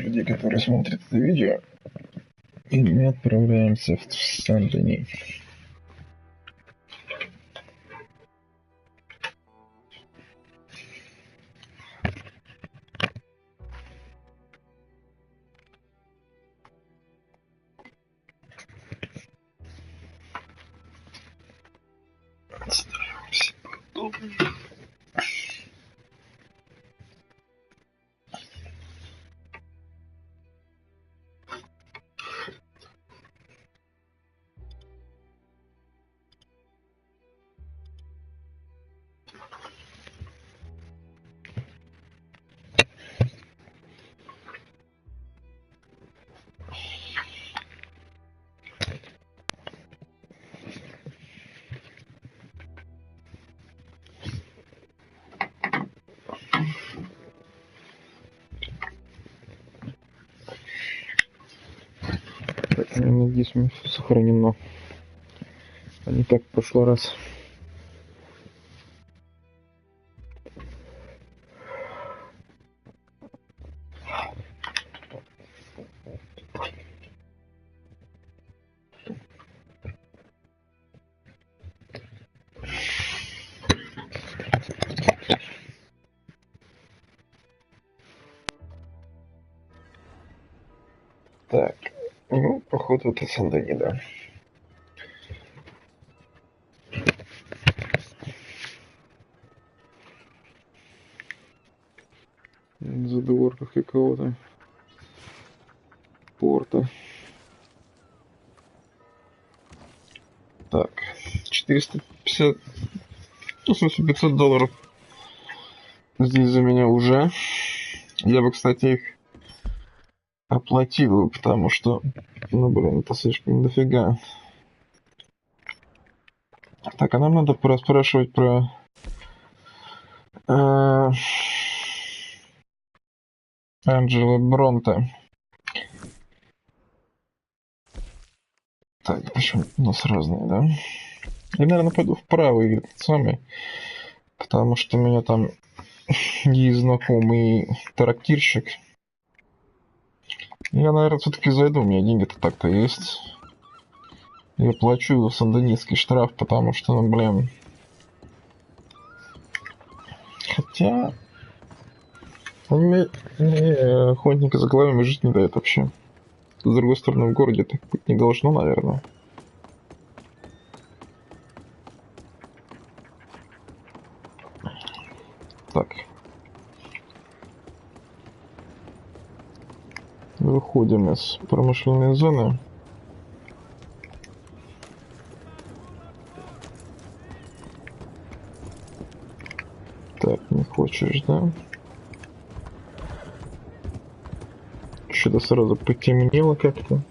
людей, которые смотрят это видео. И мы отправляемся в Сан-Дени. Отстраиваемся поудобнее. Надеюсь, у меня все сохранено. А не как в прошлый раз. Так, ну, походу, это Сан-Дени, да. В задворках какого-то порта. Так, 450, ну, в смысле, $500 здесь за меня уже. Я бы, кстати, их оплатил, потому что, ну, блин, это слишком дофига. Так, а нам надо поспрашивать про... Анджело Бронте. Так, почему у нас разные, да? Я, наверное, пойду в правый этот самый, потому что у меня там есть знакомый трактирщик. Я, наверное, все-таки зайду, у меня деньги-то так-то есть. Я плачу сандонистский штраф, потому что, ну, блин... Хотя... Охотника за головами жить не дает вообще. С другой стороны, в городе так быть не должно, наверное. Так. Выходим из промышленной зоны. Так, не хочешь, да? Что-то сразу потемнело как-то.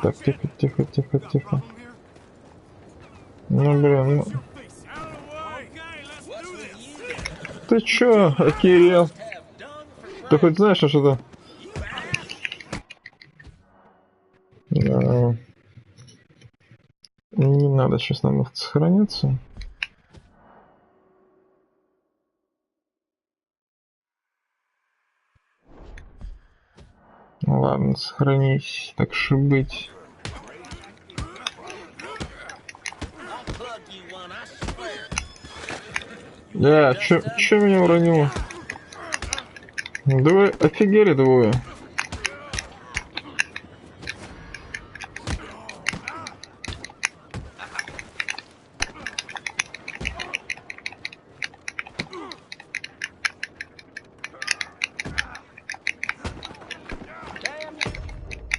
Так, тихо, тихо, тихо, тихо. Ну, блин, ну... Ты чё, охерел? Ты хоть знаешь, что-то... Да. Не надо сейчас нам их сохраниться. Ладно, сохранись, так же быть. Да, чё меня уронило? Давай, офигели двое.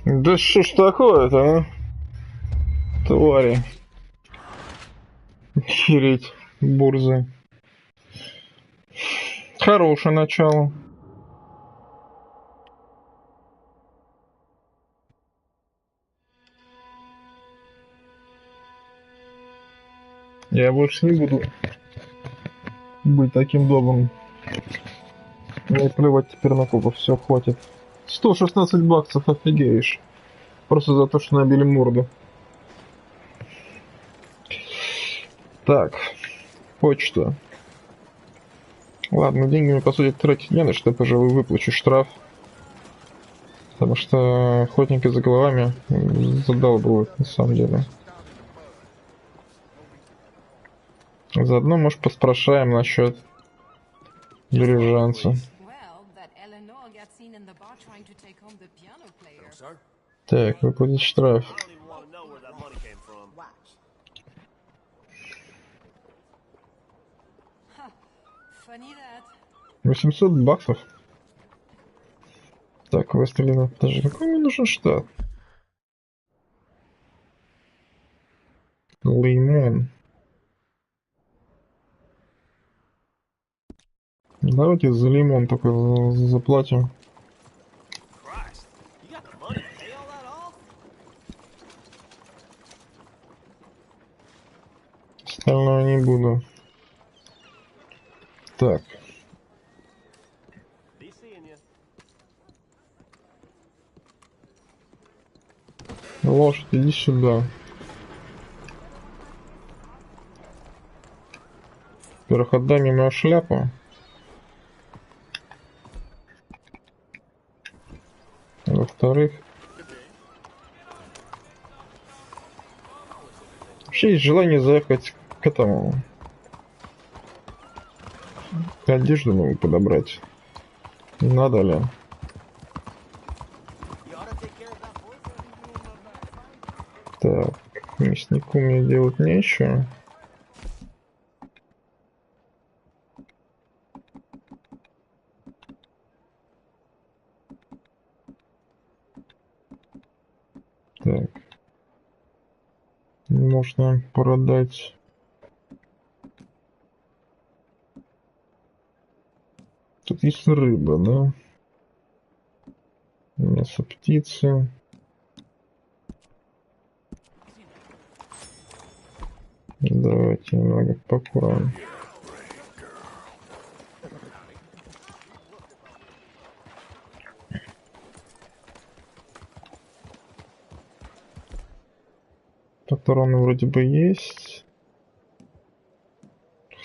Да что ж такое-то, а? Твари. Охереть, бурзы. Хорошее начало. Я больше не буду быть таким добрым. Мне плевать теперь на копов, все, хватит. 116 баксов, офигеешь. Просто за то, что набили морду. Так, почта. Ладно, деньги мне, по сути, тратить не на что, пожалуй, выплачу штраф. Потому что охотники за головами задалбывают, на самом деле. Заодно, может, поспрашаем насчет дирижанца. Так, выплатить штраф. 800 баксов. Так, выстрелено. Подожди, какой мне нужен штат? Лимон. Давайте за лимон только заплатим. Остальное не буду. Так. Лошадь, иди сюда. Во-первых, отдай мне мою шляпу. Во-вторых, вообще есть желание заехать к этому. Одежду новую подобрать. Надо ли? Так, мяснику мне делать нечего. Так. Можно продать. Тут есть рыба, да? Мясо птицы. Давайте немного покураем. Патроны вроде бы есть.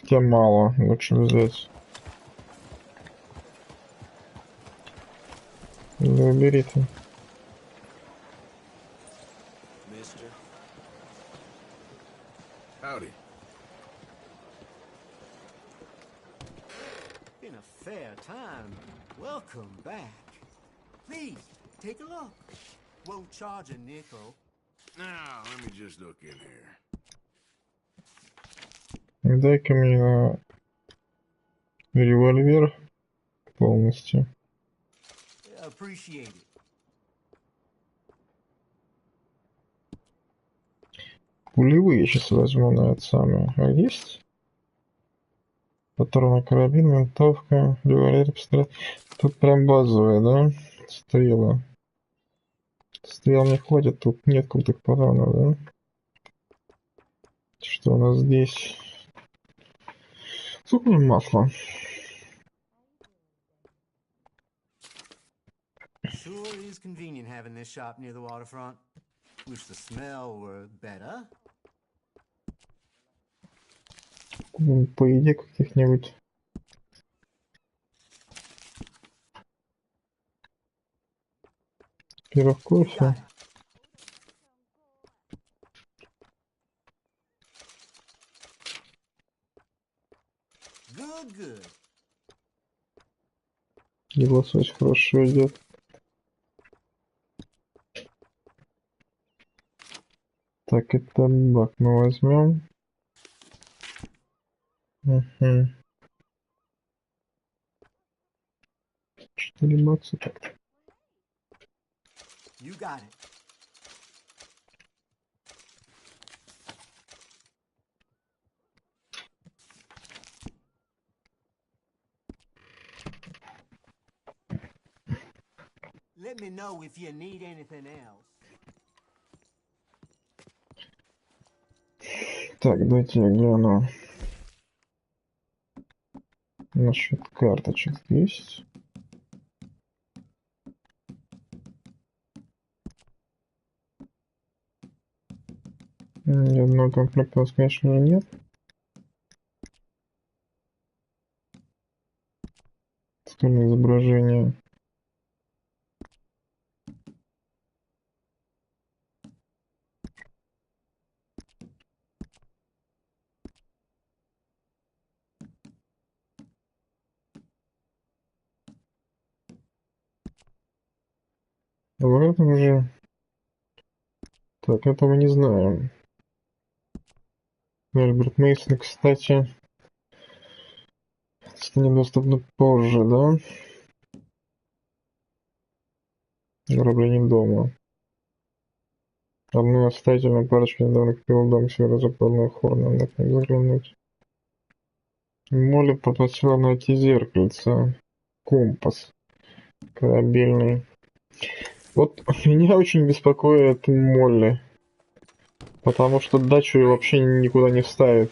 Хотя мало, лучше взять. Да убери ты. Howdy. Been a fair time. Welcome back. Please, take a look. Won't charge a nickel. Now, let me just look in here. Дай-ка мне револьвер полностью. Appreciate it. Пулевые сейчас возьму на это самое. А есть? Патроны, карабин, винтовка, револьвер, пистолет. Тут прям базовые, да? Стрелы. Стрел не хватит, тут нет крутых патронов, да? Что у нас здесь? Сухое масло. Sure is convenient having this shop near the waterfront. Wish the smell were better. По еде каких-нибудь. Пирог, кофе. Good. И лосось хорошо идет. Так, это бак мы возьмем. Угу. 4 бакса так. You got it. Let me know if you need anything else. Так, дайте я гляну. Насчет карточек есть. Ни одного комплекта у нас, конечно, нет. Текстурное изображение. В этом уже... Так, этого не знаю. Альберт Мейсон, кстати, станет доступно позже, да? Ограбление дома. Одну обстоятельную парочку недавно купил дом северо-западного Хорна. Надо к ним заглянуть. Молли попросила найти зеркальце. Компас. Корабельный. Вот меня очень беспокоит Молли. Потому что дачу ее вообще никуда не вставит.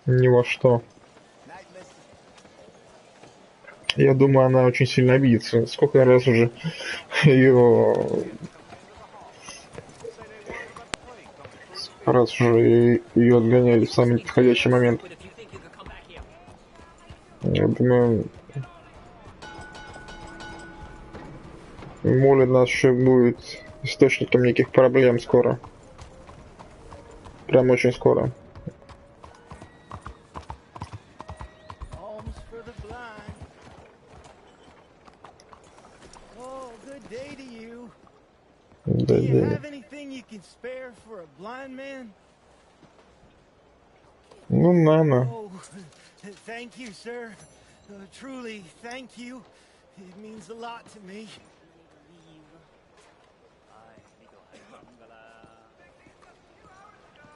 Ни во что. Я думаю, она очень сильно обидится. Сколько раз уже ее... Раз уже ее отгоняли в самый подходящий момент. Я думаю, Молли нас еще будет источником неких проблем скоро. Прям очень скоро. Да, да. Ну, Нана. Thank you, sir. Truly, thank you. It means a lot to me.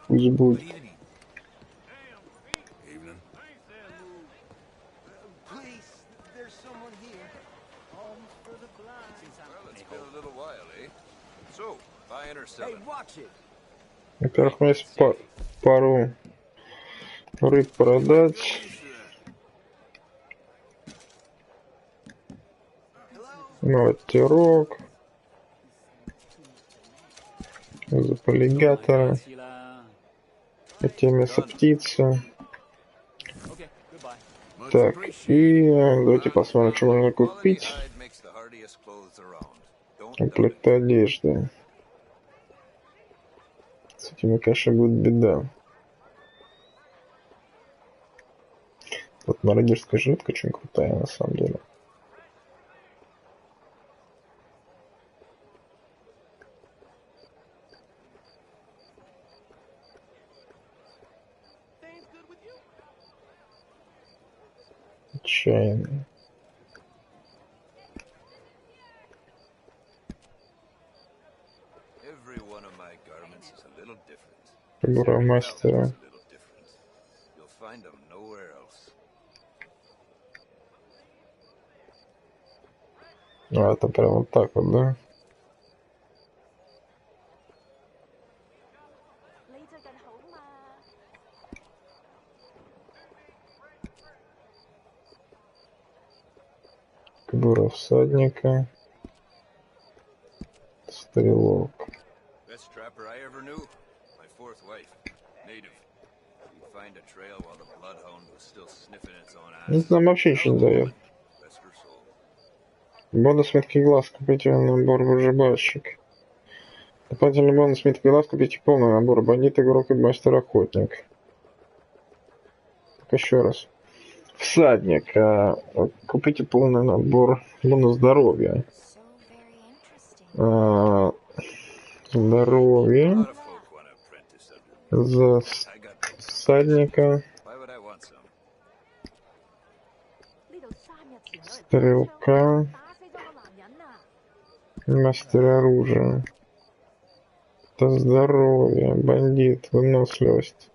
Пусть будет. Evening. Please, there's someone here. Alms for the blind. Well, it's been a little while, eh? So, buying or selling? Hey, watch it. Во-первых, у меня есть пару рыб продать. Молотерок. Заполигатора. Хотя мясо птицы. Так, и давайте посмотрим, что можно купить. Комплекты одежды. С этим, конечно, будет беда. Вот мародерская жилетка очень крутая, на самом деле. Отчаянный. Фигура мастера. А, это прям вот так вот, да? Фигура всадника. Стрелок. Ну, нам вообще ничего не дает. Бонус меткий глаз. Купите набор выжибальщик. Дополнительный бонус меткий глаз. Купите полный набор. Бандит, игрок и мастер-охотник. Так, еще раз. Всадник. Купите полный набор. Бонус здоровья. Здоровье. За всадника. Стрелка. Мастер оружия. Это здоровье. Бандит. Выносливость.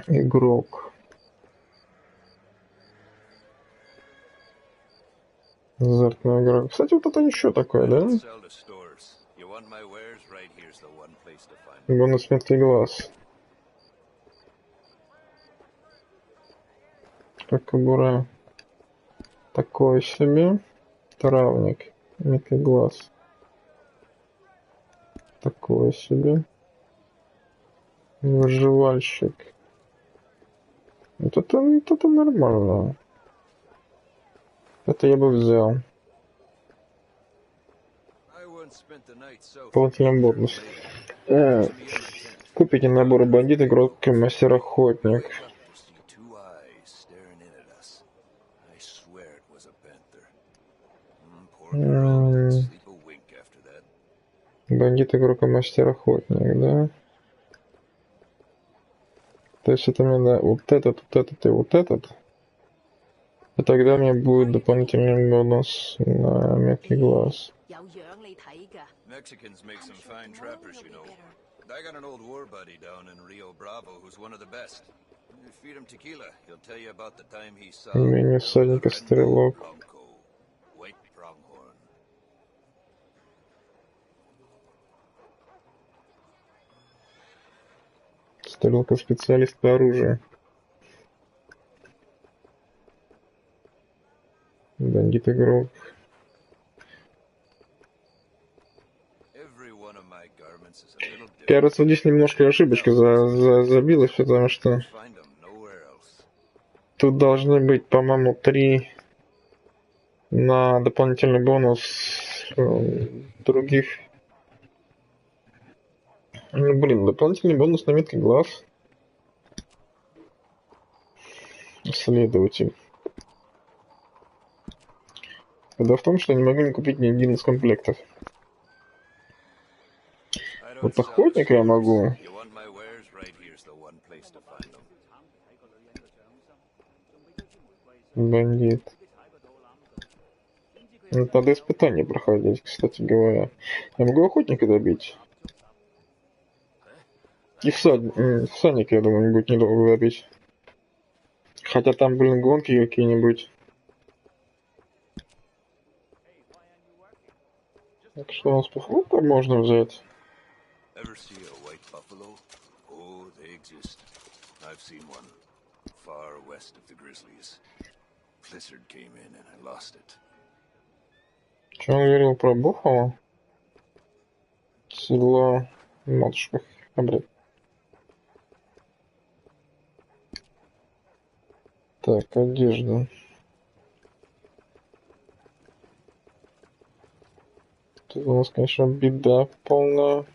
Игрок. Азартный игрок. Кстати, вот это ничего такое, да? Бонус меткий глаз. Как кобура. Такой себе. Травник. Меткий глаз. Такой себе. Выживальщик. Это нормально. Это я бы взял. I once spent the night south of Дополнительный бонус. Купите наборы бандит, игрок, мастер-охотник. Wake up to see two eyes staring in at us. I swear it was a panther. Poor girl didn't sleep a wink after that. Бандит, игрок, мастер-охотник, да? То есть это мне надо вот этот и вот этот. И тогда у меня будет дополнительный бонус на меткий глаз. Mexicans make some fine trappers, you know. I got an old war buddy down in Rio Bravo who's one of the best. You feed him tequila, he'll tell you about the time he saw Умение всадника, стрелок. white pronghorn. Стрелка, специалист по оружию. Бандит, игрок. Every one of my garments is a little different. Кажется, здесь немножко ошибочка забилась, потому что Find them nowhere else. тут должны быть, по-моему, 3 на дополнительный бонус других. Ну, блин, дополнительный бонус на меткий глаз. Следователь. Беда в том, что я не могу не купить ни один из комплектов. Вот охотника я могу. You want my wares? Right here's the one place to find them. Бандит. Надо испытание проходить, кстати говоря. Я могу охотника добить. И всадника, я думаю, не будет недолго добить. Хотя там, блин, гонки какие-нибудь. Так что у нас по можно взять. Ever see a white buffalo? Oh, they exist. I've seen one. Far west of the grizzlies. Blizzard came in and I lost it. Что он говорил про Буффало? Седло матушка Хабрид. Так, одежда. Тут у нас, конечно, беда полная.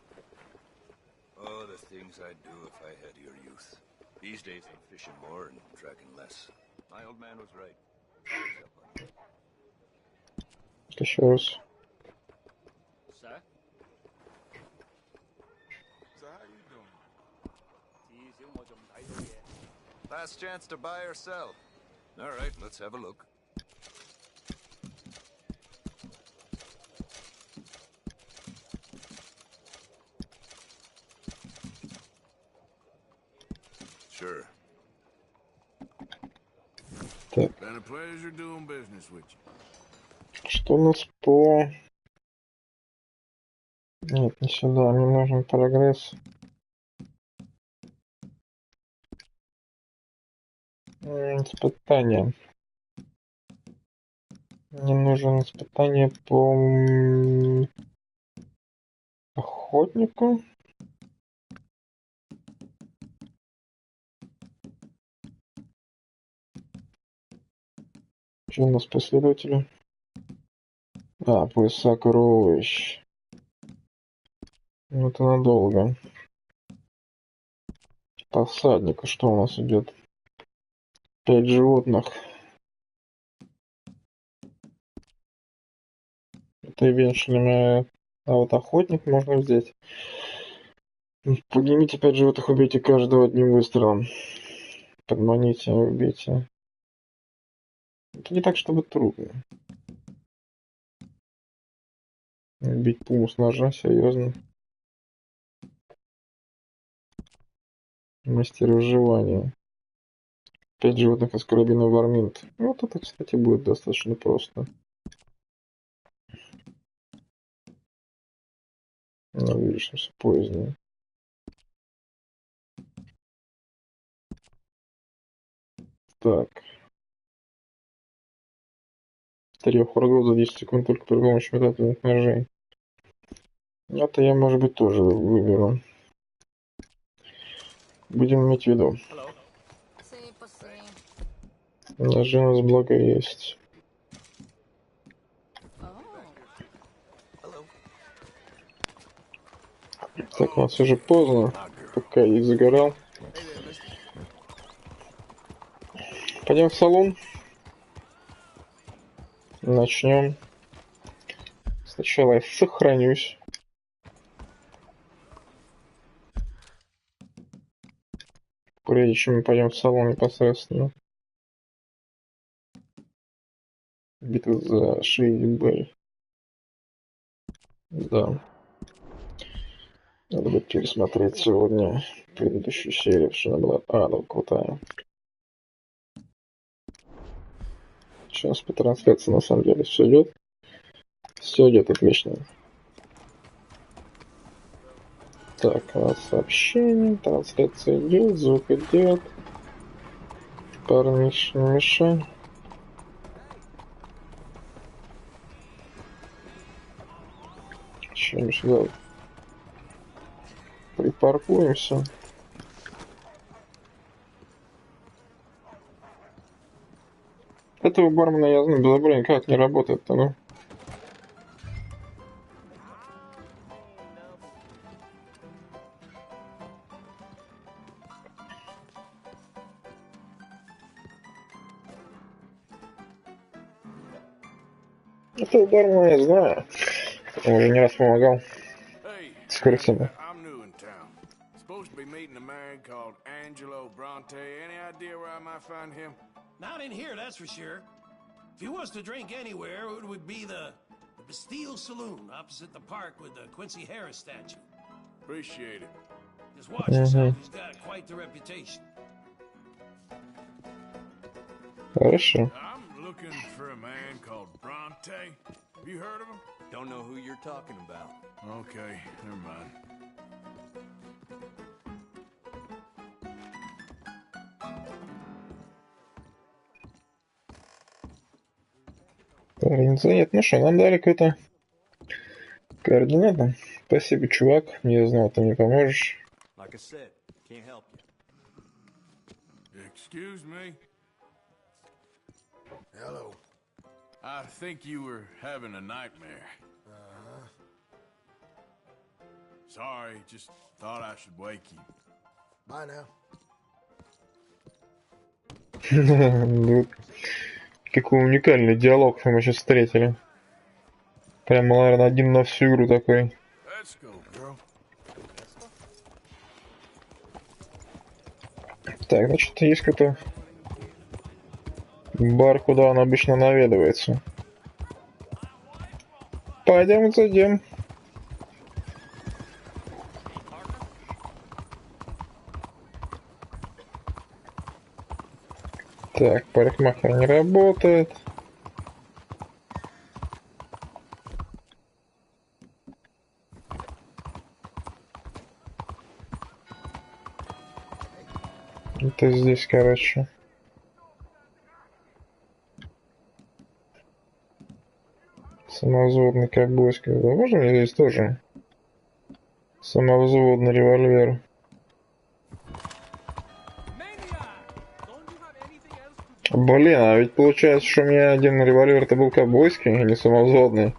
Oh, the things I'd do if I had your youth. These days I'm fishing more and tracking less. My old man was right. Еще раз. Sir? So how you doing? Last chance to buy or sell. All right, let's have a look. Sure. Так. Been a pleasure doing business with you. Что у нас по... Нет, не сюда. Мне нужен прогресс. Испытание. Мне нужен испытание по охотнику. Что у нас по следователю? Пояс сокровищ. Ну, это надолго. По всаднику что у нас идет? 5 животных. Это веншлями. А вот охотник можно взять. Поднимите 5 животных, убейте каждого одним выстрелом. Подманите, убейте. Это не так, чтобы трудно. Убить пуму с ножа, серьезно. Мастер выживания. 5 животных из карабина Варминт. Вот это, кстати, будет достаточно просто. Но видишь, позднее. Так. Трех врагов за 10 секунд только при помощи метательных ножей. Это я, может быть, тоже выберу. Будем иметь в виду. Ножи у нас благо есть. Так, у нас уже поздно, пока я загорал. Пойдем в салон. Начнем. Сначала я сохранюсь. Прежде чем мы пойдем в салон непосредственно. Битва за Шейбэй. Да. Надо будет пересмотреть сегодня предыдущую серию, потому что она была да, крутая. Сейчас по трансляции на самом деле все идет. Все идет отлично. Так, сообщение, трансляция идет, звук идет. Парниш, не мешай. Что-нибудь сюда припаркуемся. Этого бармена я знаю, безобразие как не работает-то, ну? Этого бармена я знаю. Он уже не раз помогал. С курсами. Not in here, that's for sure. If he wants to drink anywhere, it would be the Bastille Saloon opposite the park with the Quincy Harris statue. Appreciate it. Just watch yourself, he's got quite the reputation. Хорошо. I'm looking for a man called Bronte. Have you heard of him? Don't know who you're talking about. Okay, never mind. Нет, ну что, нам дали какую-то координату. Спасибо, чувак. Не знал, ты мне поможешь. Like I said, can't help you. Excuse me? Hello. I think you were having a nightmare. Sorry, just thought I should wake you. Bye now. Какой уникальный диалог мы сейчас встретили. Прямо, наверное, один на всю игру такой. Let's go, girl. Так, значит, есть какой-то бар, куда он обычно наведывается. Пойдем зайдем. Так, парикмахер не работает. Это здесь, короче. Самовзводный ковбойский. Можно мне здесь тоже? Самовзводный револьвер. Блин, а ведь получается, что у меня один револьвер-то был ковбойский, а не самовзводный.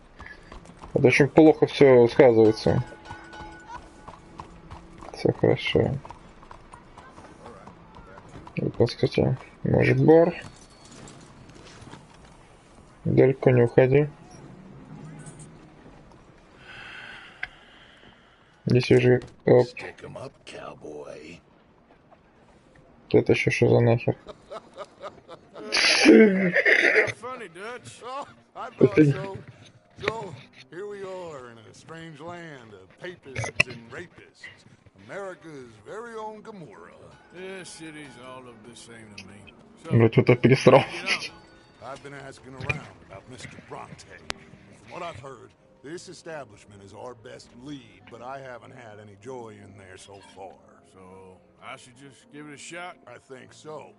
Это очень плохо все сказывается. Все хорошо. Вот, кстати, может бар. Далеко не уходи. Здесь уже... Оп. Это еще что за нахер? Funny, Dutch. Oh, I thought so. So, here we are in a strange land of papists and rapists. America's very own Gomorrah. This city's all of the same to me. Ну, что-то пересрал. I've been asking around about Mr. Bronte. From what I've heard, this establishment is our best lead, but I haven't had any joy in there so far. So, I should just give it a shot? I think so.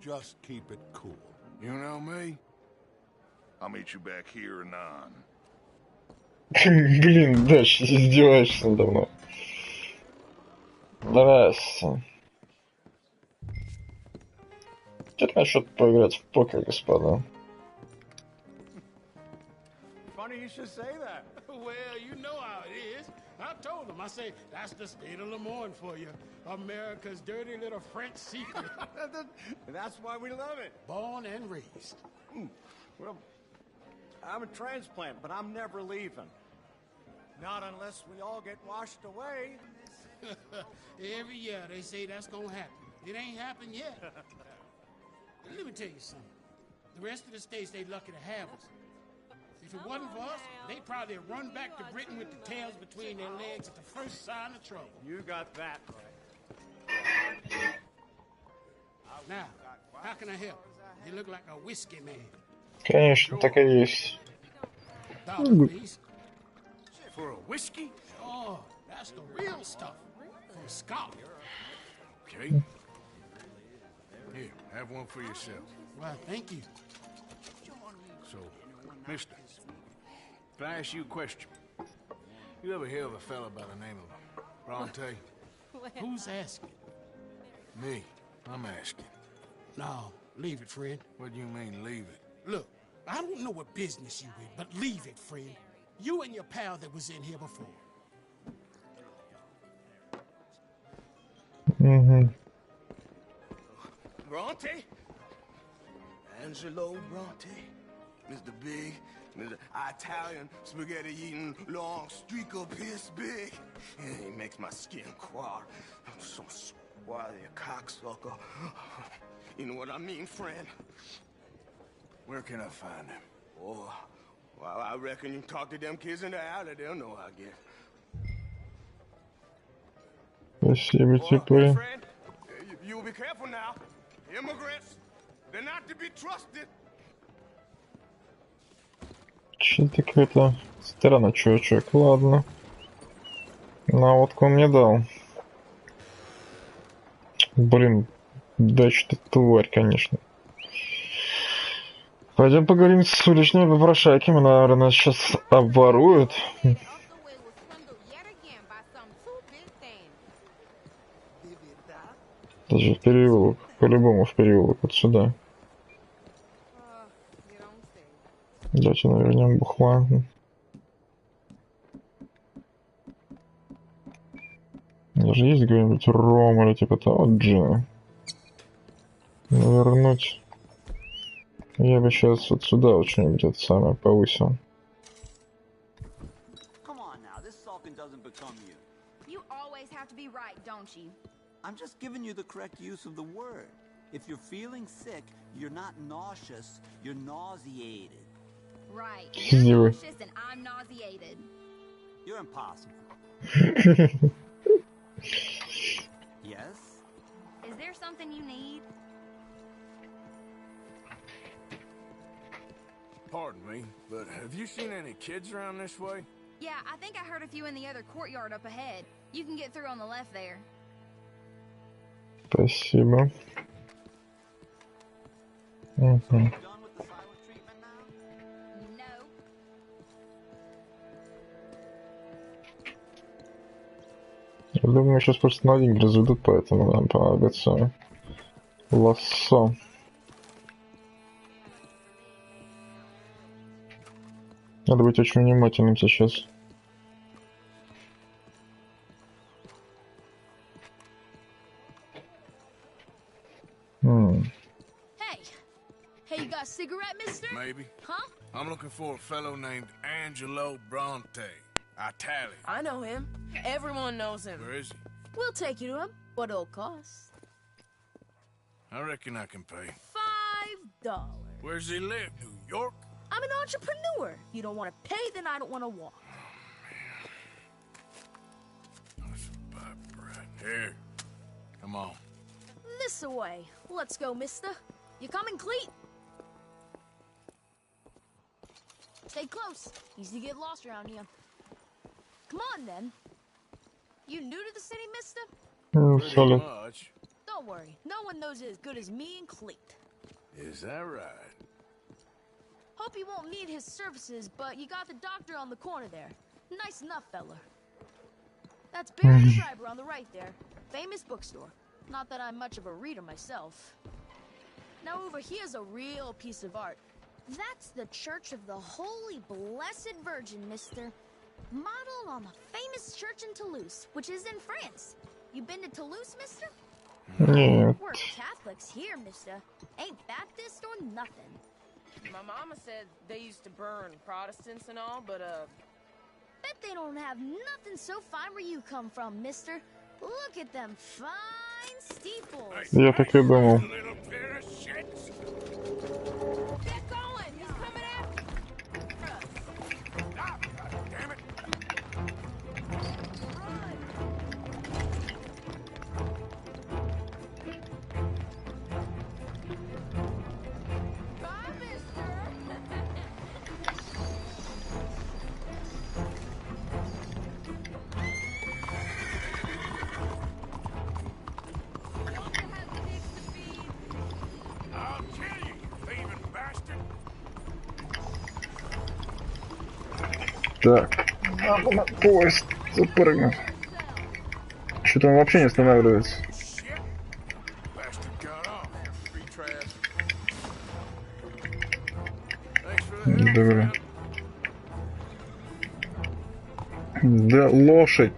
Just keep it cool. You know me? I'll meet you back here anon. Блин, Дач, издеваешься надо мной. Здрасте. Теперь насчет поиграть в покер, господа. Funny you should say that. Well, you know how it is. I told them. I say, that's the state of Lemoyne for you. America's dirty little French secret. That's why we love it. Born and raised. Well, I'm a transplant, but I'm never leaving. Not unless we all get washed away. Every year they say that's gonna happen. It ain't happened yet. Let me tell you something. The rest of the states, they lucky to have us. If it wasn't for us, they'd probably run back to Britain with the tails between their legs at the first sign of trouble. You got that right. Now, how can I help? You look like a whiskey man. Конечно, так и есть. $1, please. For a whiskey? Oh, that's the real stuff. For a scholar. Okay. Here, have one for yourself. Well, thank you. So, mister, can I ask you a question? You ever hear of a fella by the name of Bronte? Who's asking? Me. I'm asking. No, leave it, friend. What do you mean, leave it? Look, I don't know what business you in, but leave it, friend. You and your pal that was in here before. Угу. Bronte? Angelo Bronte? Mr. Big, Mr. Italian, spaghetti-eating, long streak of piss big. He makes my skin crawl. I'm so swarthy, a cocksucker. You know what I mean, friend? Where can I find him? Oh, well, I reckon you talk to them kids in the alley, they'll know, I guess. Спасибо, Oh, hey, теплые. friend, you'll be careful now. Immigrants, they're not to be trusted. Че-то какой-то странный чувачок. Ладно. Наводку он мне дал. Блин, да что тварь, конечно. Пойдем поговорим с уличными попрошайками. Наверное, сейчас обворуют. Даже в переулок. По-любому в переулок. Вот сюда. Давайте навернем бухла. Даже есть где-нибудь ром или типа того джина? Навернуть. Я бы сейчас вот сюда вот что-нибудь это самое повысил. Come on now, this sulking doesn't become you. You always have to be right, don't you? I'm just giving you the correct use of the word. If you're feeling sick, you're not nauseous, you're nauseated. Right. You- You're nauseous and I'm nauseated. You're impossible. Yes? Is there something you need? Pardon me, but have you seen any kids around this way? Yeah, I think I heard a few in the other courtyard up ahead. You can get through on the left there. Спасибо. Угу. Done with the silent treatment now? No. Я думаю, сейчас просто на деньги разведут, поэтому нам понадобится лассо. Надо быть очень внимательным сейчас. Hey. Hey, you got a cigarette, mister? Maybe. Huh? I'm looking for a fellow named Angelo Bronte. Italian. I know him. Everyone knows him. Where is he? We'll take you to him. What it'll cost? I reckon I can pay. $5. Where's he live? New York? I'm an entrepreneur. You don't want to pay, then I don't want to walk. That's about right. Here. Come on. This away. Let's go, mister. You coming, Cleet? Stay close. Easy to get lost around here. Come on, then. You new to the city, mister? Pretty Солid. much. Don't worry. No one knows it as good as me and Cleet. Is that right? Hope you won't need his services, but you got the doctor on the corner there. Nice enough, fella. That's Baron Schreiber on the right there. Famous bookstore. Not that I'm much of a reader myself. Now over here's a real piece of art. That's the Church of the Holy Blessed Virgin, mister. Modeled on the famous church in Toulouse, which is in France. You been to Toulouse, mister? Нет. We're Catholics here, mister. Ain't Baptist or nothing. My mama said they used to burn Protestants and all, but Bet they don't have nothing so fine where you come from, mister. Look at them fine steeples. Я так и думал. Little pair of shits. get going! He's coming after us! Ah, God damn it. Bye, mister! I'll kill you, you thieving bastard. Так, надо на поезд запрыгнуть. Что-то он вообще не останавливается. Shit. Bastard got off. Free trash. Thanks for the help, Добро. man. Да, лошадь.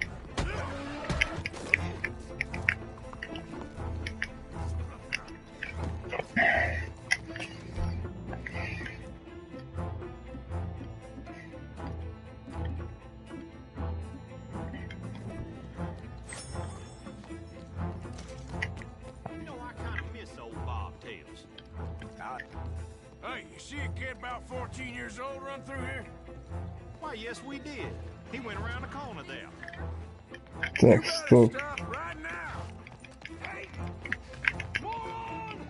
You know, I kind of miss old bobtails. Hey, you see a kid about 14 years old run through here? Why, yes, we did. He went around the corner there. Так, You стоп. better stop right now. Hey! Moron!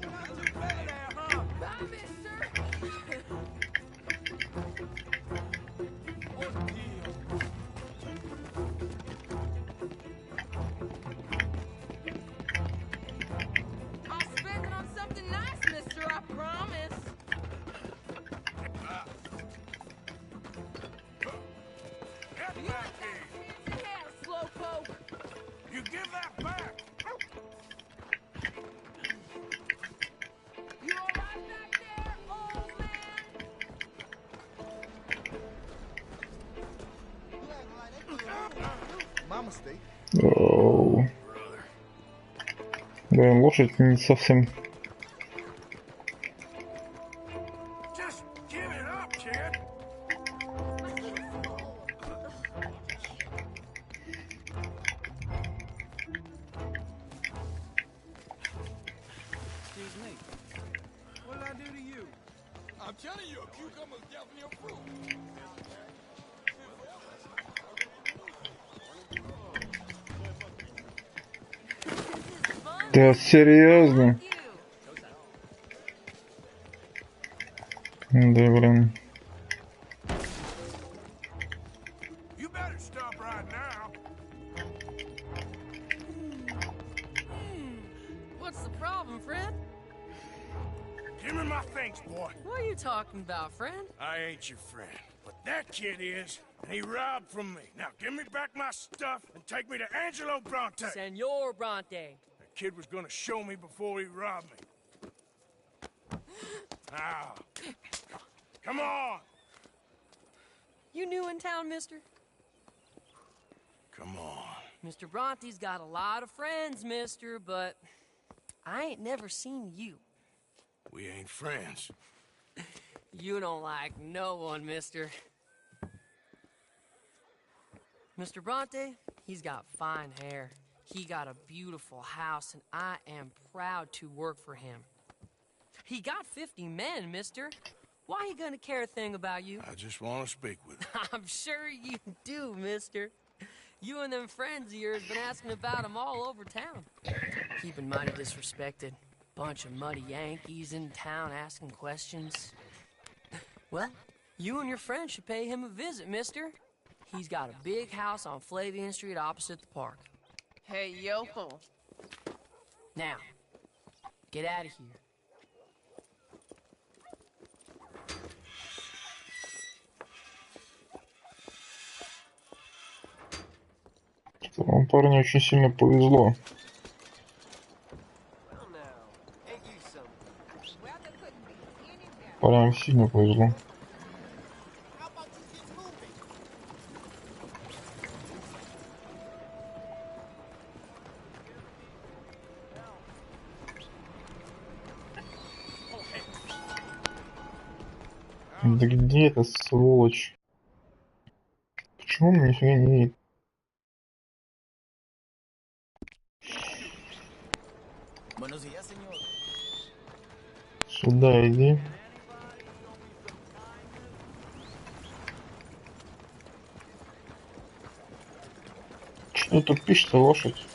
Not too bad there, huh? Bye, mister! What deal? I'll spend it on something nice, mister, I promise! Get You back ain't got here! a fancy hat, slowpoke! You give that back! You alright back there, old man? My mistake. Оу. Блин, лошадь не совсем. Just give it up, kid. Excuse me. What did I do to you? I'm telling you, a cucumber's definitely a fruit. Да серьезно? You. Да, блин. You better stop right now. What's the problem, friend? Give me my things, boy. What are you talking about, friend? I ain't your friend, but that kid is, and he robbed from me. Now give me back my stuff and take me to Angelo Bronte. Senor Bronte. That kid was gonna show me before he robbed me. Now, come on. You new in town, mister? Come on. Mr. Bronte's got a lot of friends, mister, but I ain't never seen you. We ain't friends. You don't like no one, mister. Mr. Bronte, he's got fine hair. He got a beautiful house, and I am proud to work for him. He got 50 men, mister. Why he gonna care a thing about you? I just want to speak with him. I'm sure you do, mister. You and them friends of yours been asking about him all over town. Keeping mighty disrespected. Bunch of muddy Yankees in town asking questions. Well, you and your friend should pay him a visit, mister. He's got a big house on Flavian Street opposite the park. Hey, yokel. Now, get out of here. Второму парню очень сильно повезло. Прям сильно повезло. Да где эта сволочь? Почему он нифига не видит? Сюда иди. Что тут пишет-то, лошадь?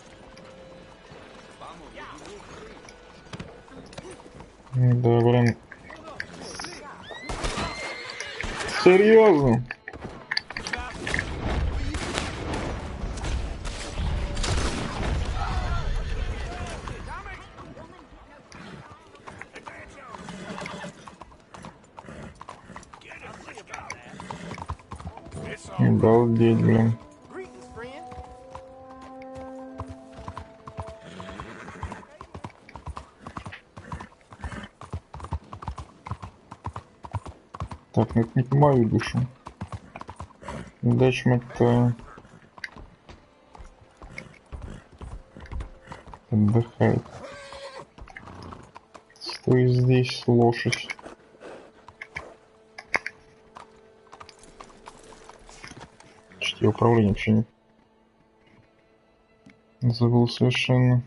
Да, блин. Серьезно? Обалдеть, блин. Так, ну это не по мою душу. Дачман-то отдыхает. Стой здесь, лошадь. Чуть я управление вообще не забыл совершенно.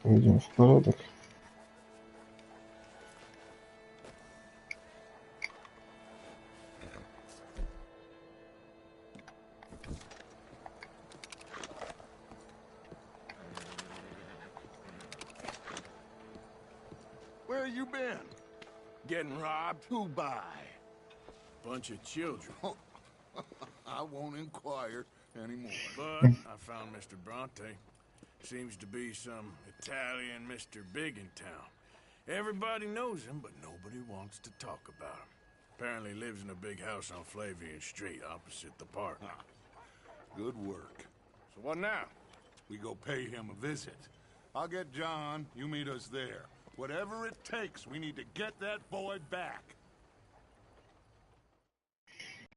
Пойдем в порядок. Where you been? Getting robbed? Who by? Bunch of children. I won't inquire anymore. But I found Mr. Bronte. Seems to be some Italian Mr. Big in town. Everybody knows him, but nobody wants to talk about him. Apparently lives in a big house on Flavian Street, opposite the park. Good work. So what now? We go pay him a visit. I'll get John, you meet us there. Whatever it takes, we need to get that boy back.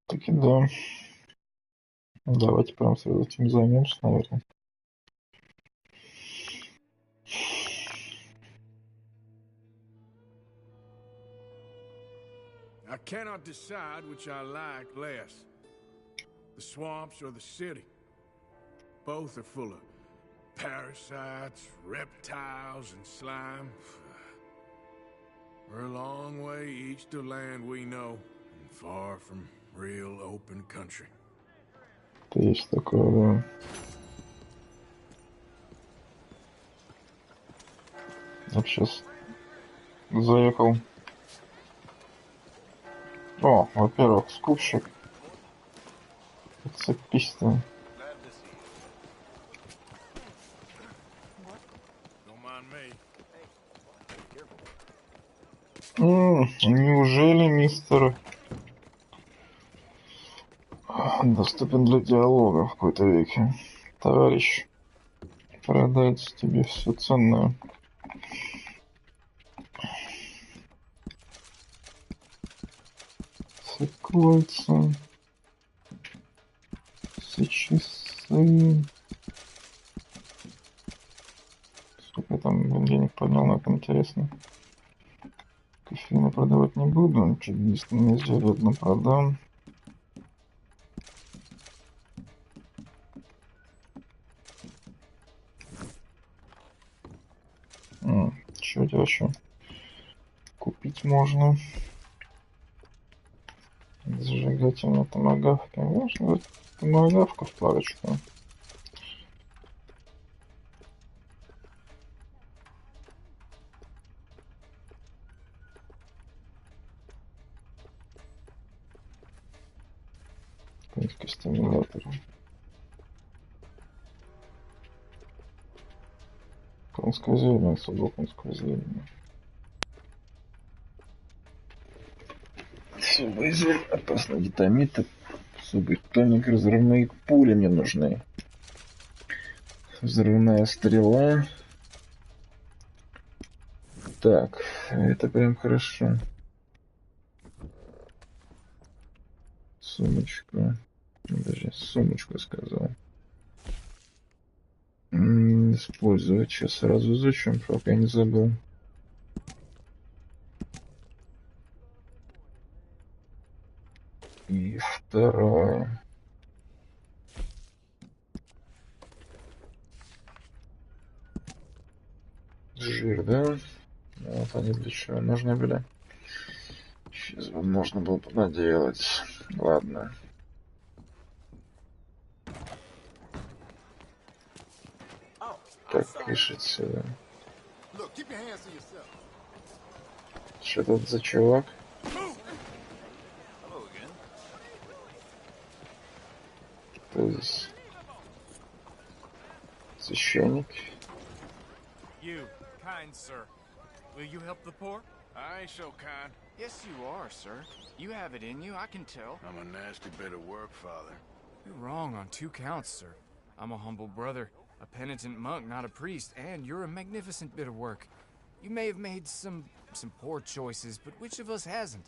Таки да. Давайте прям сразу этим займемся, наверное. I cannot decide which I like less. The swamps or the city. Both are full of parasites, reptiles, and slime. We're a long way east of land we know, and far from real open country. То есть такое, да. Вот сейчас заехал. О, во-первых, скупщик. Цепись-то. Неужели мистер доступен для диалога в какой-то веке? Товарищ, продается тебе все ценное. Все кольца, все часы. Сколько я там денег поднял, на это интересно. Кофеина продавать не буду, чудесное изделие одно продам. Что у тебя еще купить можно? Зажигательная томагавка. Можно томагавку в парочку. Стимулятор. Конское зрение, особо конское зрение. Особый зверь, опасный гитамит, особый тоник, разрывные пули мне нужны. Взрывная стрела. Так, это прям хорошо. Сумочку. Даже сумочку сказал. Использовать. Сейчас сразу изучим, пока я не забыл. И второе. Жир, да? Вот они для чего нужны были. Сейчас бы можно было понаделать. Ладно. Так, пишет сюда. Что тут за чувак? Кто здесь? Священник. You, kind sir. Will you help the poor? I ain't so kind. Yes, you are, sir. You have it in you, I can tell. I'm a nasty bit of work, Father. You're wrong on 2 counts, sir. I'm a humble brother, a penitent monk, not a priest, and you're a magnificent bit of work. You may have made some poor choices, but which of us hasn't?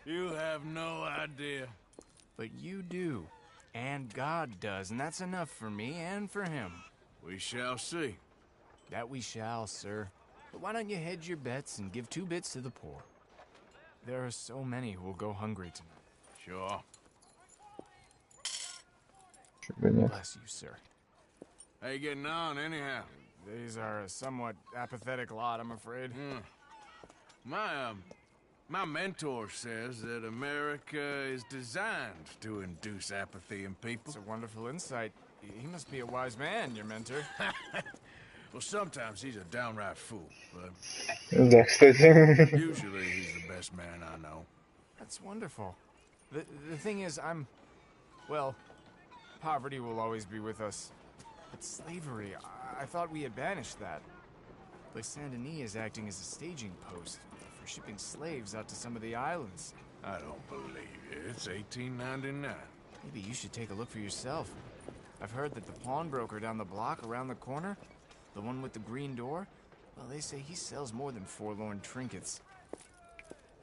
You have no idea. But you do. And God does, and that's enough for me and for him. We shall see. That we shall, sir. But why don't you hedge your bets and give 2 bits to the poor? There are so many who will go hungry tonight. Sure. Bless you, sir. How you getting on, anyhow? These are a somewhat apathetic lot, I'm afraid. My mentor says that America is designed to induce apathy in people. It's a wonderful insight. He must be a wise man, your mentor. Well, sometimes he's a downright fool, but Да, кстати. usually he's the best man I know. That's wonderful. The thing is, well, poverty will always be with us. But slavery, I thought we had banished that. But Saint Denis is acting as a staging post for shipping slaves out to some of the islands. I don't believe it. It's 1899. Maybe you should take a look for yourself. I've heard that the pawnbroker down the block around the corner, the one with the green door, well, they say he sells more than forlorn trinkets.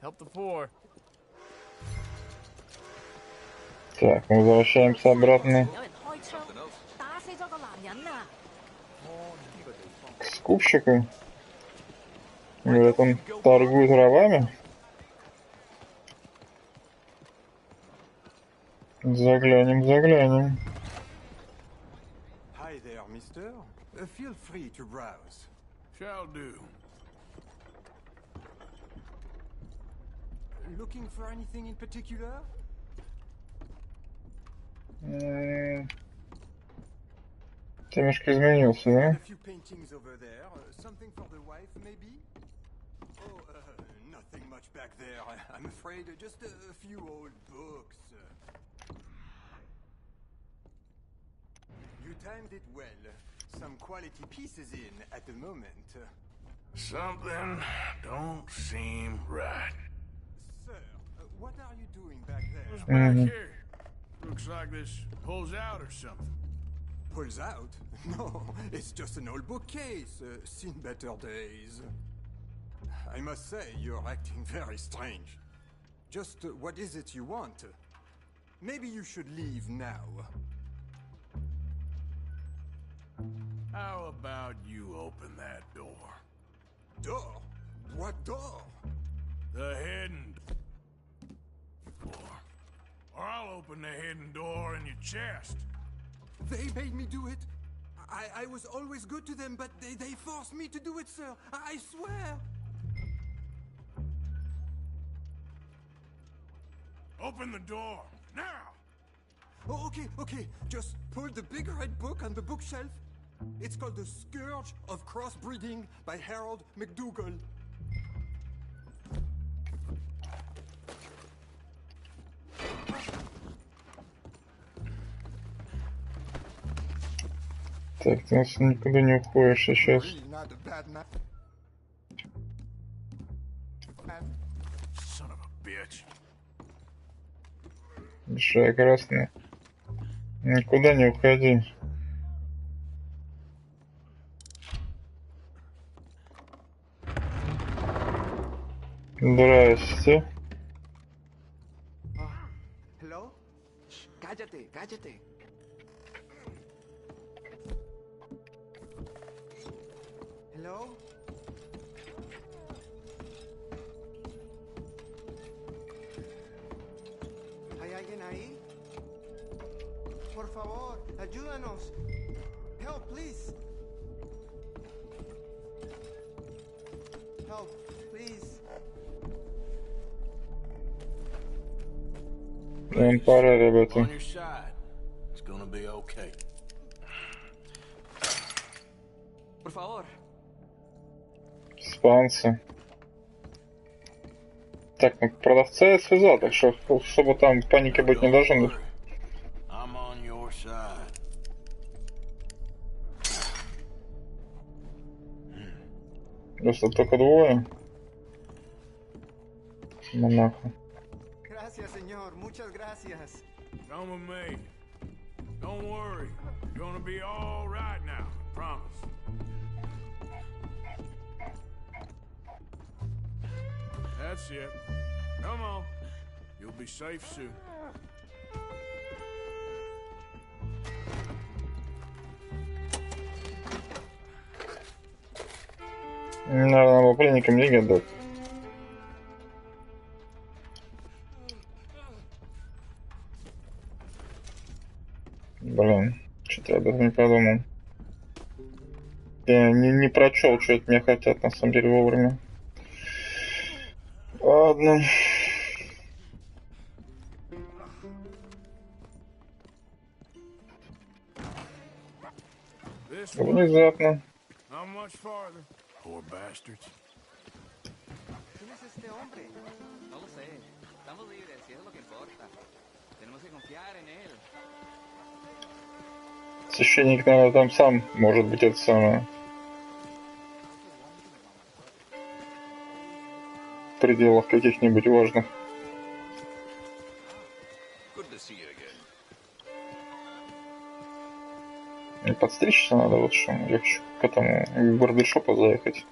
Help the poor. Так, мы возвращаемся обратно к скупщику. Говорят, он торгует рабами. Заглянем. Hi there, mister. Feel free to browse. Shall do. Looking for anything in particular? Темешка изменился, да? A few paintings over there. Something for the wife, maybe? Oh, nothing much back there. I'm afraid just a few old books. You timed it well. Some quality pieces in at the moment. Something don't seem right. Sir, what are you doing back there? What's back here? Looks like this pulls out or something. Pulls out? No, it's just an old bookcase. Seen better days. I must say, you're acting very strange. Just what is it you want? Maybe you should leave now. How about you open that door? Door? What door? The hidden door. Or I'll open the hidden door in your chest. They made me do it. I was always good to them, but they forced me to do it, sir. I swear. Open the door, now! Oh, okay. Just pull the big red book on the bookshelf. It's called The Scourge of Crossbreeding by Harold McDougall. Так, ты нас никуда не уходишь сейчас. Son bitch. Большая красная. Никуда не уходи. Здрасте. Hello? Cállate, cállate. Hello? ¿Hay alguien ahí? Por favor, ayúdanos. Help, please. Help, please. Нам пора, ребята. On your side. It's gonna be okay. Por favor. Испанцы. Так, ну продавца я связал, так что чтобы там паники быть не должно. I'm on your side. Просто только двое. Монаха. Gracias, señor. Muchas gracias. Come with me. Don't worry. You're gonna be all right now. I promise. That's it. Come on. You'll be safe soon. Наверное, пленникам деньги отдать. Блин, что-то я об этом не подумал. Я не прочел, что от меня хотят, на самом деле, вовремя. Ладно. Внезапно. How much farther? Poor bastards. ¿Quién es este hombre? No lo sé. Estamos libres, y eso es lo que importa. Tenemos que confiar en él. Священник, наверное, там сам, может быть, это самое. В пределах каких-нибудь важных. Good to see you again. И подстричься надо, вот что. Я хочу к этому к барбершопу заехать.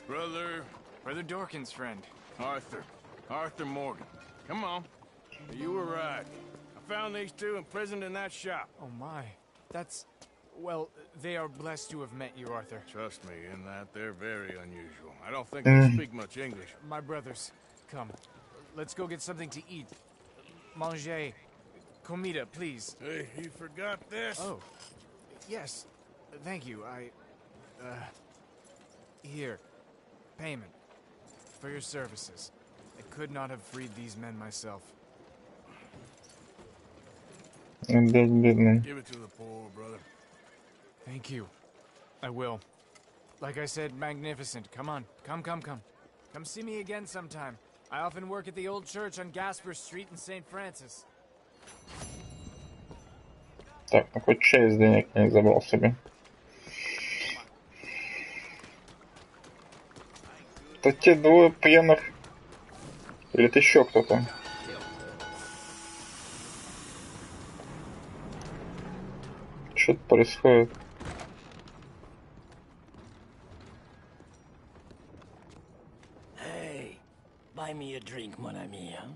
Brother Dorkin's friend. Arthur Morgan. Come on. You were right. I found these two imprisoned in that shop. Oh my. That's... Well, they are blessed to have met you, Arthur. Trust me, in that they're very unusual. I don't think they speak much English. My brothers, come. Let's go get something to eat. Manger. Comida, please. Hey, you forgot this? Oh. Yes. Thank you. Here. Payment. For your services. I could not have freed these men myself. Give it to the poor, brother. Thank you. I will. Like I said, magnificent. Come on. Come. Come see me again sometime. I often work at the old church on Gasper Street in St. Francis. Так, ну хоть чай из денег не забрал себе. Это те двое пьяных. Или это еще кто-то? Что-то происходит. Hey, buy me a drink, mon ami, huh?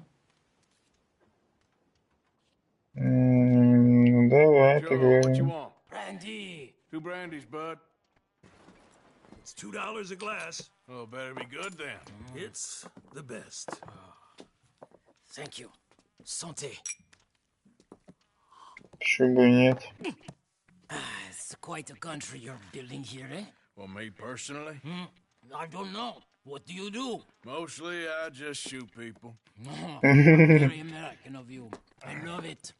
Давай, Joe, ты what you говори. want? Brandy. 2 brandies, bud. It's $2 a glass. Oh, better be good then. It's the best. Thank you. Santé. Почему бы и нет? It's quite a country you're building here, eh? Well, me personally? I don't know. What do you do? Mostly, I just shoot people. Very American of you. I love it.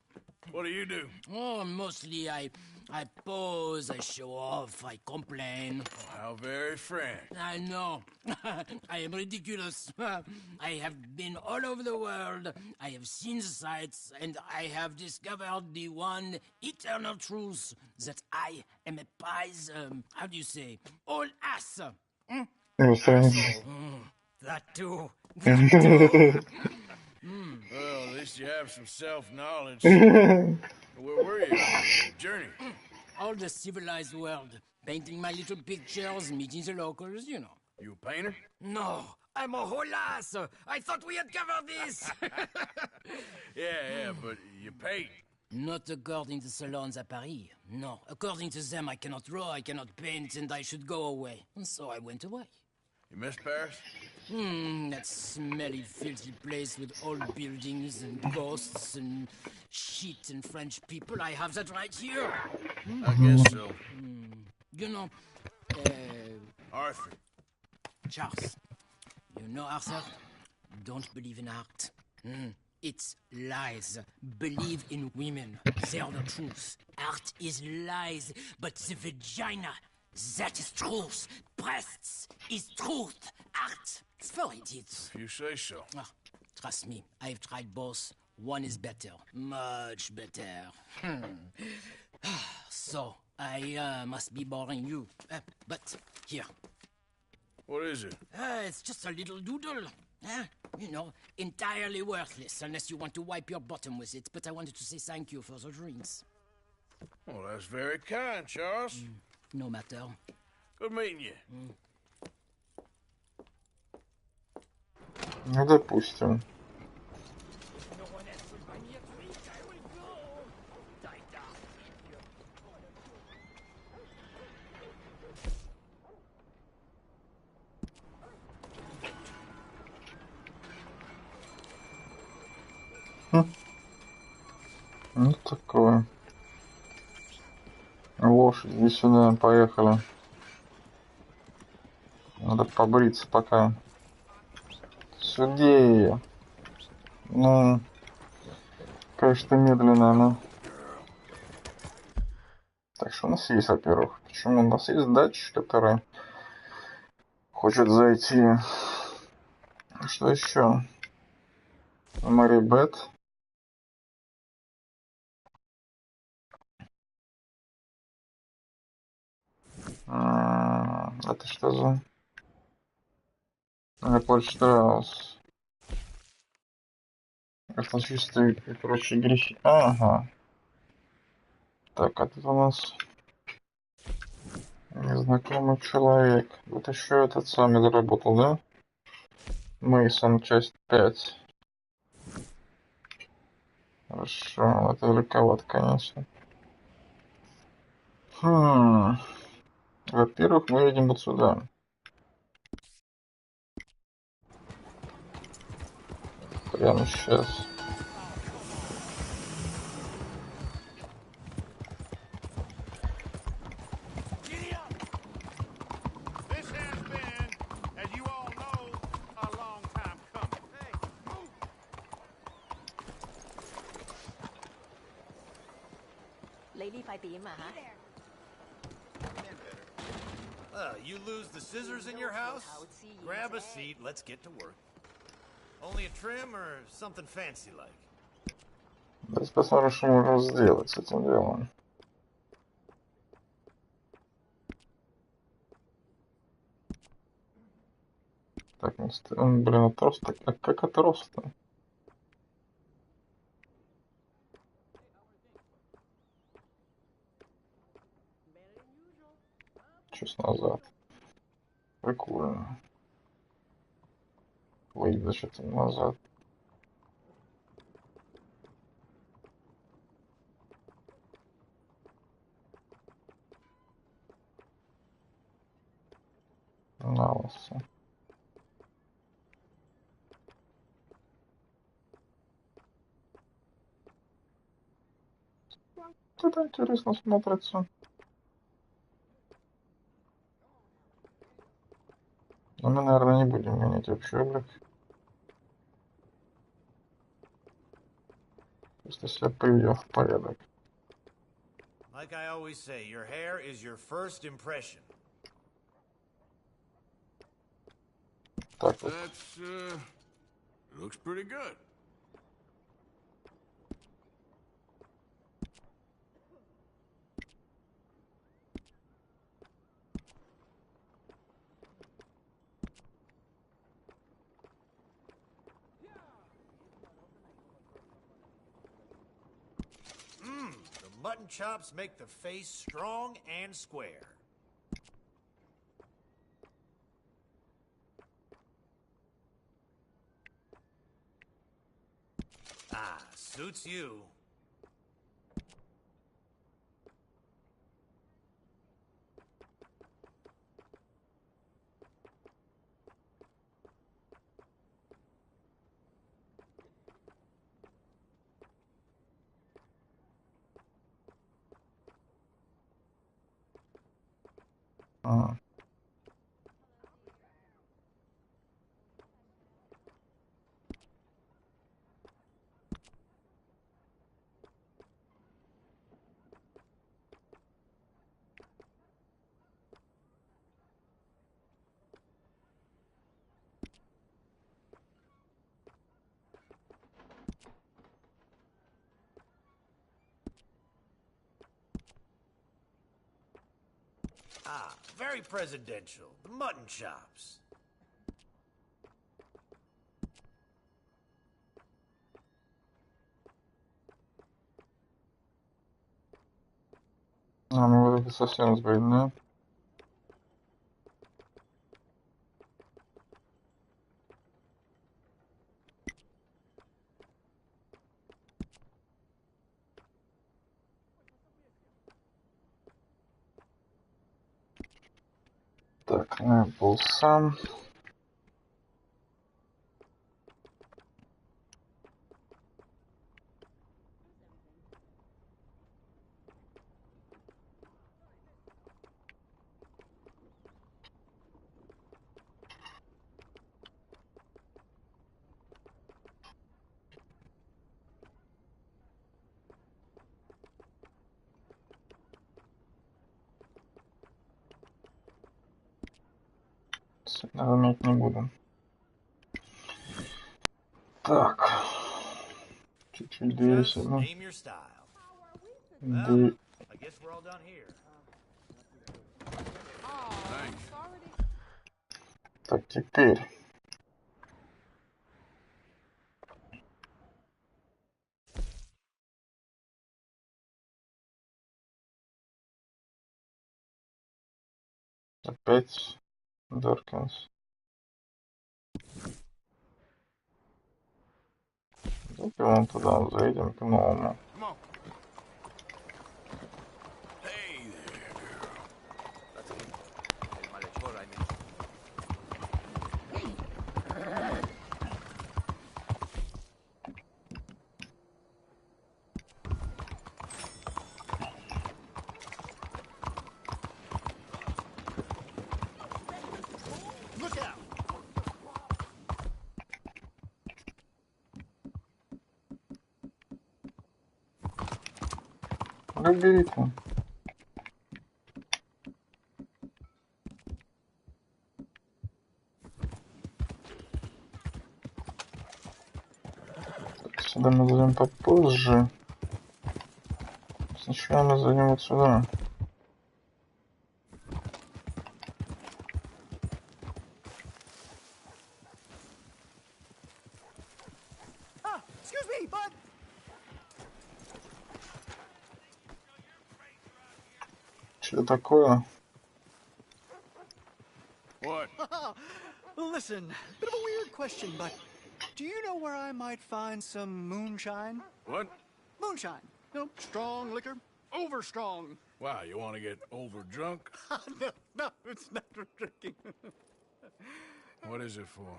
What do you do? Oh, mostly I I pose, I show off, I complain. How very frank. I know. I am ridiculous. I have been all over the world. I have seen the sights, and I have discovered the one eternal truth that I am a pies, how do you say, all ass. Hmm? Иностранец. That too. Well, at least you have some self-knowledge. Where were you on your journey? All the civilized world. Painting my little pictures, meeting the locals, you know. You a painter? No, I'm a whole ass. I thought we had covered this. Yeah, but you paint. Not according to salons at Paris. No, according to them, I cannot draw, I cannot paint, and I should go away. And so I went away. You miss Paris? That smelly, filthy place with old buildings and ghosts and shit and French people. I have that right here. I guess so. You know, Arthur. Charles. You know, Arthur? Don't believe in art. It's lies. Believe in women. They are the truth. Art is lies, but the vagina, that is truth. Breasts is truth. Art, it's for idiots. If you say so. Trust me, I've tried both. One is better. Much better. So, I must be boring you. But, here. What is it? It's just a little doodle. You know, entirely worthless unless you want to wipe your bottom with it. But I wanted to say thank you for the drinks. Well, that's very kind, Charles. No matter. Good meeting you. Ну, допустим. Ну, такое. Лошадь, иди сюда, поехали. Надо побриться пока. Сюда. Ну, конечно, медленно, но... Так, что у нас есть, во-первых? Почему у нас есть датчик, который хочет зайти? Что еще? Марибет. Это что за... Почтаус. Это чистые, короче, грехи. Ага. Так, а тут у нас незнакомый человек. Вот еще этот самый заработал, да? Мейсон, часть 5. Хорошо, это далековато, конечно. Во-первых, мы едем вот сюда. Прямо сейчас. You lose the scissors in your house? Grab a seat, let's get to work. Only a trim or something fancy like? Давайте посмотрим, что можем сделать с этим делом. Так, блин, а трос-то... Как это трос-то? Чуть назад. Прикольно. Ой, да что-то назад. На вас. Это интересно смотрится. Но мы, наверное, не будем менять общий облик. Просто себя приведем в порядок. Like I always say, your hair is your first impression. That's, looks pretty good. The mutton chops make the face strong and square. Ah, suits you. Ah, very presidential. The mutton chops. А, ну вот это совсем сбрить, да? Так, был сам. Сильно заметь не буду. Так. Чуть-чуть двери сюда. Name your style. Дверь. I guess we're all done here. Так, теперь. Опять Доркинс. Давайте вон туда зайдем к новому. Look out! Разберите. Так, сюда мы зайдем попозже. Сначала мы зайдем вот сюда. Excuse me, bud. Что такое? What? Listen, bit of a weird question, but do you know where I might find some moonshine? What? Moonshine. You know, strong liquor. Over strong. Wow, you want to get over drunk? No, it's not for drinking. What is it for?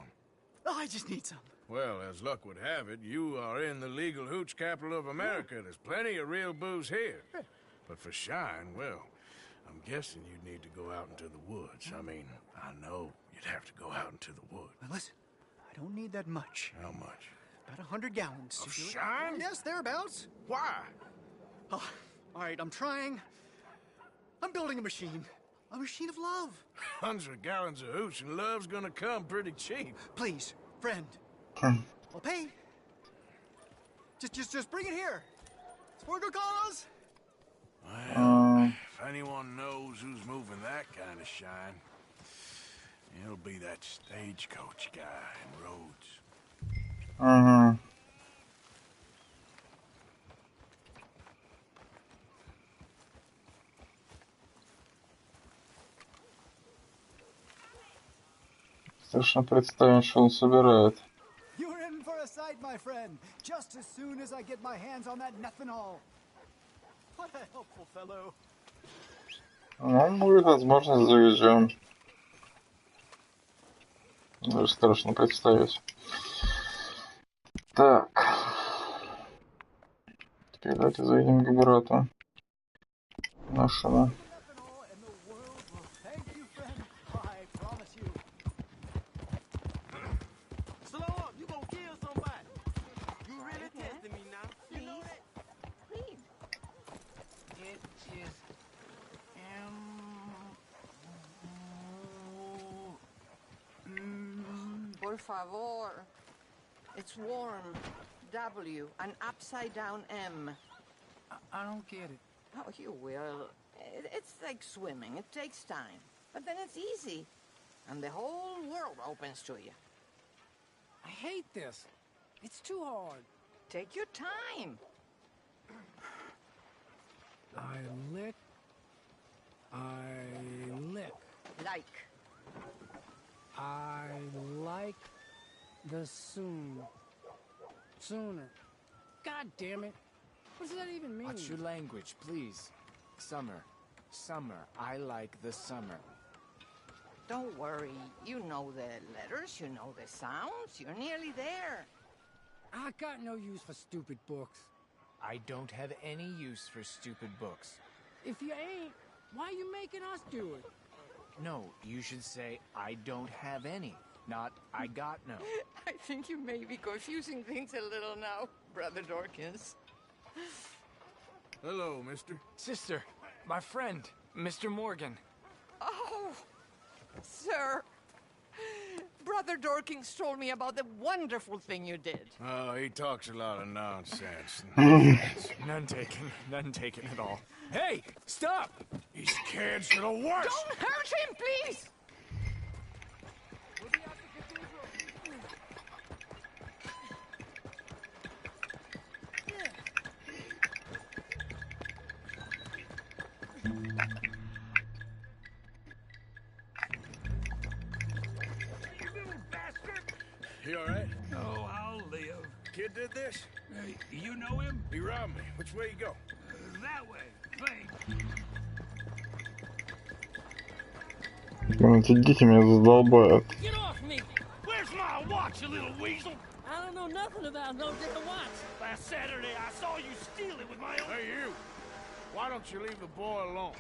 Oh, I just need some. Well, as luck would have it, you are in the legal hooch capital of America. There's plenty of real booze here. But for shine, well, I'm guessing you'd need to go out into the woods. I mean, I know you'd have to go out into the woods. Now listen, I don't need that much. How much? About 100 gallons. Of shine? Yes, thereabouts. Why? Oh, All right, I'm trying. I'm building a machine. A machine of love. 100 gallons of hooch and love's gonna come pretty cheap. Please, friend. I'll pay. Just bring it here. It's for a good cause. Well, if anyone knows who's moving that kind of shine, it'll be that stagecoach guy in Rhodes. Страшно представить, что он собирает. You're in for a sight, my friend. Just as soon as I get my hands on that methanol. What a helpful fellow. Ну, будет возможность, завезем. Даже страшно представить. Так. Теперь давайте заедем к брату нашему. Por favor. It's warm. W, an upside down M. I don't get it. Oh, you will. It's like swimming. It takes time. But then it's easy. And the whole world opens to you. I hate this. It's too hard. Take your time. I lick. Like. I like the sooner. God damn it. What does that even mean? Watch your language, please. Summer. I like the summer. Don't worry. You know the letters, you know the sounds. You're nearly there. I got no use for stupid books. I don't have any use for stupid books. If you ain't, why are you making us do it? No, you should say, I don't have any, not I got no. I think you may be confusing things a little now, Brother Dorkins. Hello, mister. Sister, my friend, Mr. Morgan. Oh, sir. Brother Dorkins told me about the wonderful thing you did. Oh, he talks a lot of nonsense. None taken at all. Hey, stop! These kids are the worst! Don't hurt him, please! You alright? Oh, I'll live. Kid did this? You know him? He robbed me. Which way you go? That way. Thanks. Эти дети меня задолбают. Get off me! Where's my watch, you little weasel? I don't know nothing about no damn watch. Last Saturday, I saw you steal it with my own... Hey, you! Why don't you leave the boy alone?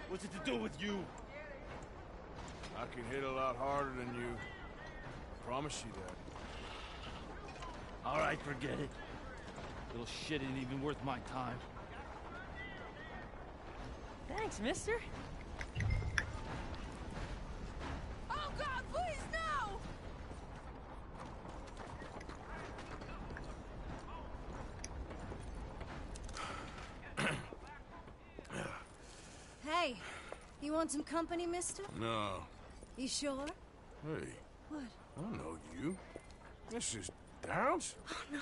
What's it to do with you? I can hit a lot harder than you. Promise you that. All right, forget it. Little shit ain't even worth my time. Thanks, mister. Oh God, please no! Hey, you want some company, mister? No. You sure? Hey, What? I don't know you. This is Downs? Oh, no.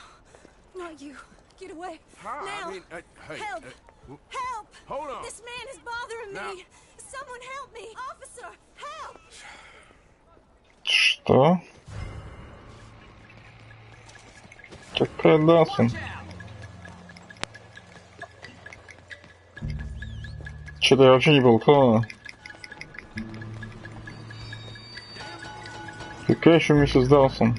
Not you. Get away. How? Now. I mean, hey, Help! Help! hold on. This man is bothering Now. me. Someone help me. Officer, help! Что? Как продался? Что-то я вообще не был, кто она? Какая еще миссис Даусон?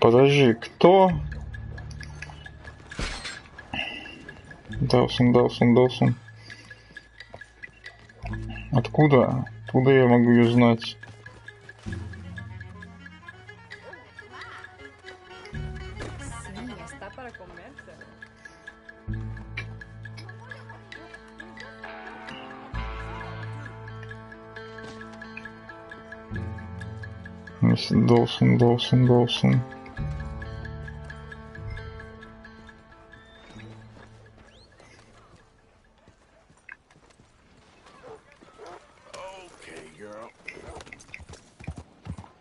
Подожди, кто? Даусон. Откуда? Откуда я могу ее знать? See, Должен.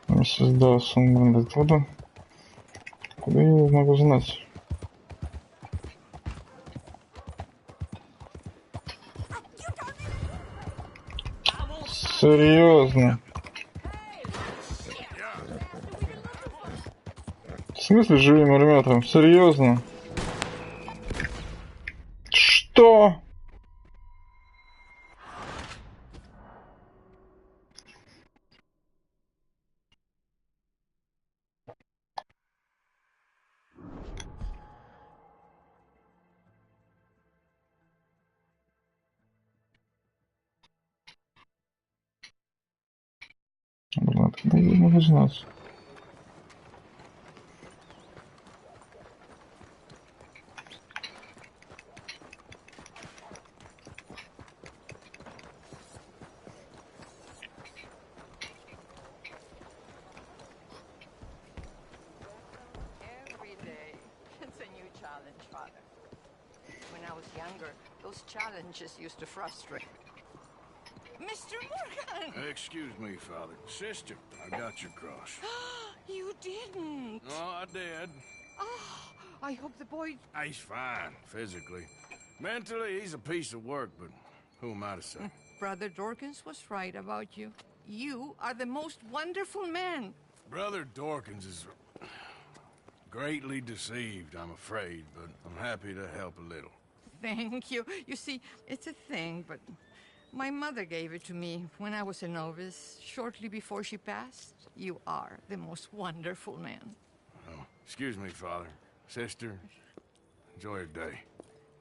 Миссис Доусон, оттуда. Куда я могу знать? Серьезно? В смысле живым армятром? Серьезно? Что? Блин, откуда я могу знать? Every day, it's a new challenge, Father. When I was younger, those challenges used to frustrate. Mr. Morgan! Excuse me, Father. Sister, I got your cross. You didn't! No, I did. Oh, I hope the boy... He's fine, physically. Mentally, he's a piece of work, but who am I to say? Brother Dorkins was right about you. You are the most wonderful man. Brother Dorkins is greatly deceived, I'm afraid, but I'm happy to help a little. Thank you. You see, it's a thing, but my mother gave it to me when I was a novice, shortly before she passed. You are the most wonderful man. Oh, excuse me, Father. Sister, enjoy your day.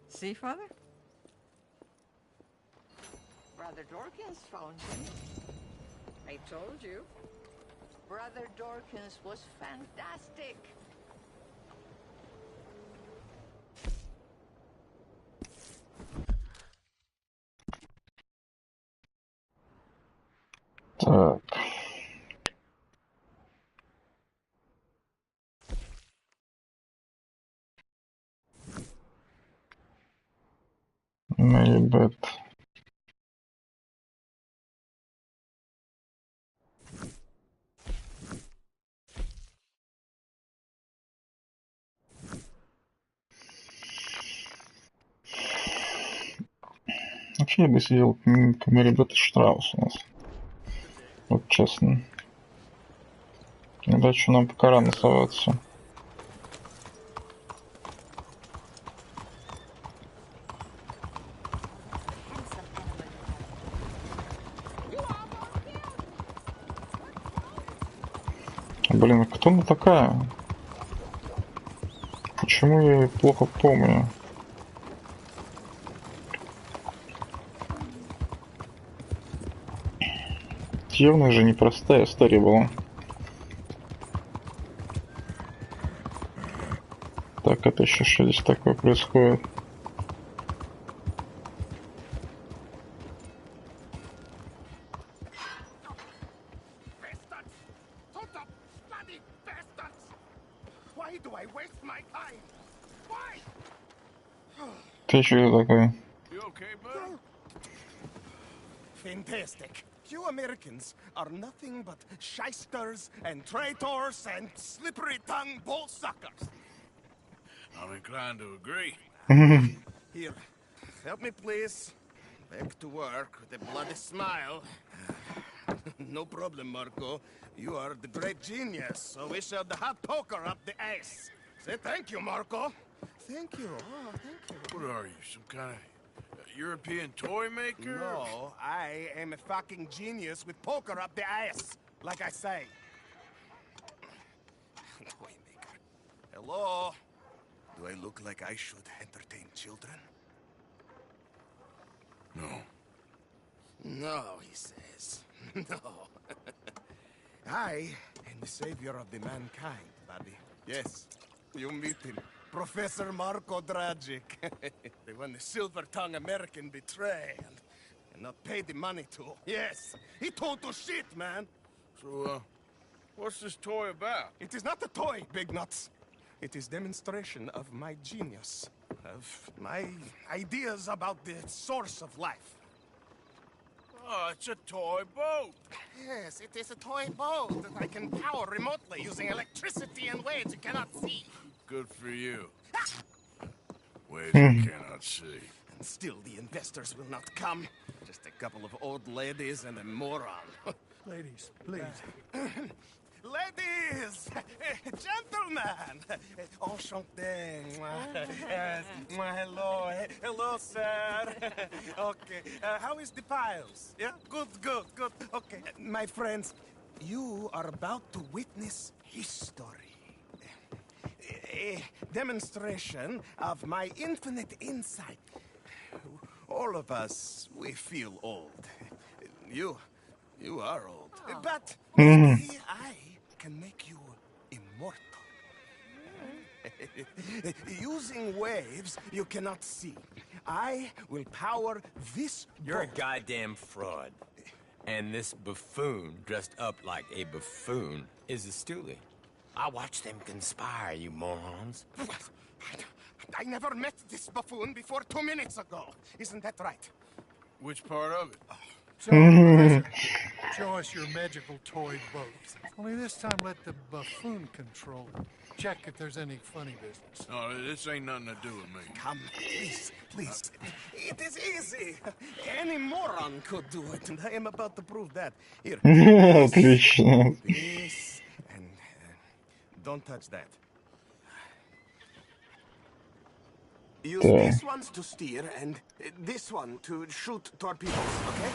See, Father? Brother Dorkins found him. I told you. Brother Dorkins was fantastic. Так. Мэйбет. Вообще я бы сидел к Мэрибет и Штраус у нас. Вот честно. Иначе нам пока рано соваться. Блин, а кто она такая? Почему я ее плохо помню? Явно же непростая история была. Так, это еще что здесь такое происходит? Ты что такое? Fantastic. You Americans are nothing but shysters and traitors and slippery-tongued bull suckers. I'm inclined to agree. Here, help me please. Back to work with a bloody smile. No problem, Marco. You are the great genius, so we shall the hot poker up the ass. Say thank you, Marco. Thank you. Oh, thank you. What are you, some kind of European toy maker? No, I am a fucking genius with poker up the ass, like I say. Toy maker. Hello? Do I look like I should entertain children? No. No, he says. No. I am the savior of the mankind, buddy. Yes, you meet him. Professor Marco Dragic. The one the silver-tongued American betray and not pay the money to. Yes, he told to shit, man. So, What's this toy about? It is not a toy, Big Nuts. It is demonstration of my genius, of my ideas about the source of life. Oh, it's a toy boat. Yes, it is a toy boat that I can power remotely using electricity in ways you cannot see. Good for you. Ways you cannot see. And still the investors will not come. Just a couple of old ladies and a moron. Ladies, please. Ladies! Gentlemen! Enchanté. Yes. Hello. Hello, sir. Okay. How is the piles? Yeah? Good. Okay. My friends, you are about to witness history. A demonstration of my infinite insight. All of us, we feel old. You are old. But maybe I can make you immortal. Using waves you cannot see, I will power this You're a boat. goddamn fraud. And this buffoon, dressed up like a buffoon, is a stoolie. I watched them conspire, you morons. I never met this buffoon before 2 minutes ago. Isn't that right? Which part of it? So, Professor, show us your magical toy boat. Only this time let the buffoon control it. Check if there's any funny business. No, this ain't nothing to do with me. Come, please. It is easy. Any moron could do it, and I am about to prove that. Here. Отлично. This, and don't touch that. Use this one to steer, and this one to shoot torpedoes, okay?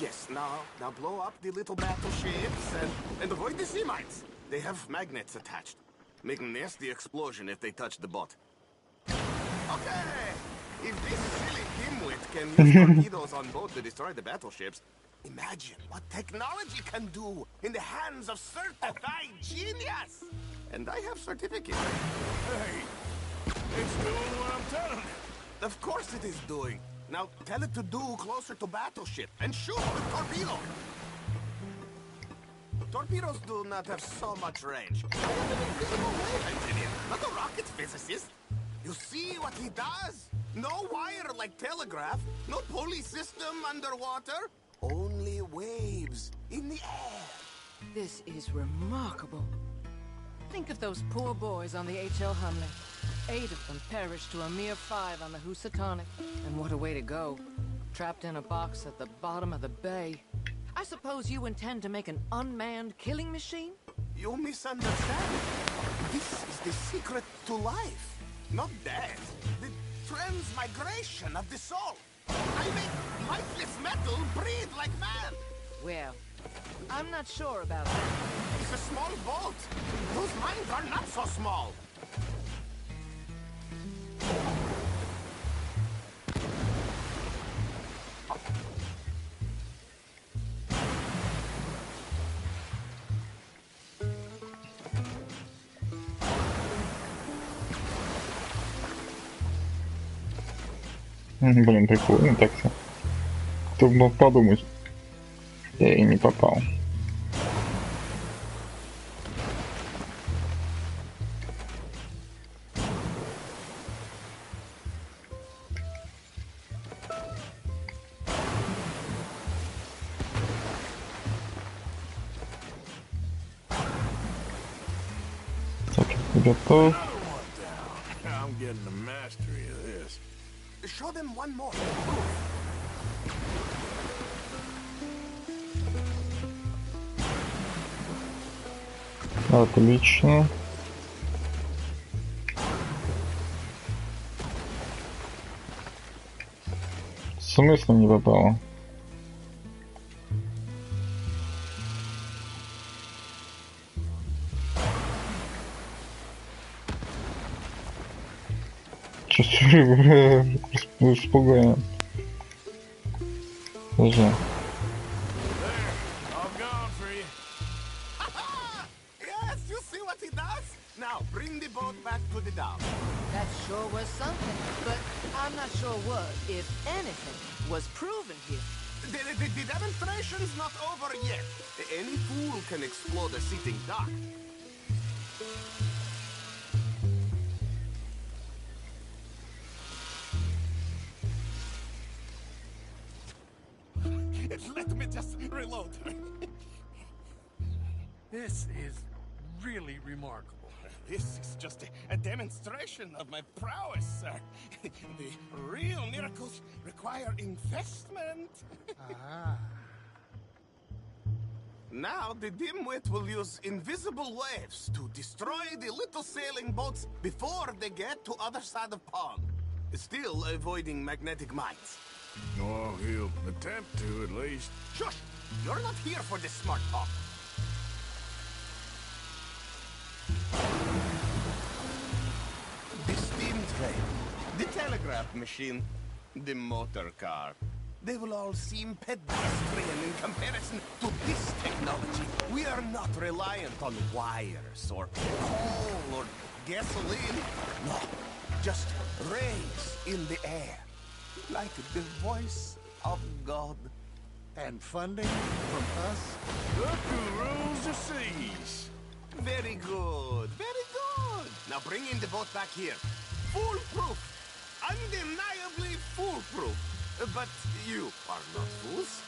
Yes, now blow up the little battleships, and avoid the sea mines. They have magnets attached. Make a nasty explosion if they touch the boat. Okay! If this silly dimwit can use torpedoes on boat to destroy the battleships, imagine what technology can do in the hands of certified genius! And I have certificates. Hey, it's doing what I'm telling it. Of course it is doing. Now tell it to do closer to battleship and shoot with torpedo. Torpedoes do not have so much range. I am an invisible wave engineer, not a rocket physicist. You see what he does? No wire like telegraph, no pulley system underwater, only waves in the air. This is remarkable. Think of those poor boys on the H.L. Humley. 8 of them perished to a mere 5 on the Housatonic. And what a way to go. Trapped in a box at the bottom of the bay. I suppose you intend to make an unmanned killing machine? You misunderstand. This is the secret to life, not death. The transmigration of the soul. I make lifeless metal breathe like man. Well, I'm not sure about that. It's a small boat. Those mines are not so small. Блин, прикольно так-то. Кто бы мог подумать. Я и не попал. Так, готов. I'm getting the mastery of this. Show them one more. Отлично. В смысле не попало? Чё-чё, испугаем. Подожди. Yes, you see what he does? Now, bring the boat back to the dock. That sure was something, but I'm not sure what, if anything, was proven here. The demonstration's not over yet. Any fool can explode a sitting duck. Let me just reload. This is really remarkable. This is just a demonstration of my prowess, sir. The real miracles require investment. Ah. Now the dimwit will use invisible waves to destroy the little sailing boats before they get to other side of pond. Still avoiding magnetic mines. Oh, he'll attempt to, at least. Shush! You're not here for this smart talk. The steam train, the telegraph machine, the motor car. They will all seem pedestrian in comparison to this technology. We are not reliant on wires or coal or gasoline. No, just rays in the air. Like the voice of God. And funding from us? Look who rules the seas. Very good, very good. Now bring in the boat back here. Foolproof. Undeniably foolproof. But you are not fools.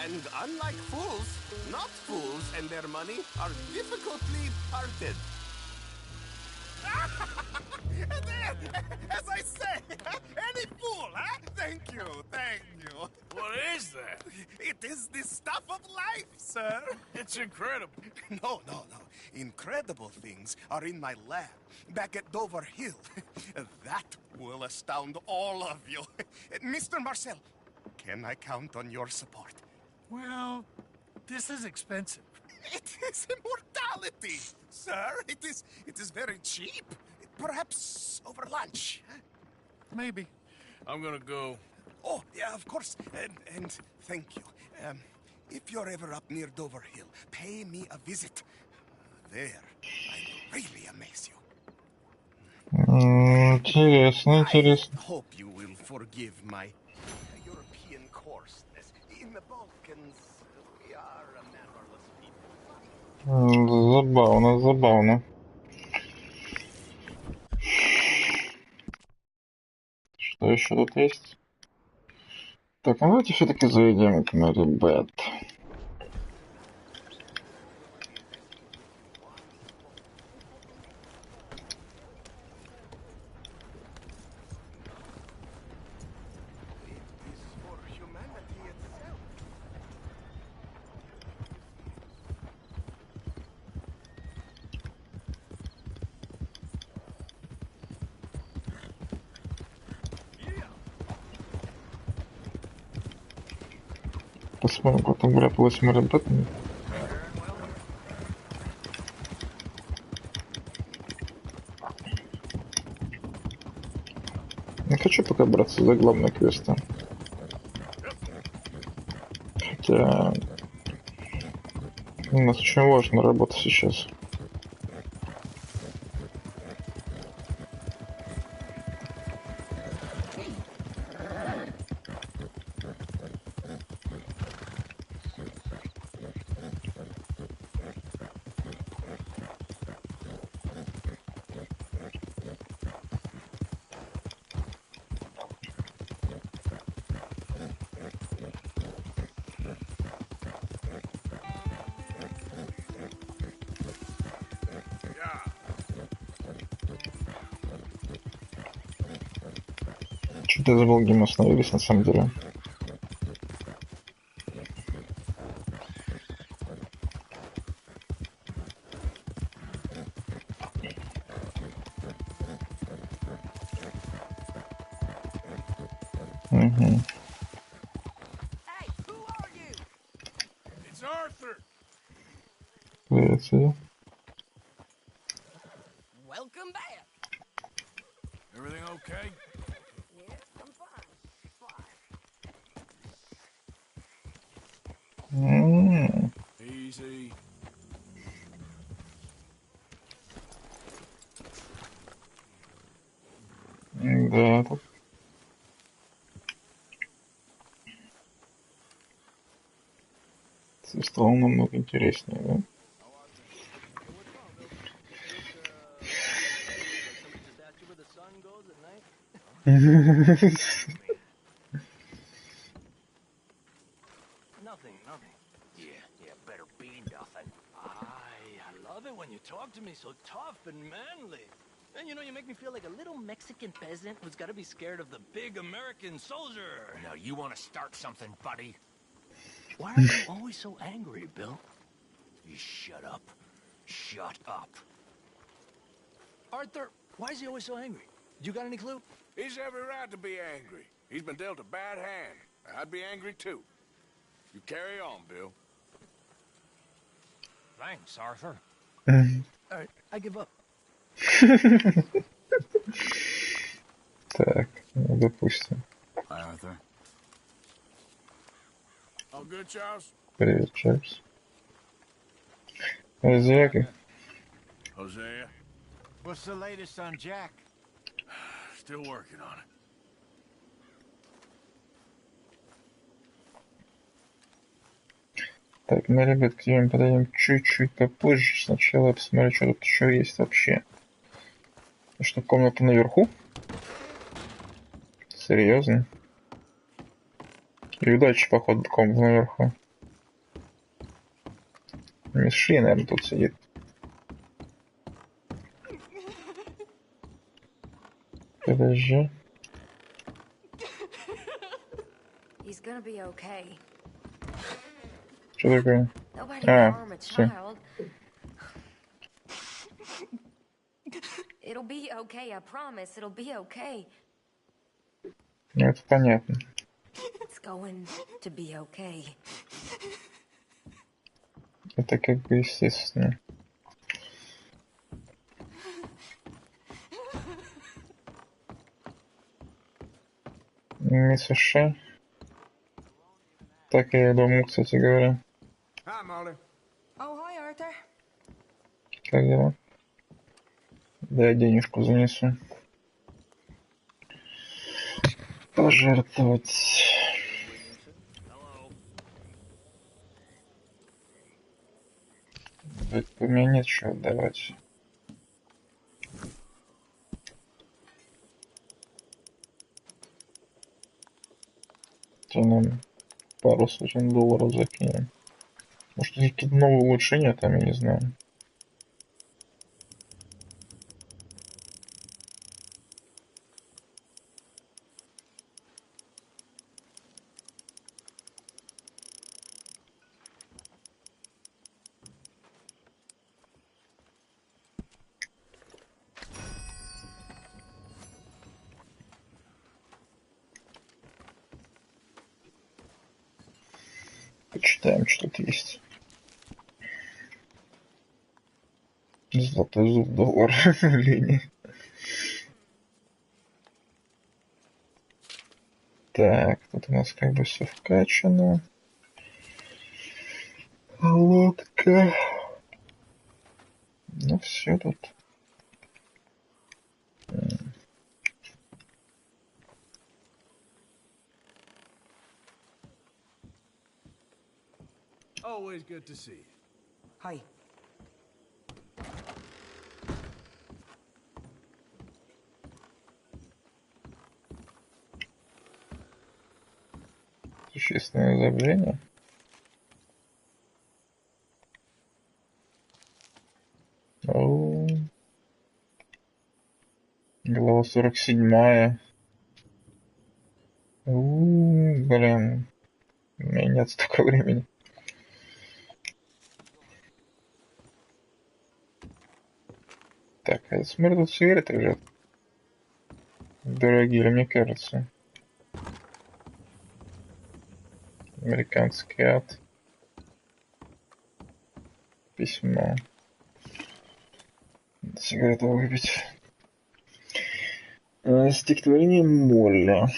And unlike fools, not fools and their money are difficultly parted. As I say, any fool, huh? Thank you, thank you. What is that? It is the stuff of life, sir. It's incredible. No. Incredible things are in my lab, back at Dover Hill. That will astound all of you. Mr. Marcel, can I count on your support? Well, this is expensive. It is immortality, sir. It is very cheap. Perhaps over lunch. Maybe. I'm gonna go. Oh, yeah, of course. And thank you. If you're ever up near Dover Hill, pay me a visit. There, I will really amaze you. Интересно, интересно. I hope you will forgive my European coarseness. In the Balkans, we are a mannerless people. Забавно, забавно. Что еще тут есть? Так, ну давайте все-таки заведем это на ребят. Посмотрим, как там говорят 8 ребят. Не хочу пока браться за главные квесты. Хотя у нас очень важная работа сейчас. Что-то я забыл, где мы остановились на самом деле. Угу. It's Arthur. Привет, Сидя. Welcome back. Everything okay? Yeah, I'm fine. Easy. Да, тут. Стало намного интереснее, да? Nothing. Yeah, better be nothing. I love it when you talk to me so tough and manly. And you know, you make me feel like a little Mexican peasant who's got to be scared of the big American soldier. Now, you want to start something, buddy? Why are you always so angry, Bill? You shut up. Shut up. Arthur, why is he always so angry? You got any clue? He's every right to be angry. He's been dealt a bad hand. I'd be angry too. You carry on, Bill. Thanks, Arthur. All right, I give up. Так, ну, допустим. Hi, Arthur. All good, Charles? Привет, Чарльз. Хозяйка. Hosea? What's the latest on Jack? Still working on it. Так, мы, ребят, к тебе подойдем чуть-чуть попозже. Сначала я посмотрю, что тут еще есть вообще. Что, комната наверху? Серьезно? И удачи, походу, комната наверху. Мисс Ши, наверное, тут сидит. Подожди. He's gonna be okay. Что такое? Nobody will harm a всё. child. It'll be okay, I promise. It'll be okay. Ну, это понятно. It's going to be okay. Это как бы естественно. Мисс Ши. Так я и думал, кстати говоря. Hi, Molly. Oh, hi, Arthur. Как дела? Да, я денежку занесу. Пожертвовать. У меня нет чего отдавать. То нам пару сотен долларов закинем. Может, какие-то новые улучшения там, я не знаю. Почитаем, что тут есть. Золотой зуб, доллар, линия. Так, тут у нас как бы все вкачано. Лодка. Ну все тут. Always good to see you. Hi. Существенное заявление. Глава 47. Блин. У меня нет столько времени. Так, а я смотрю, тут сигареты лежат. Дорогие, мне кажется. Американский ад. Письмо. Сигарету выпить. Стихотворение Молли.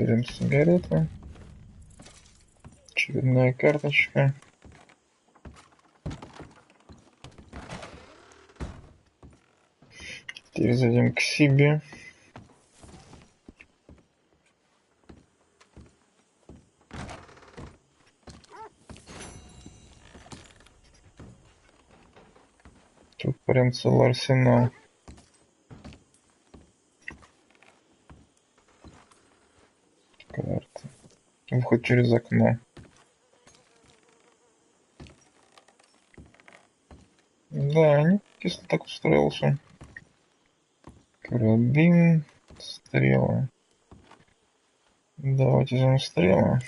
Берем сигарету. Очередная карточка. Теперь зайдем к себе. Тут прям целый арсенал. Карта. Выход через окно. Да, неплохо так устроился. Карабин, стрелы. Давайте возьмем стрелы.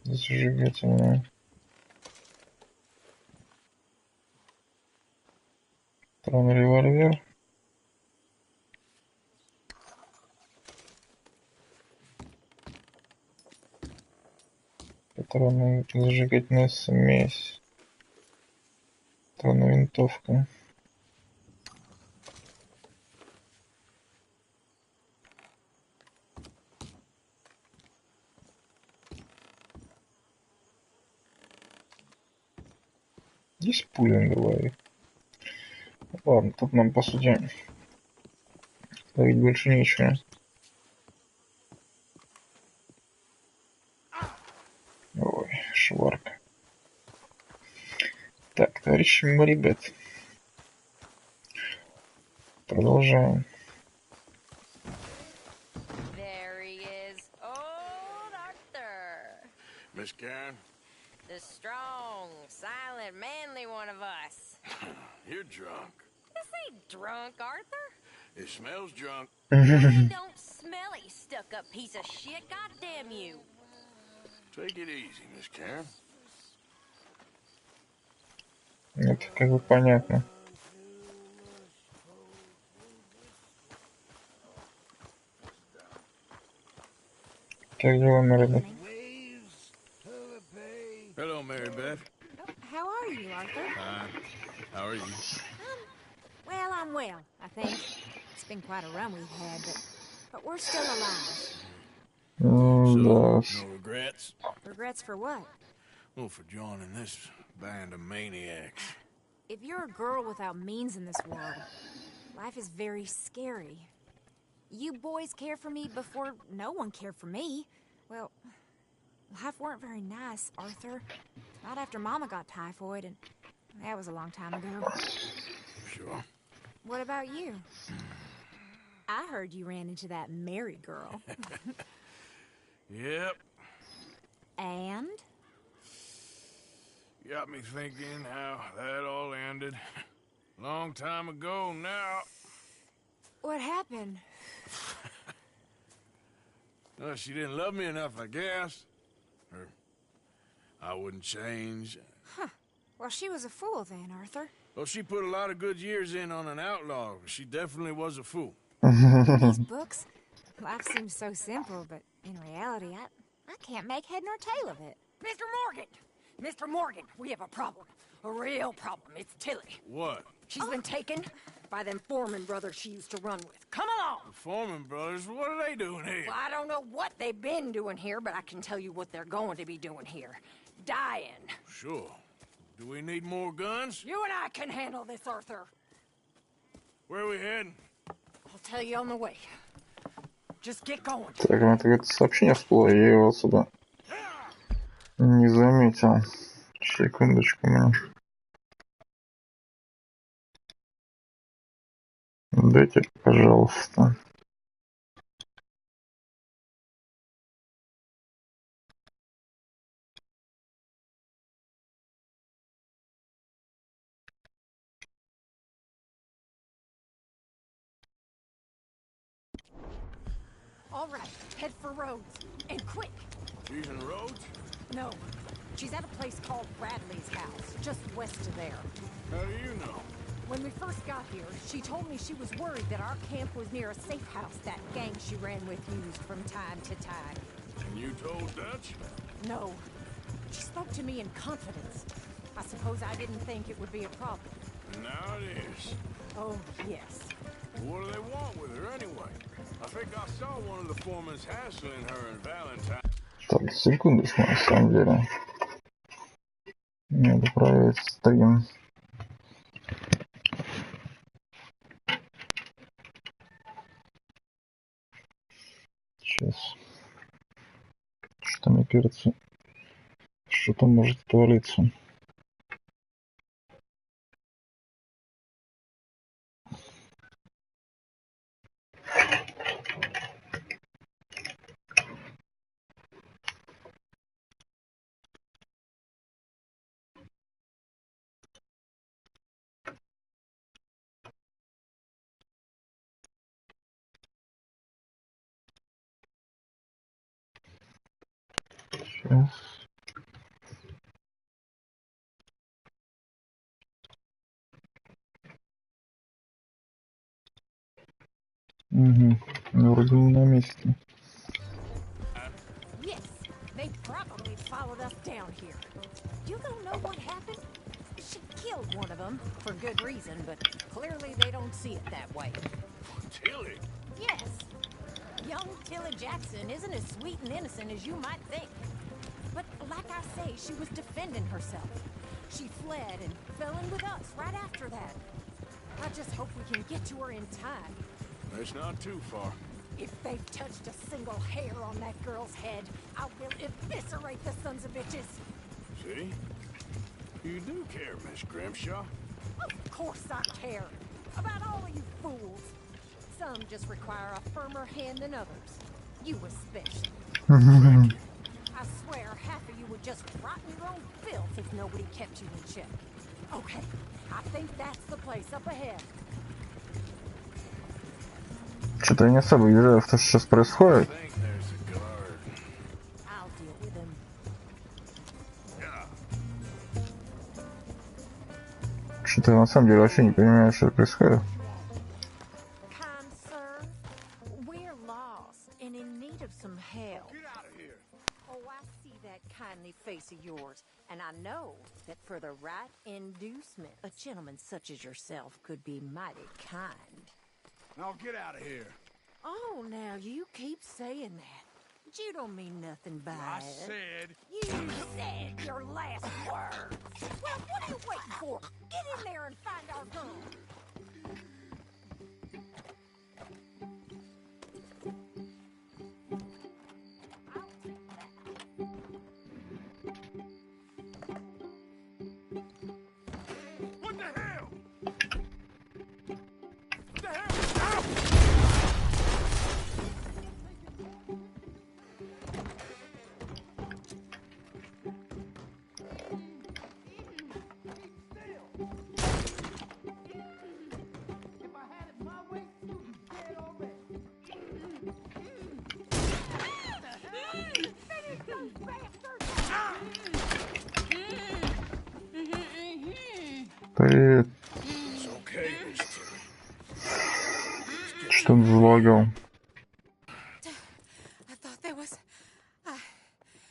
Зажигательная. Патронный револьвер. Патронная зажигательная смесь. Патронная винтовка. Есть пуля на голове. Ладно, тут нам, по сути, ловить больше нечего. Ой, шварка. Так, товарищи ребят. Продолжаем. There he is, old Arthur. Miss Karen? The strong, silent, manly one of us. You're drunk. This ain't drunk, Arthur. It smells drunk. It don't smell it, you stuck-up piece of shit. Goddamn you. Take it easy, Miss Karen. Это как бы понятно. Как дела, Мэридет? Hello, Mary Beth. How are you, Arthur? How are you? Well, I'm well, I think. It's been quite a run we've had, but we're still alive. Да. No regrets? Regrets for what? Well, for joining this band of maniacs. If you're a girl without means in this world, life is very scary. You boys cared for me before no one cared for me. Well, life weren't very nice, Arthur. Not after Mama got typhoid, and that was a long time ago. Sure. What about you? I heard you ran into that Mary girl. Yep. And? Got me thinking how that all ended. Long time ago now. What happened? Well, she didn't love me enough, I guess. Or I wouldn't change. Huh. Well, she was a fool then, Arthur. Well, she put a lot of good years in on an outlaw. She definitely was a fool. These books, life seems so simple, but in reality, I can't make head nor tail of it. Mr. Morgan! Mr. Morgan, we have a problem. A real problem. It's Tilly. What? She's been taken by them Foreman brothers she used to run with. Come along! The Foreman brothers? What are they doing here? Well, I don't know what they've been doing here, but I can tell you what they're going to be doing here. Dying. Sure. Do we need more guns? You and I can handle this, Arthur. Where are we heading? I'll tell you on the way. Just get going. Так, у меня какое-то сообщение всплыло, я его отсюда не заметил. Секундочку, мне. Дайте, пожалуйста. All right, head for Rhodes. And quick. She's in Rhodes? No. She's at a place called Bradley's house, just west of there. How do you know? When we first got here, she told me she was worried that our camp was near a safe house that gang she ran with used from time to time. And you told Dutch? No. She spoke to me in confidence. I suppose I didn't think it would be a problem. Now it is. Oh, yes. What do they want with her anyway? I think I saw one of the foremans hassling her in Valentine. Так, секундочку, на самом деле. Надо проверить стрим. Сейчас. Что мне кажется, что-то может твориться. Сейчас. Угу. Вроде не на месте. Yes, they probably followed us down here. You don't know what happened? She killed one of them for good reason, but clearly they don't see it that way. Tilly? Yes. Young Tilly Jackson isn't as sweet and innocent as you might think. But like I say, she was defending herself. She fled and fell in with us right after that. I just hope we can get to her in time. It's not too far. If they've touched a single hair on that girl's head, I will eviscerate the sons of bitches. See? You do care, Miss Grimshaw. Of course I care. About all of you fools. Some just require a firmer hand than others. You especially. I swear half of you would just rot in your own filth if nobody kept you in check. Okay, I think that's the place up ahead. Что-то я не особо вижу, что сейчас происходит. I'll deal with him. Что-то я на самом деле вообще не понимаю, что происходит. Kind sir, we're lost and in need of some help. Get out of here. Oh, I see that kindly face of yours, and I know that for the right inducement, a gentleman such as yourself could be mighty kind. Now get out of here. Oh, now you keep saying that. But you don't mean nothing by I it. said... You said your last words. Well, what are you waiting for? Get in there and find our gun. What the hell? What the hell? Привет. Что он залагал? I thought there was...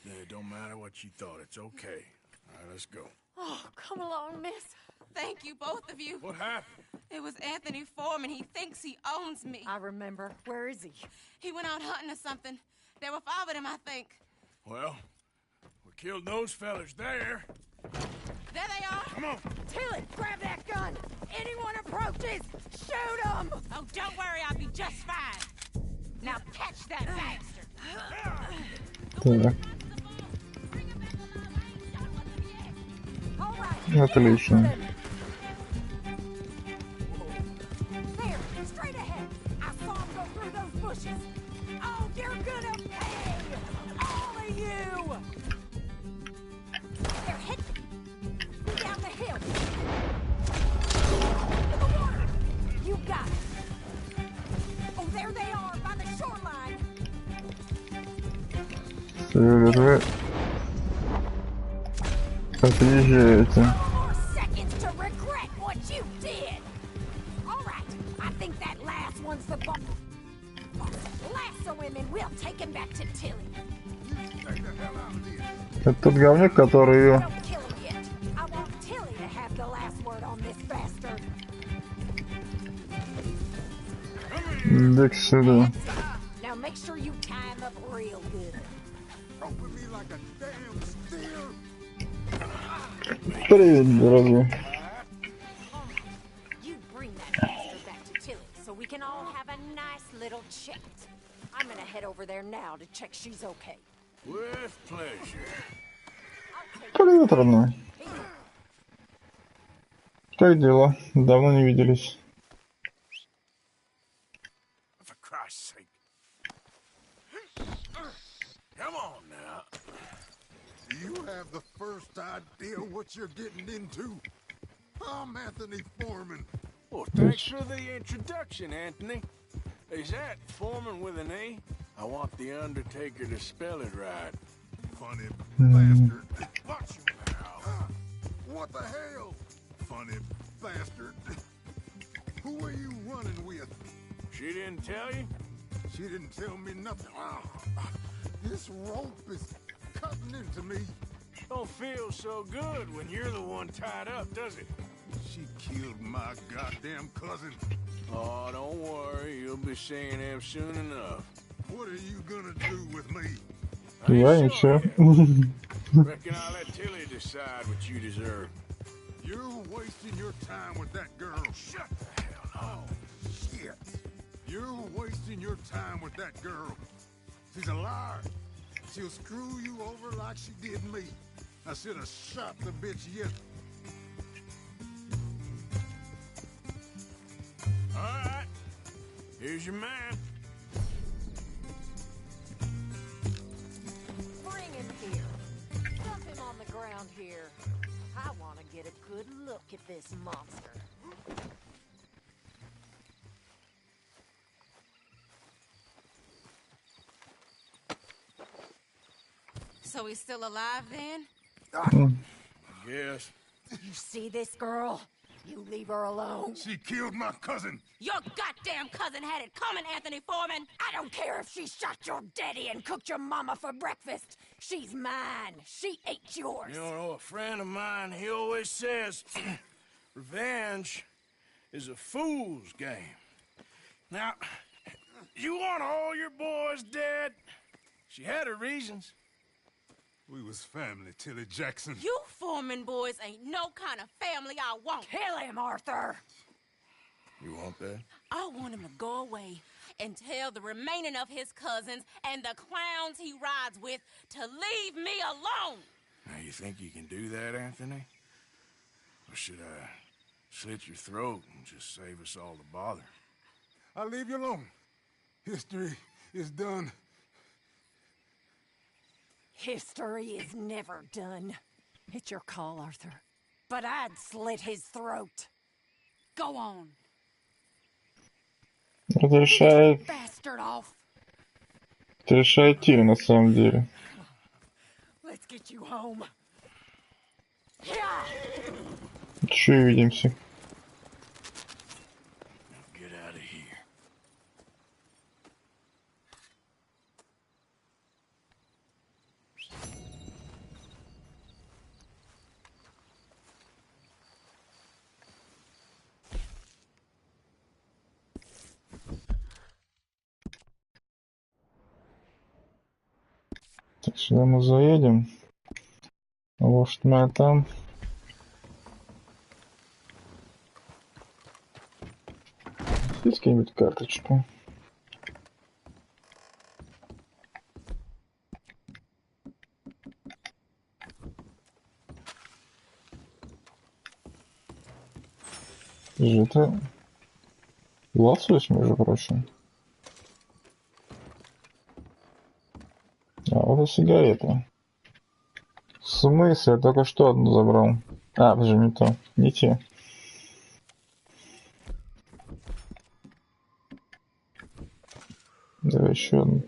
Yeah, it don't matter what you thought. It's okay. All right, let's go. Oh, come along, miss. Thank you, both of you. What happened? It was Anthony Foreman. He thinks he owns me. I remember. Where is he? He went out hunting or something. There were 5 of them, I think. Well, we killed those fellas there. There they are. Come on. Tilly, grab that gun. Anyone approaches, shoot them. Oh, don't worry. I'll be just fine. Now catch that bastard. Так. All right. Отлично. There, straight ahead. I saw him go through those bushes. Oh, you're gonna pay, all of you. They're heading down the hill. To the water. You got it. Oh, there they are by the shoreline. Все, отъезжаете. More seconds to regret what you did. All right, I think that last one's the boss. Lasso him and we'll take him back to Tilly. Это тот говнюк, который ее... Don't kill him yet. I want Tilly to have the last word on this bastard. Иди сюда. Now make sure you tie him up real good. Open me like a damn steer. Привет, дорогой. You bring that bastard back to Tilly so we can all have a nice little chat. I'm gonna head over there now to check she's okay. With pleasure. Привет, родной. Как дела? Давно не виделись. For Christ's sake. Come on now. Do you have the first idea what you're getting into? I'm Anthony Foreman. Well, thanks for the introduction, Anthony. Is that Foreman with an A? I want the Undertaker to spell it right. Funny bastard. Watch you now. What the hell? Funny bastard. Who are you running with? She didn't tell you? She didn't tell me nothing. This rope is cutting into me. Don't feel so good when you're the one tied up, does it? She killed my goddamn cousin. Oh, don't worry. You'll be seeing him soon enough. What are you gonna do with me? Я ничего. Reckon I'll let Tilly decide what you deserve. You're wasting your time with that girl. Shut the hell up. Oh, shit. You're wasting your time with that girl. She's a liar. She'll screw you over like she did me. I should have shot the bitch yet. All right. Here's your man. Bring him here. Dump him on the ground here. I want to get a good look at this monster. So he's still alive then? Yes. You see this girl? You leave her alone. She killed my cousin. Your goddamn cousin had it coming, Anthony Foreman. I don't care if she shot your daddy and cooked your mama for breakfast. She's mine. She ate yours. You know, a friend of mine, he always says, revenge is a fool's game. Now, you want all your boys dead? She had her reasons. We was family, Tilly Jackson. You Foreman boys ain't no kind of family I want. Kill him, Arthur. You want that? I want him to go away and tell the remaining of his cousins and the clowns he rides with to leave me alone. Now, you think you can do that, Anthony? Or should I slit your throat and just save us all the bother? I'll leave you alone. History is done. History is never done. It's your call, Arthur. But I'd slit his throat. Go on. Это решает... Bastard off. Это решает Тиль на самом деле. Let's get you home. Еще увидимся. Get out of here. Так, сюда мы заедем. Лошадь моя там. Есть какая-нибудь карточка? Это лосось, между прочим. А вот и сигарета. В смысле? Я только что одну забрал. А, подожди, не то. Не те. Давай еще одну.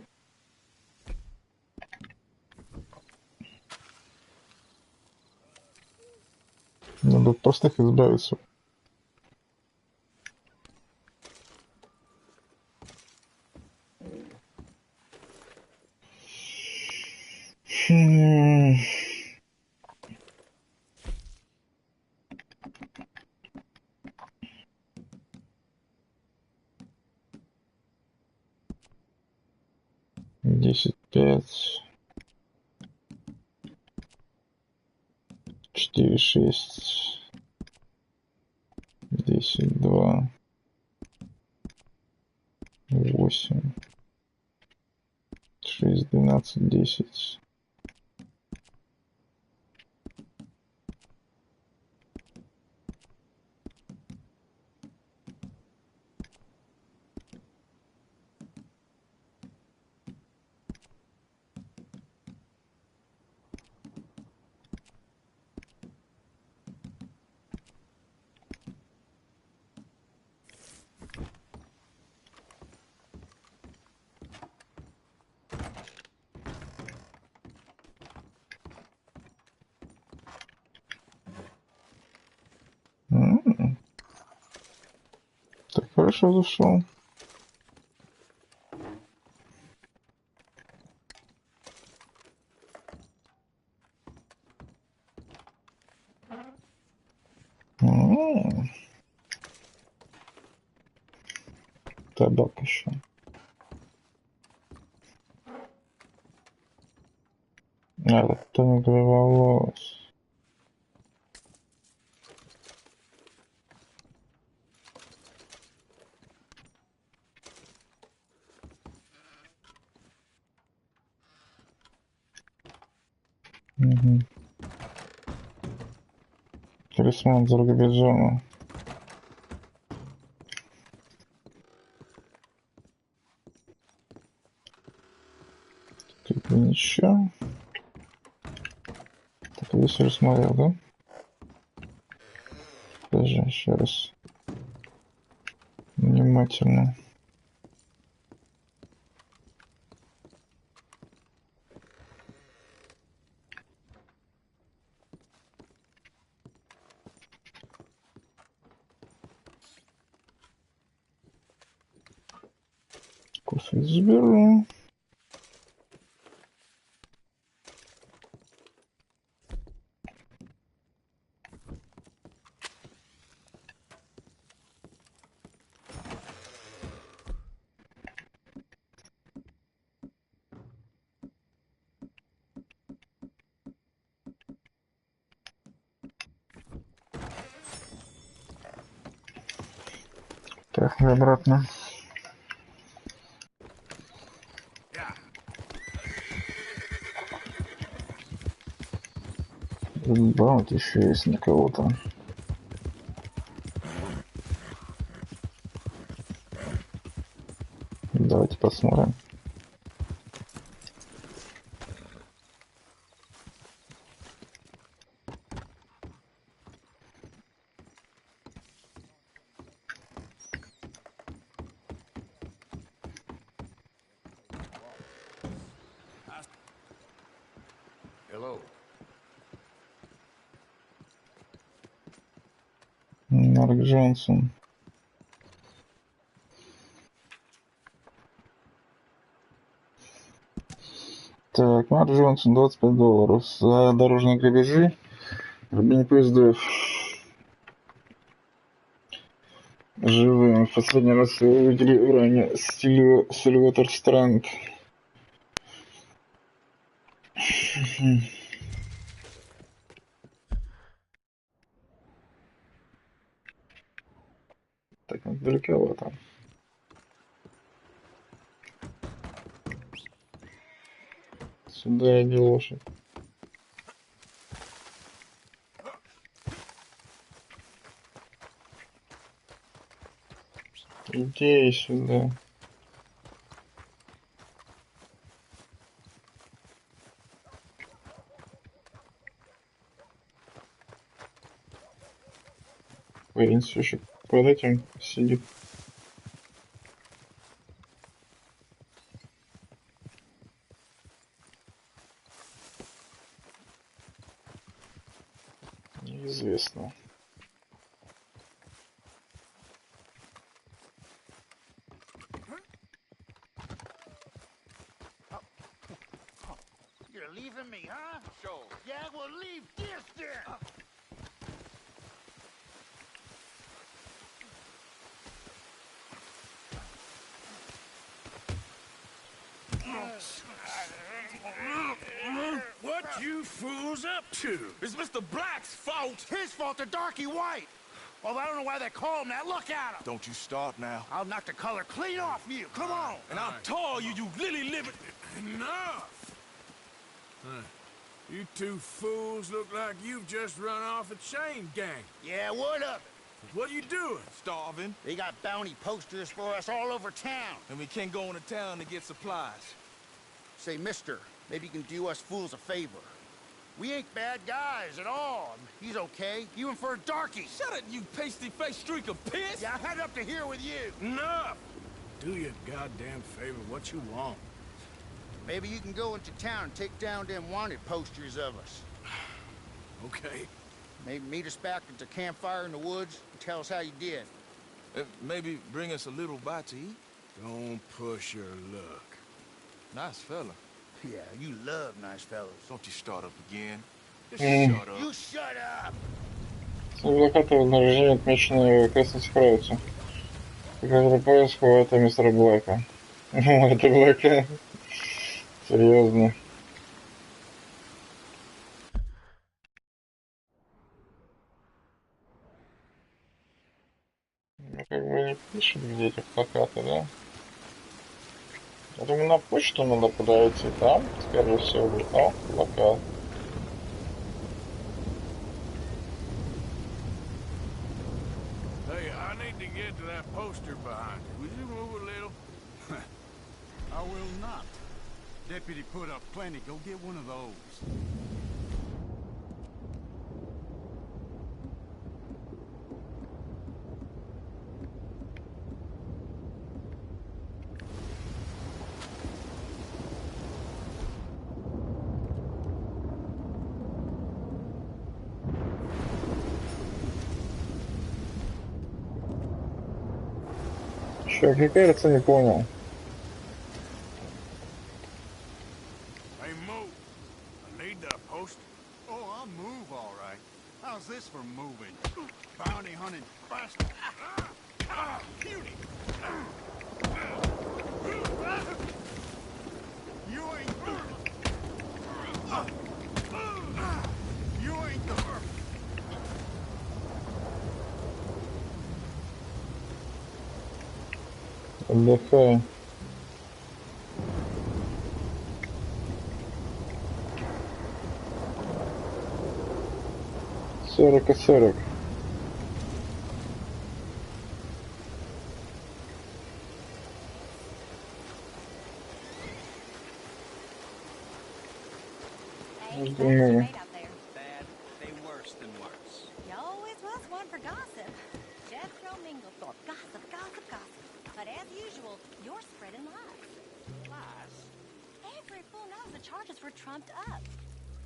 Надо от простых избавиться. 10, 5, 4, 6, 10, 2, 8, 6, 12, 10. Так хорошо зашел. Табак еще. Это тоник для волос. Угу. Талисман Заргабиджана. Как бы ничего. Так, здесь уже смотрел, да? Даже еще раз. Внимательно. Кофе заберу. Так, обратно. Баунти еще есть на кого-то. Давайте посмотрим. Hello. Марк Джонсон. Так, Марк Джонсон, $25 за дорожные грабежи, рубение поездов. Живым. В последний раз его увидели в районе Сильвертер-Странд. Так, далековато. Сюда иди, лошадь. Иди сюда. Парень все еще под этим сидит. Неизвестно. You're leaving me, huh? Sure. Yeah, well, leave this then. What you fools up to? It's Mr. Black's fault. His fault, the darky white. Well, I don't know why they call him that. Look at him. Don't you start now. I'll knock the color clean off you. Come on. And I'll tell you, you lily-livered... Enough! You two fools look like you've just run off a chain gang. Yeah, what of it? What are you doing? Starving. They got bounty posters for us all over town. And we can't go into town to get supplies. Say, mister, maybe you can do us fools a favor. We ain't bad guys at all. He's okay, even for a darky. Shut it, you pasty-faced streak of piss! Yeah, I had up to here with you. Enough! Do your goddamn favor what you want. Maybe you can go into town and take down them wanted posters of us. Okay. Maybe meet us back at the campfire in the woods and tell us how you did. Maybe bring us a little bite to eat. Don't push your luck. Nice fella. Yeah, you love nice fellas. Don't you start up again. Just Mm. shut up. You shut up! Блоката вознаграждения отмеченные красной справиться. Который поиск это мистера Блэка. Ну, это Блэка. Серьезно. Ну, как бы не пишут, где эти плакаты, да? Я думаю, на почту надо подойти, там, скорее всего, будет. О, плакат. Hey, I need to get to that poster behind you. Would you move a little? I will not. Deputy put up plenty. Go get one of those. Чё, я, кажется, не понял. Hey, move. I need that poster. Oh, I'll move all right. How's this for moving? Bounty hunting bastard. Beauty. You ain't... You ain't the... Отдыхай. Сорок и 40. Думаю. Bad, they worse than worse. You always was one for gossip. Jethro Minglethorpe, gossip, gossip, gossip. But as usual, you're spreading lies. Lies. Every fool knows the charges were trumped up.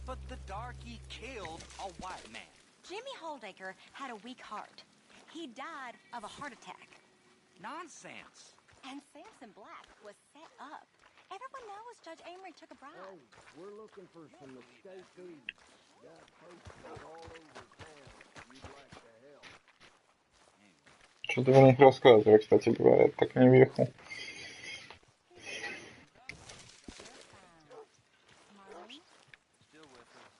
But the darky killed a white man. Jimmy Holdacre had a weak heart. He died of a heart attack. Nonsense. And Samson Black was set up. Everyone knows Judge Amory took a bribe. Hey, we're looking for some escapees. Got posters all over town. You'd like to help. Что-то вы не рассказывали, кстати говоря, я так не въехал. Still with us.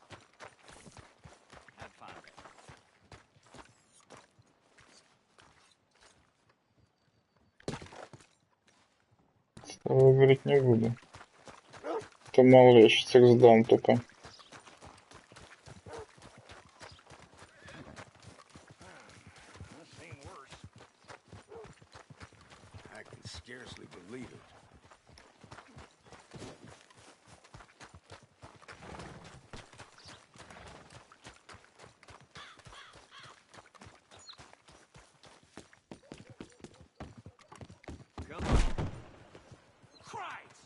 Have fun. С тобой говорить не буду. То мало ли, я сейчас их сдам тупо. I can scarcely believe it. Come on. Christ!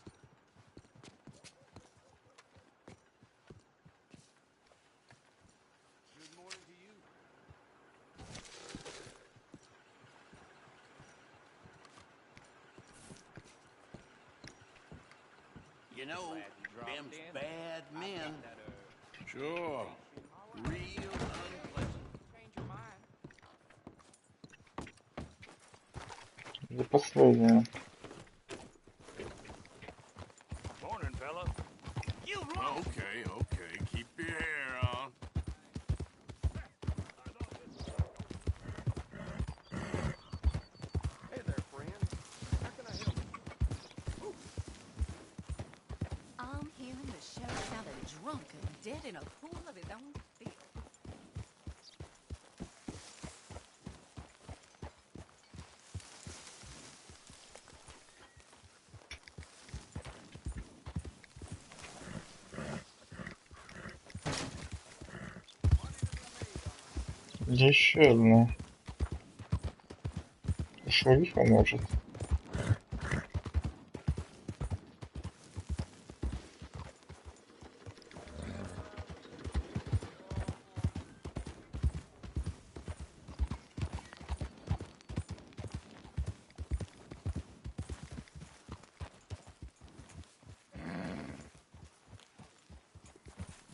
Good morning to you. You know, them's bad men. Sure. Real unpleasant. За последнее. Morning, fella. You wrong. Okay, okay. Keep your hair on. Hey there, friend. How can I help you? I'm hearing the sheriff sounding drunk and dead in a pool of his own filth. Еще одна. Шерифа может.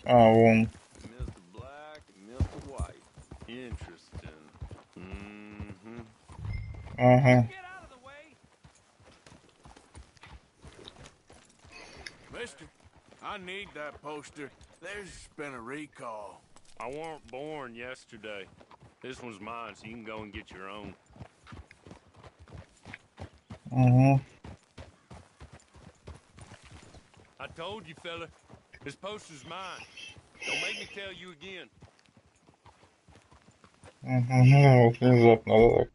А, вон. Mr. Black and Mr. White. Interesting. Mm-hmm. Ага. Mister, I need that poster. There's been a recall. I weren't born yesterday. This one's mine, so you can go and get your own. Угу. I told you, fella. This poster's mine. Don't make me tell you again. Угу. Вот внезапно, да, так.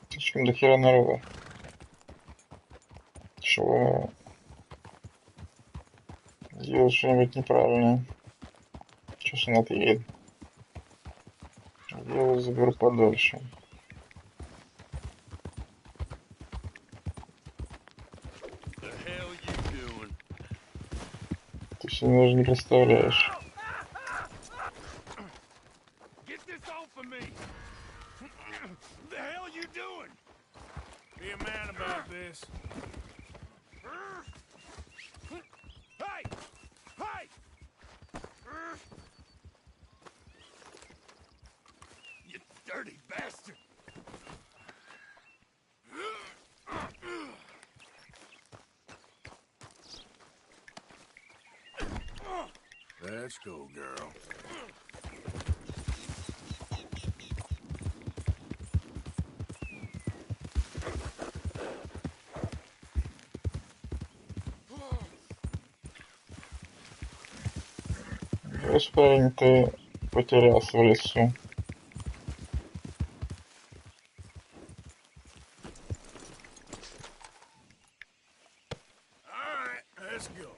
Слишком до хера народа. Что делать что-нибудь неправильное. Сейчас он отъедет. Я заберу подольше. Ты себе даже не представляешь. Get this off of me! The hell you doing? Be a man about this. Hey! Hey! You dirty bastard! Let's go, girl. Парень, ты потерялся в лесу. Alright, let's go.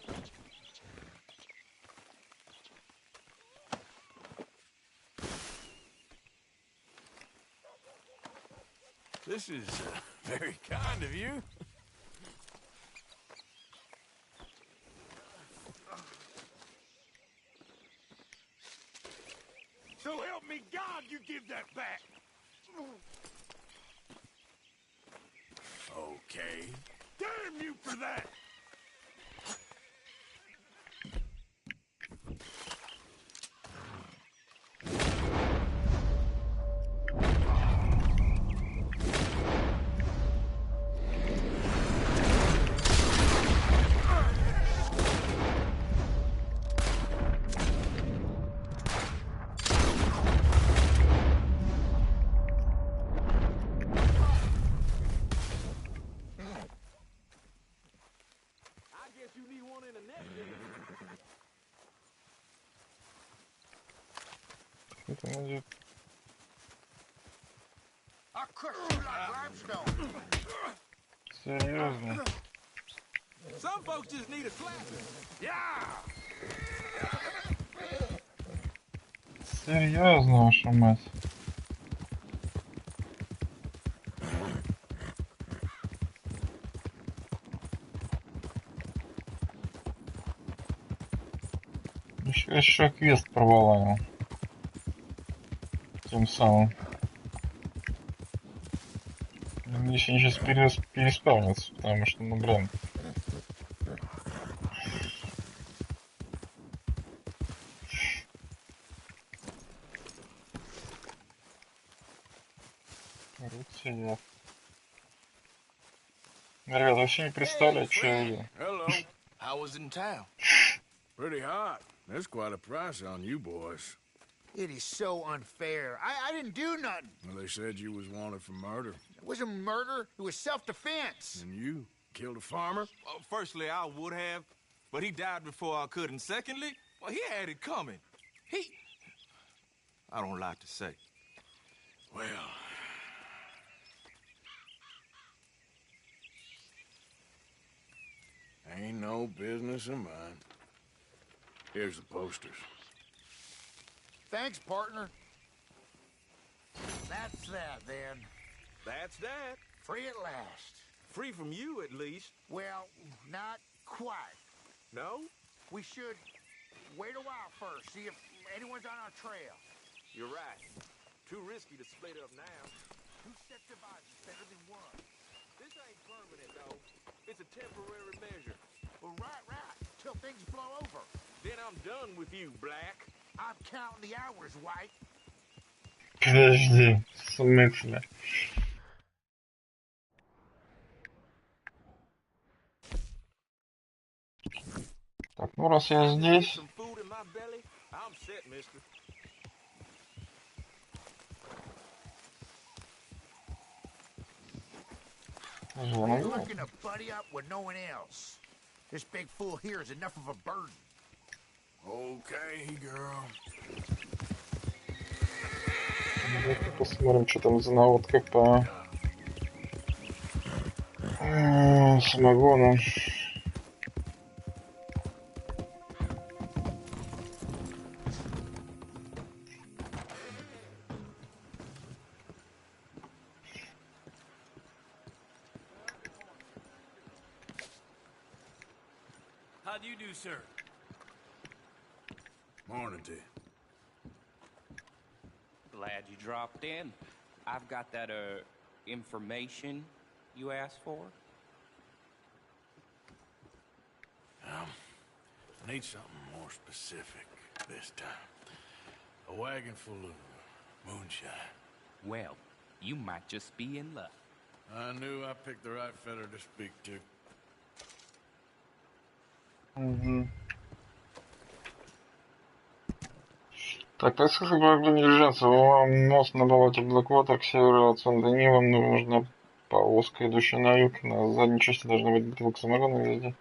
This is very kind of you. So help me God, you give that back. Okay. Damn you for that. Это найдет. Серьезно. Some folks just need a clapping. Yeah. Серьезно, ваша мать. Еще квест провалил. Тем самым. Если они сейчас переспавнятся, потому что, ну, блин. Рутинер. Ребята, вообще не представляю, что я. Hello. How was it in town? Pretty hot. That's quite a price on you boys. It is so unfair. I didn't do nothing. Well, they said you was wanted for murder. It wasn't murder. It was self-defense. And you killed a farmer? Well, firstly, I would have, but he died before I could. And secondly, well, he had it coming. I don't like to say. Well... Ain't no business of mine. Here's the posters. Thanks, partner. That's that, then. That's that. Free at last. Free from you, at least. Well, not quite. No? We should wait a while first, see if anyone's on our trail. You're right. Too risky to split up now. Two sets of eyes is better than one. This ain't permanent, though. It's a temporary measure. Well, right. Till things blow over. Then I'm done with you, Black. I'm counting the hours, White. Подожди, в смысле? Так, ну раз я здесь... You're looking to buddy up with no one else. This big fool here is enough of a burden. Okay, girl. Давайте посмотрим, что там за наводка по самогону. How do you do, sir? Morning to you. Glad you dropped in. I've got that, information you asked for. I need something more specific this time. A wagon full of moonshine. Well, you might just be in luck. I knew I picked the right feller to speak to. Так, происходит ограбление дилижанса. Мост на болоте Блэквотер к северу от Сан-Дени. Вам нужна повозка, идущая на юг. На задней части должны быть бутылок самогона везде.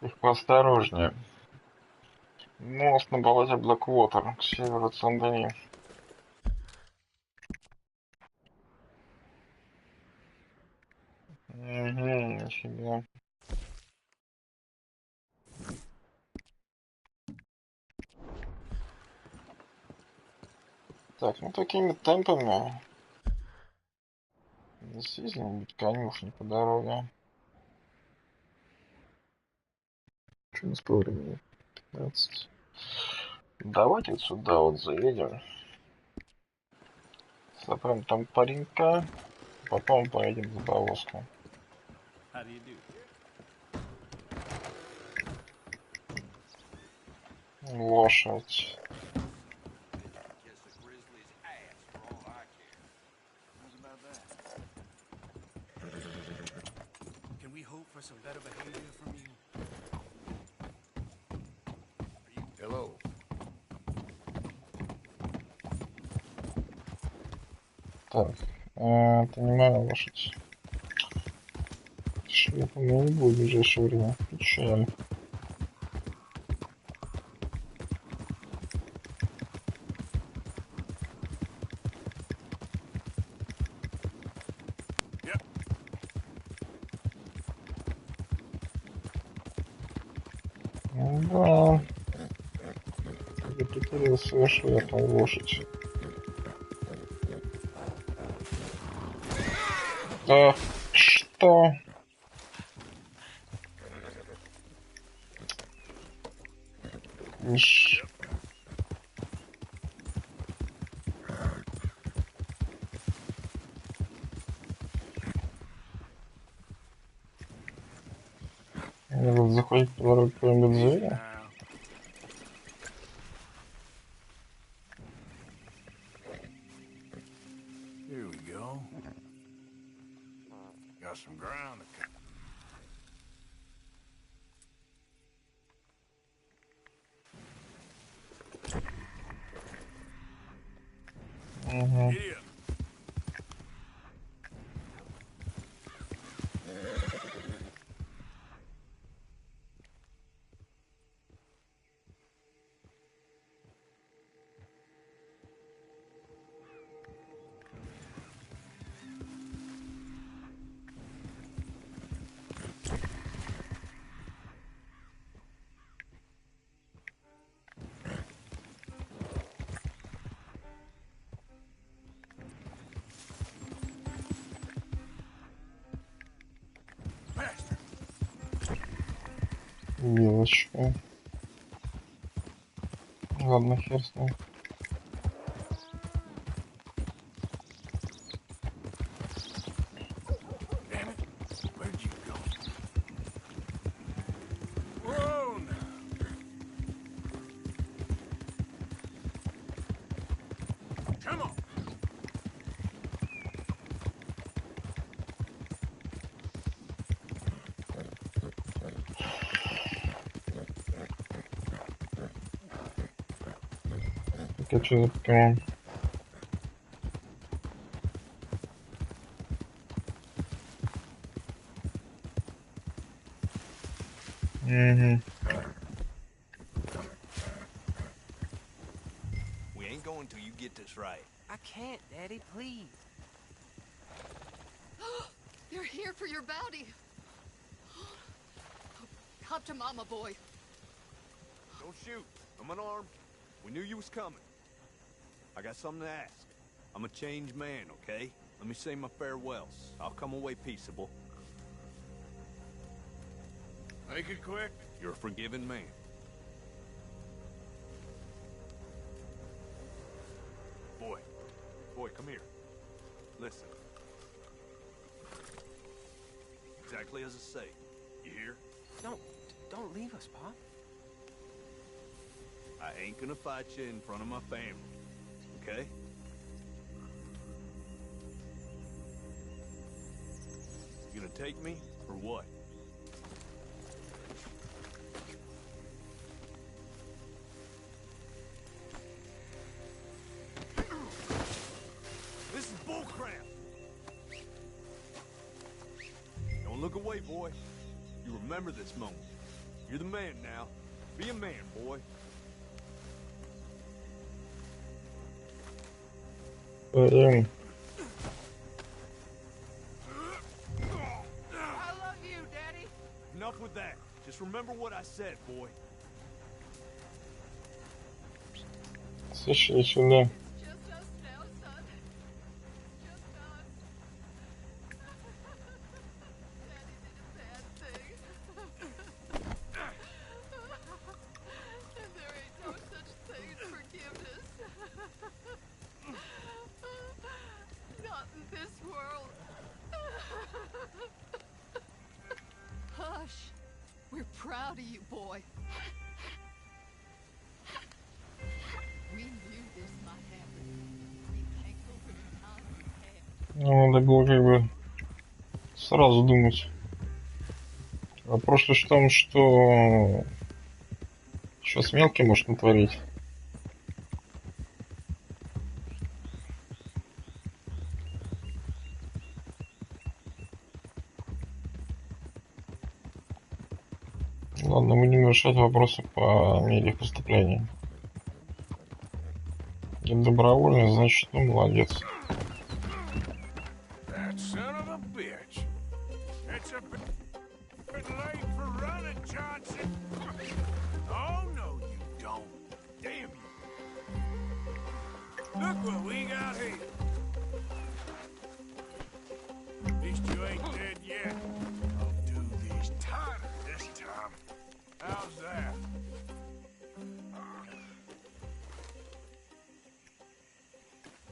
Их поосторожнее. Мост на болоте Блэквотер к северу от Сан-Дени. Нифига. Так, ну такими темпами действительно быть конюшни по дороге. Что у нас по времени? 15. Давайте вот сюда вот заедем. Запрем там паренька, потом поедем за повозку. Лошадь. Can we hope for some better behavior from you? Hello. Так, это не моя лошадь. Шляпа мне не будет в ближайшее время. Печаль. Да. Я притворил свою шляпу лошадь. Что? Надо заходить по дороге какого-нибудь зверя. Here we go. know. Got some ground to cover. Idiot. Вилочка. Ладно, хер с ним. Damn it. Where'd you go? Whoa now. Come on. Это что за покемон? Угу. We ain't going till you get this right. I can't, Daddy, please. You're here for your bounty. Come to Mama, boy. Don't shoot. I'm unarmed. We knew you was coming. I got something to ask. I'm a changed man, okay? Let me say my farewells. I'll come away peaceable. Make it quick. You're a forgiving man. Boy, come here. Listen. Exactly as I say. You hear? Don't leave us, Pop. I ain't gonna fight you in front of my family. Okay? You gonna take me, or what? This is bullcrap! Don't look away, boy. You remember this moment. You're the man now. Be a man, boy. Блин. I love you, Daddy. Enough with that. Just remember what I said, boy. Слышали сюда. Just us now, son. Just us. Daddy did a bad thing. And there ain't no such thing as forgiveness. Not in this world. Hush. We're proud of you, boy. We knew this might happen. Be thankful for the time we had. Ну, надо было как бы сразу думать. Вопрос лишь в том, что сейчас мелкий может натворить. Ладно, будем решать вопросы по мере их поступления. Добровольно, значит, ну, молодец. That son of a bitch. It's a bit late for running, Johnson. Oh, no, you don't. Damn you. Look what we got here. At least you ain't dead yet. I'll do these tighter this time. How's that?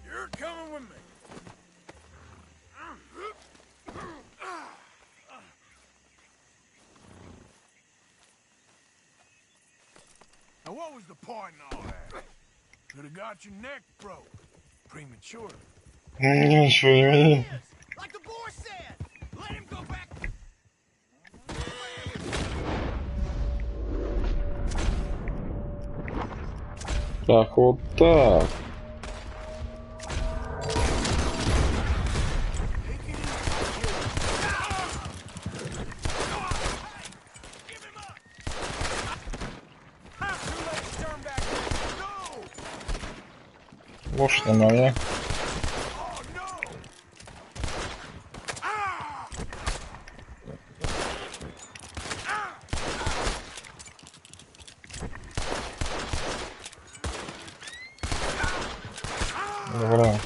You're coming with me. Now what was the point in all that? Could have got your neck broke. Prematurely. Ничего не видел. Like the boy said, let him go back. Так, вот так. Ложь не моя. Добра.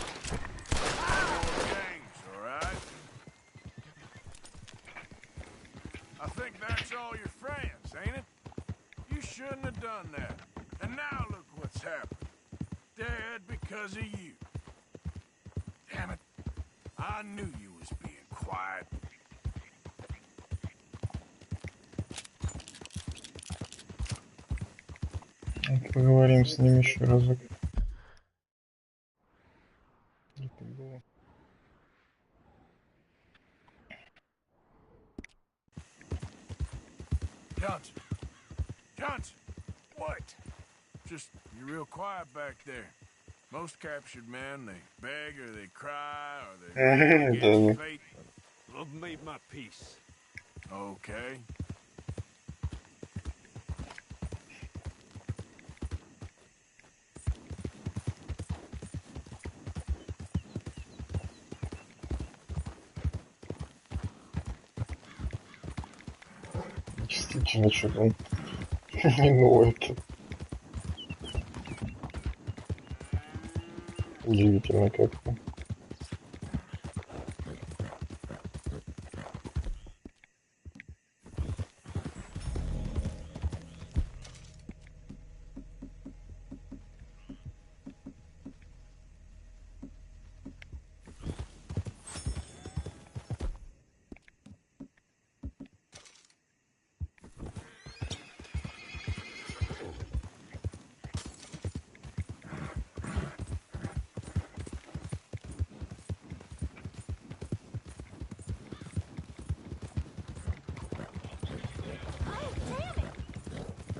I think that's all your friends, ain't it? You shouldn't have done that. And now look what's happened. Dead because of you. Damn it. I knew you was being quiet. Поговорим с ним еще разок. Это было. Johnson. Johnson. What? Just, you're real quiet back there. Most captured men, they beg or they cry or they rail against fate. I've made my peace. Okay. Действительно, что-то он не ноет. Удивительно как-то.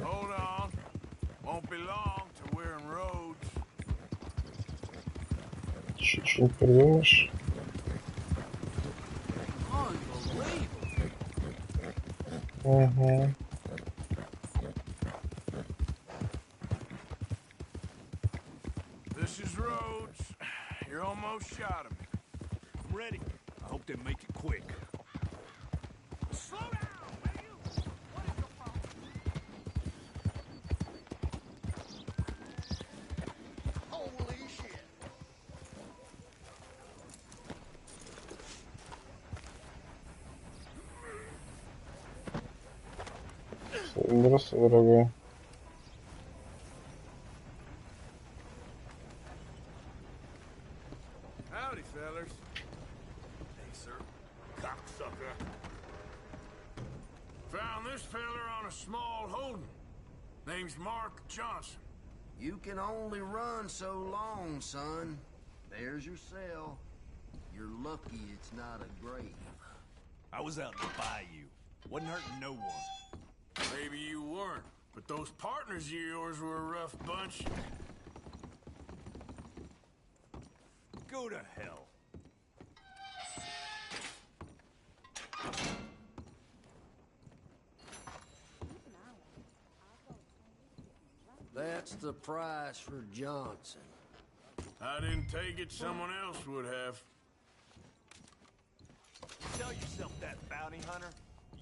Hold on. Won't be long till we're in Rhodes. Чуть-чуть придумаешь. Угу. This is Rhodes. You're almost shot of me. I'm ready. I hope they make it quick. Slow down, will you? What is your fault? Holy shit. Здравствуй, дорогой. Howdy, fellers. Hey, sir. Cocksucker. Found this feller on a small holding. Name's Mark Johnson. You can only run so long, son. There's your cell. You're lucky it's not a grave. I was out in the bayou. Wasn't hurting no one. Maybe you weren't, but those partners of yours were a rough bunch. Go to hell. That's the price for Johnson. I didn't take it, someone else would have. Tell yourself that, bounty hunter.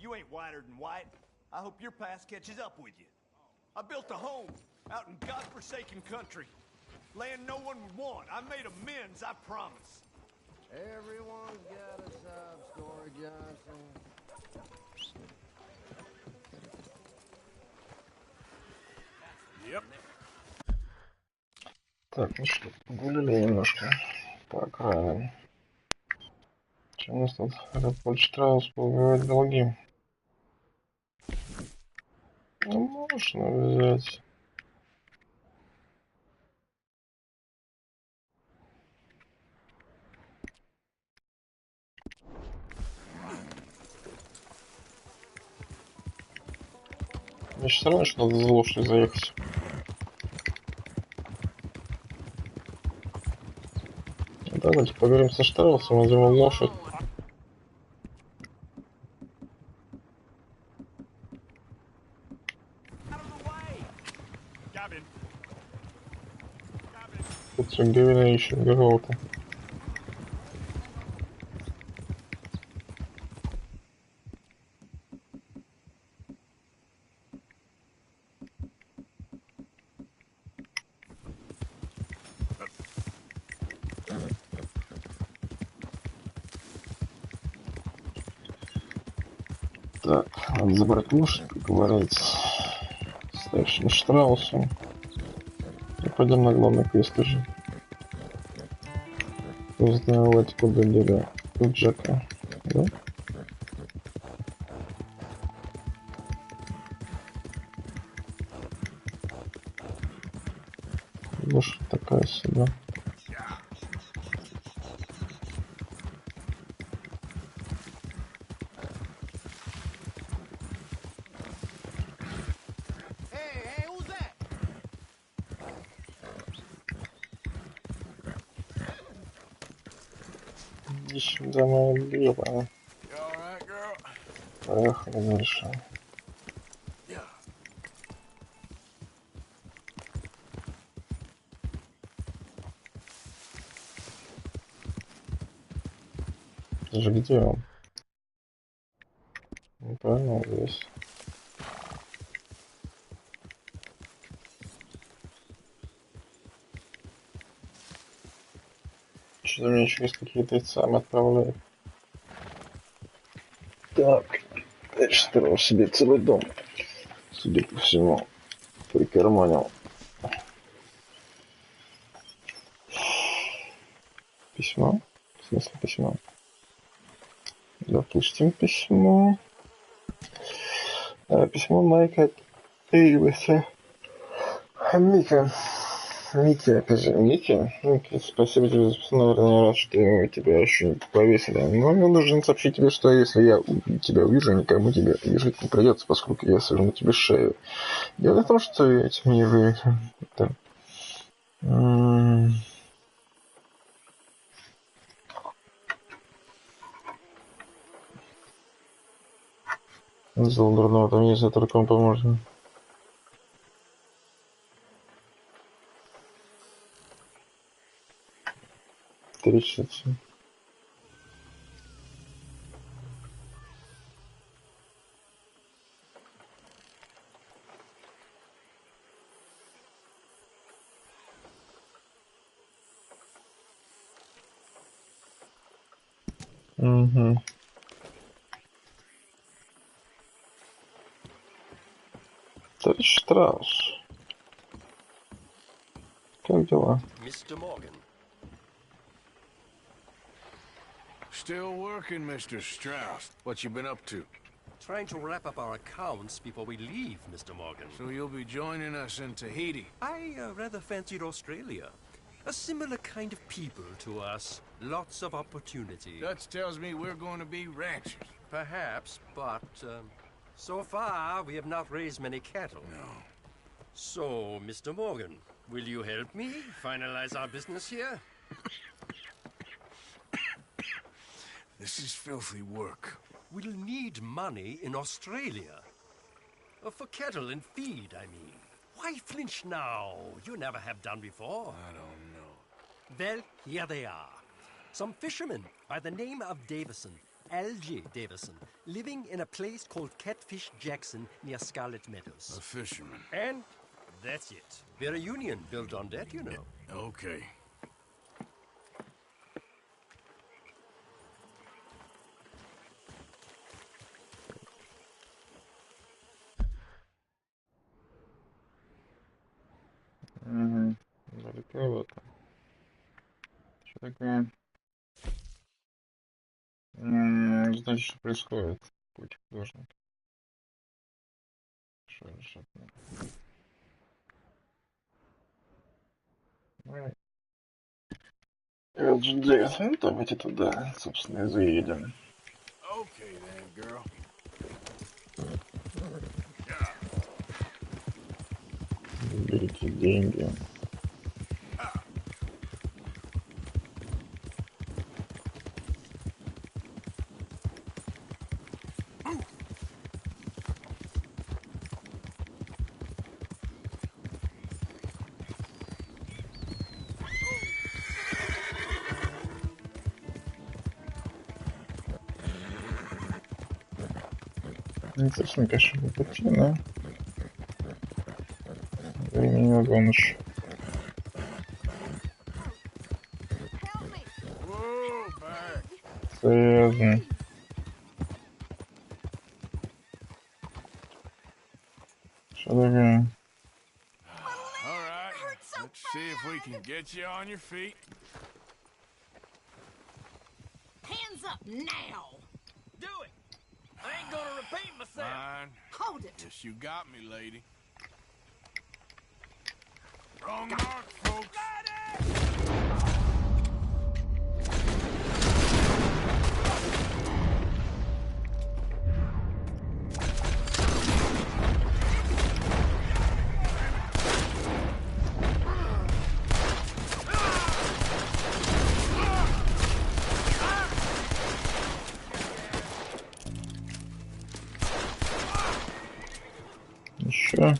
You ain't whiter than white. I hope your past catches up with you. I built a home out in godforsaken country. Land no one would want. I made amends, I promise. Everyone's got a sob story, Johnson. Yep. Так, ну что, погуляли немножко по окраинам. Что у нас тут? Рапорт Штраус побивать долги. Ну, можно взять. Значит, все равно, что надо за лошадью заехать. Давайте поговорим со Штраусом, возьмем лошадь. Тут все говорили еще какого-то. Так, надо забрать лошадь, поговорить с старшим Штраусом. И пойдем на главный квест уже. Узнавать, куда дели Джека. Да? Лошадь такая себе. Ищем домой белого. Поехали дальше. Это же где он? Ну, правильно, здесь. Что-то мне еще есть какие-то сами отправляют. Так, дальше строил себе целый дом. Судя по всему, прикарманил. Письмо? В смысле письмо? Допустим, письмо. Письмо Майка Эйвиса. Мика. Микки, опять же, Микки. Спасибо тебе, наверное, я рад, что тебя еще не повесили. Но я должен сообщить тебе, что если я тебя увижу, никому тебя вешать не придется, поскольку я сверну тебе шею. Дело в том, что этим не вы... Да. Зал дурного, там есть, только он поможет. Трещица. Угу. Товарищ Штраус. Как дела? Mr. Morgan. Still working, Mr. Strauss. What you been up to? Trying to wrap up our accounts before we leave, Mr. Morgan. So you'll be joining us in Tahiti? I rather fancied Australia. A similar kind of people to us. Lots of opportunity. Dutch tells me we're going to be ranchers. Perhaps, but so far we have not raised many cattle. No. So, Mr. Morgan, will you help me finalize our business here? This is filthy work. We'll need money in Australia. For cattle and feed, I mean. Why flinch now? You never have done before. I don't know. Well, here they are. Some fishermen by the name of Davison, L.J. Davison, living in a place called Catfish Jackson near Scarlet Meadows. A fisherman. And that's it. We're a union built on that, you know. Okay. Угу. Далековато. Что такое? Значит, что происходит? Путь художник. Что решать? LG9. Ну, давайте туда, собственно, и заедем. Okay then, girl. Берите деньги. Не совсем, конечно, по пути, но времени вагон уж. Серьезно. Что такое? All right, let's see if we can get you on your feet. Hands up now! Do it! I ain't gonna repeat myself. Fine. Hold it! Yes, you got me, lady. Wrong mark, folks. Еще.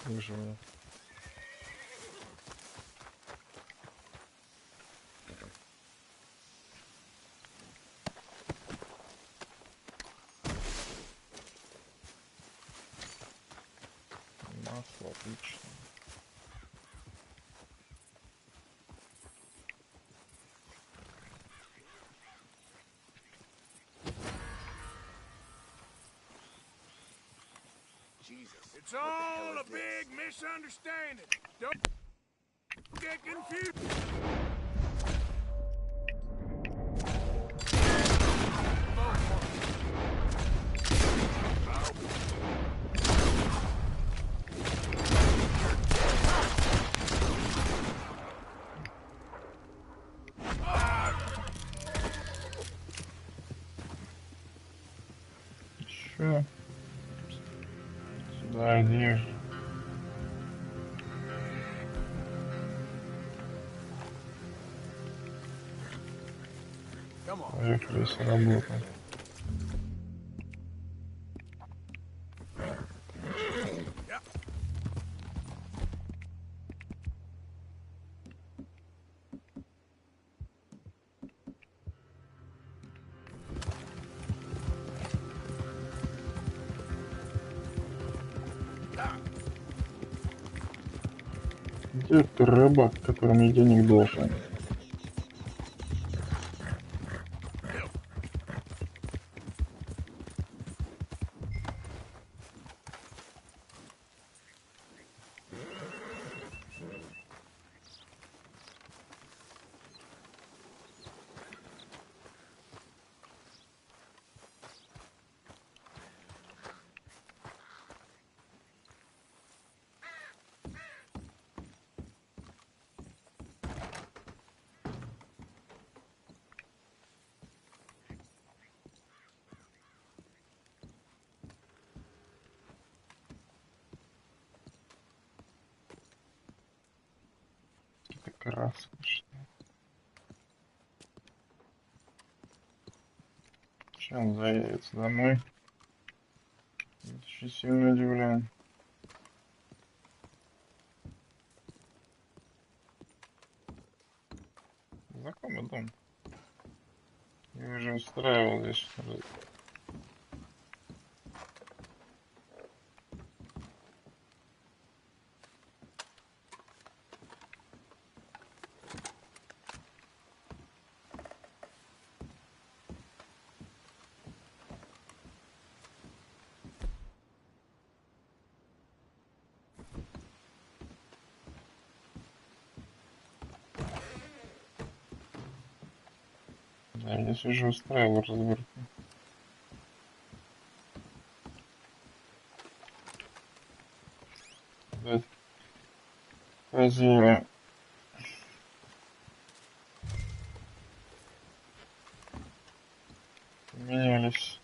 Выживаю. Масло, отлично. Jesus. It's all a big misunderstanding. Don't get confused. Еще. Сюда иди. Поехали с работы. Где ты рыбак, который мне денег должен? Это роскошно. Сейчас заедется домой. Очень сильно удивляю. устраивал здесь. Да, я здесь уже устраивал разборки. Да. Хозяева менялись.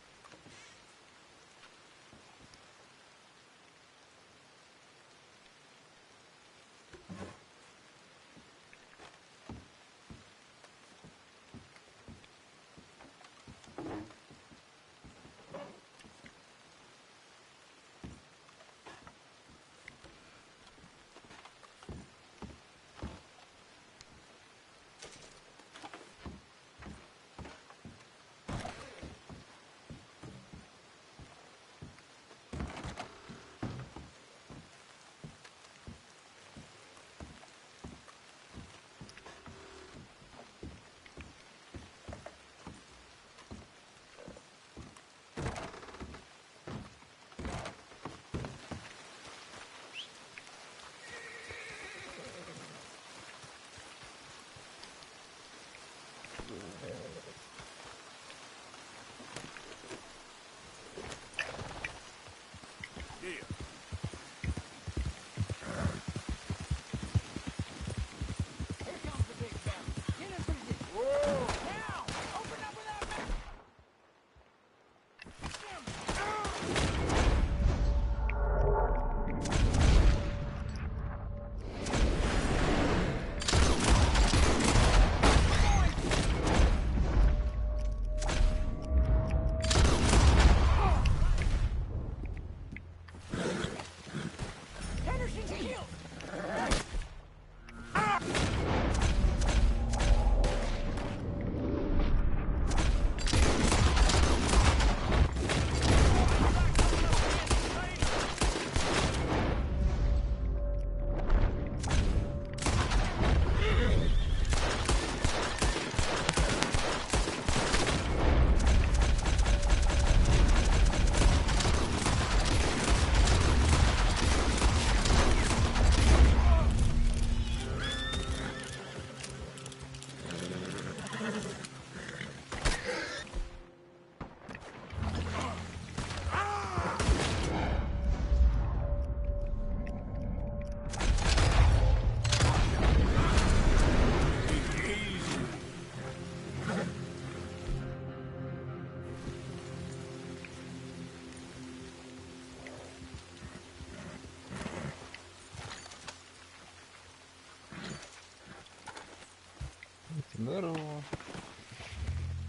Здорово.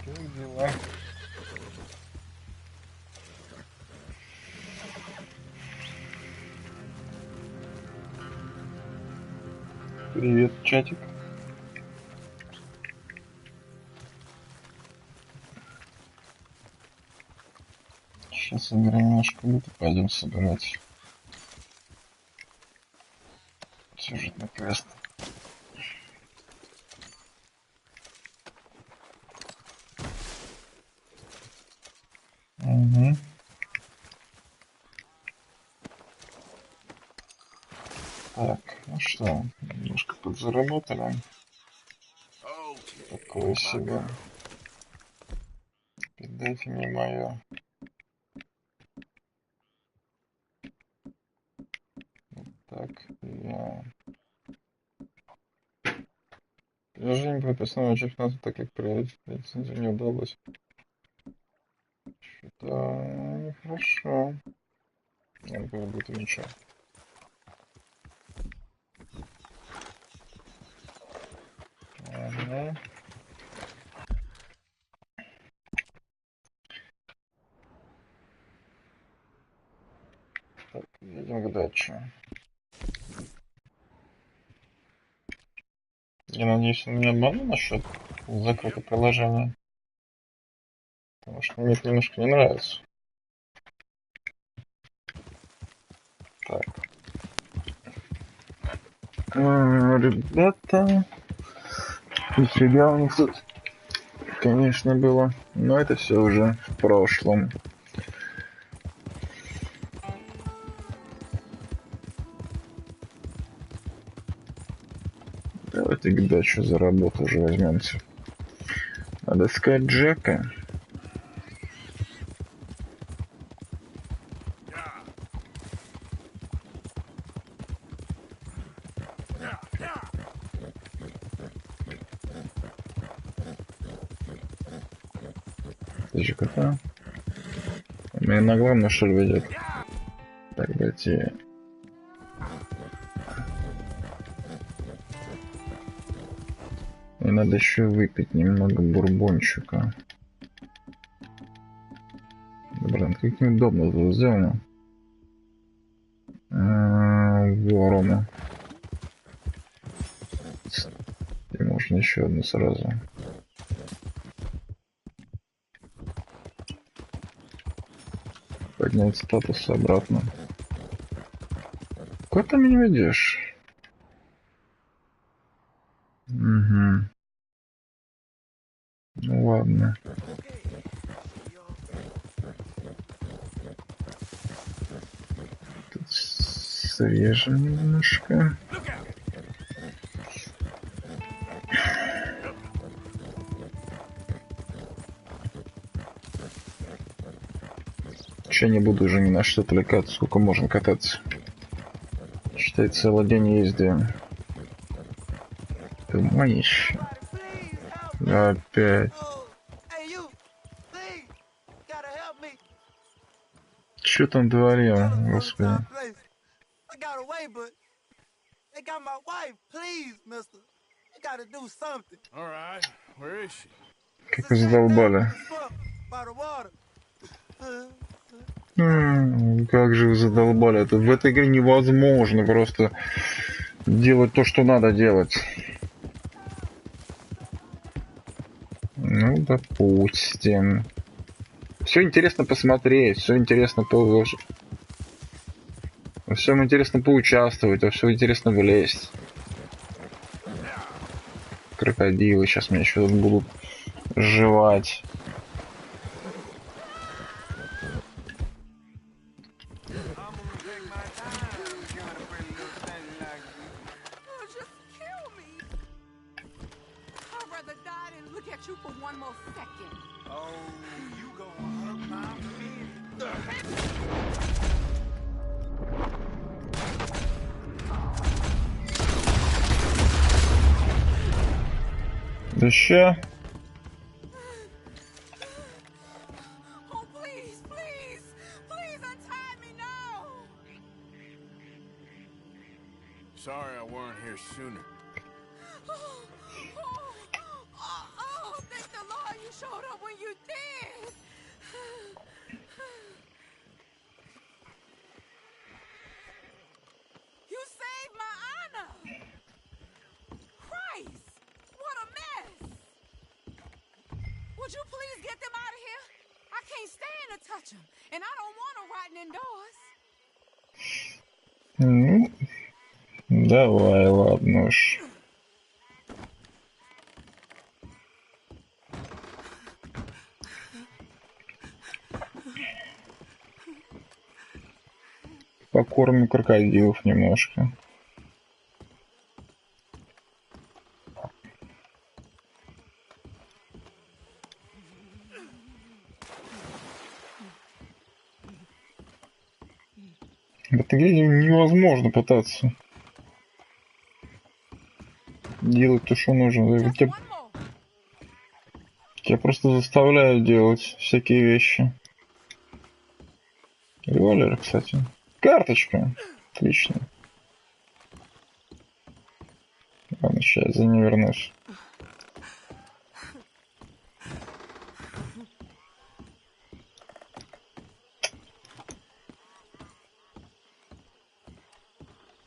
Как дела? Привет, чатик. Сейчас собираем немножко лут и пойдем собирать сюжетный квест. Угу. Так, ну что, немножко подзаработали. Такое себе. Передайте мне мое. Так, я... Приложение прописного чемпионата, так как проверить лицензию не удалось. Что-то нехорошо. Я не будет ничего. Ага. Так, едем к даче. Я надеюсь, он меня обманул насчет закрытого приложения. Потому что мне это немножко не нравится. Так. Ребята. Нифига у них тут, конечно, было. Но это все уже в прошлом. Давайте к дачу за работу уже возьмемся. Надо искать Джека. Джека-то. Меня на главное, что ли, ведет? Так, дайте. Мне надо еще выпить немного бурбончика. Блин, как неудобно тут сделано. Ворона. И можно еще одну сразу. Поднять статус обратно. Куда ты меня ведешь? Угу. Ну ладно. Тут срежем немножко. Вообще не буду уже ни на что отвлекаться, сколько можно кататься. Считай, целый день ездим. Ты манишь. Опять. Что там творил, господи? Как вы задолбали. Как же вы задолбали. Это в этой игре невозможно просто делать то, что надо делать. Ну, допустим. Все интересно посмотреть, все интересно положить. Во всем интересно поучаствовать, во все интересно влезть. Крокодилы сейчас меня еще тут будут жевать. Да ща. Sorry I weren't here sooner. Thank the Lord you showed up when you did. You saved my honor. Christ, what a mess. Would you please get them out of here? I can't stand to touch them, and I don't want them rotting indoors. Давай, ладно уж. Покормим крокодилов немножко. В этой игре невозможно пытаться делать то, что нужно. Тебя просто заставляют делать всякие вещи. Револьвер, кстати. Карточка. Отлично. Ладно, сейчас за ней вернусь.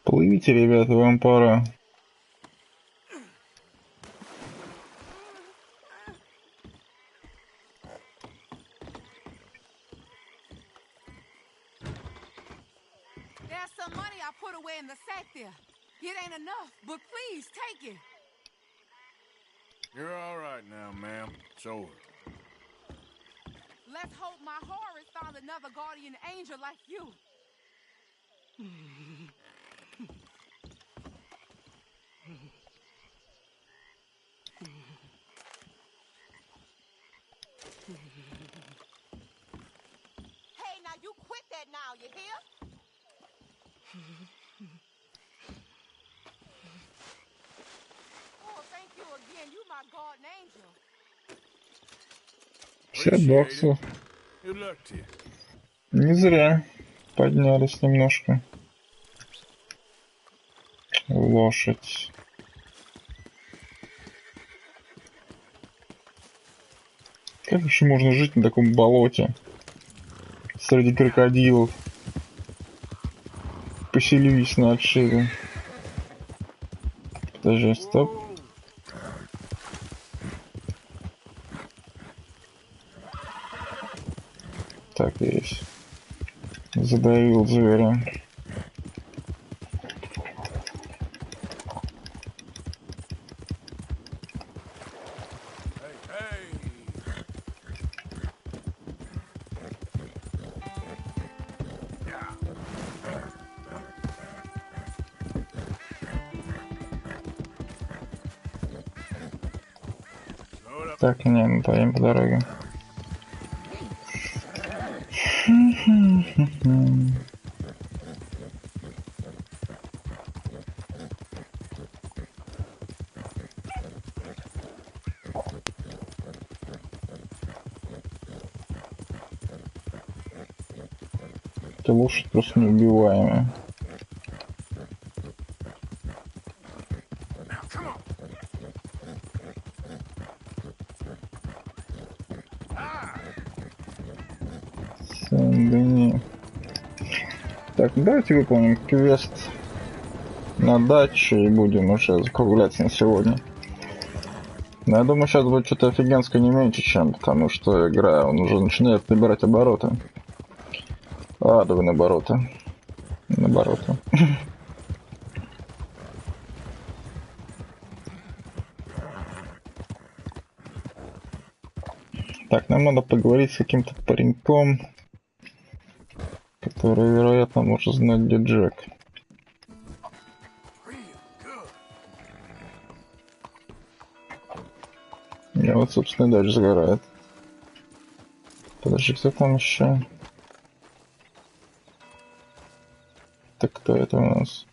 Плывите, ребята, вам пора. There's some money I put away in the sack there. It ain't enough, but please take it. You're all right now, ma'am. It's over. Let's hope my Horace found another guardian angel like you. Hey, now you quit that now, you hear? Oh, thank you again. You my guardian angel. 50 баксов. Good luck to you. Не зря поднялись немножко. Лошадь. Как еще можно жить на таком болоте? Среди крокодилов. Поселились на отшибе. Подожди, стоп. Так и есть. Задавил зверя. Так, не, мы поедем по дороге. Эта лошадь просто неубиваемая. Так, давайте выполним квест на даче и будем уже закругляться на сегодня. Но я думаю, сейчас будет что-то офигенское не меньше, чем, потому что игра уже начинает набирать обороты. Адовые обороты. Наобороты. Так, нам надо поговорить с каким-то пареньком, который, вероятно, может знать, где Джек. И вот, собственно, и дальше загорает. Подожди, кто там еще? Так кто это у нас?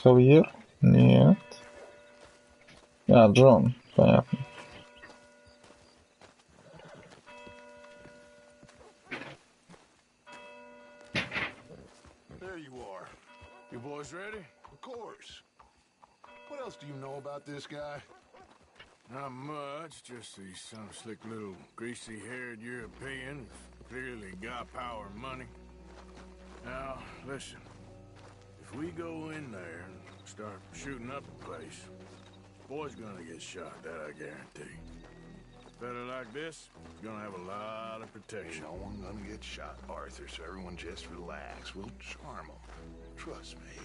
Хавьер? Нет. А, Джон, понятно. There you are. You boys ready? Of course. What else do you know about this guy? Not much, just he's some slick little greasy-haired European who's clearly got power and money. Now, listen. If we go in there and start shooting up the place, boy's gonna get shot, that I guarantee. A fella like this is gonna have a lot of protection. Ain't no one gonna get shot, Arthur, so everyone just relax. We'll charm them. Trust me.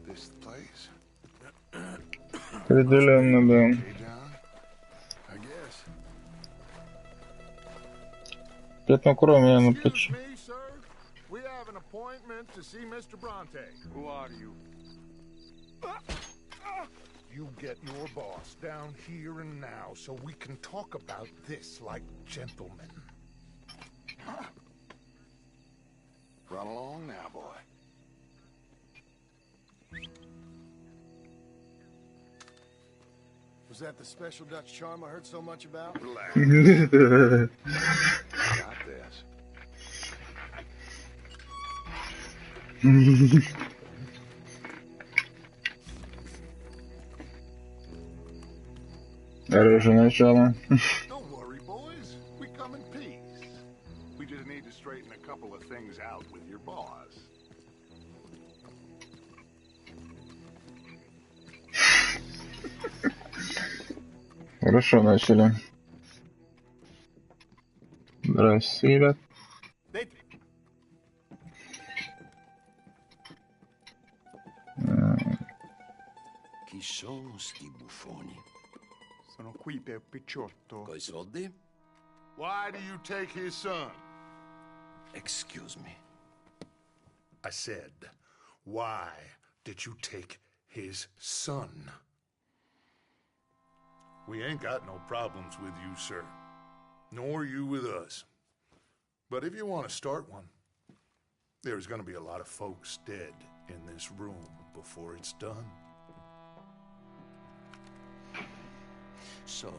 This the place? Определенно, да. Hey, John? I guess. Пятно крови меня на Excuse плече. me, sir. We have an appointment to see Mr. Bronte. Who are you? You get your boss down here and now so we can talk about this like gentlemen. Run along now, boy. Was that the special Dutch charm I heard so much about? Relax. Got this. Хорошее начало. Don't worry, boys. We come in peace. We just need to straighten a couple of things out with your boss. Хорошо начали. Здрасте, ребят. Chi sono sti buffoni? Sono qui per Picciotto. Coi soldi? Why do you take his son? Excuse me. I said, why did you take his son? We ain't got no problems with you, sir. Nor you with us. But if you want to start one, there's gonna be a lot of folks dead in this room before it's done. So,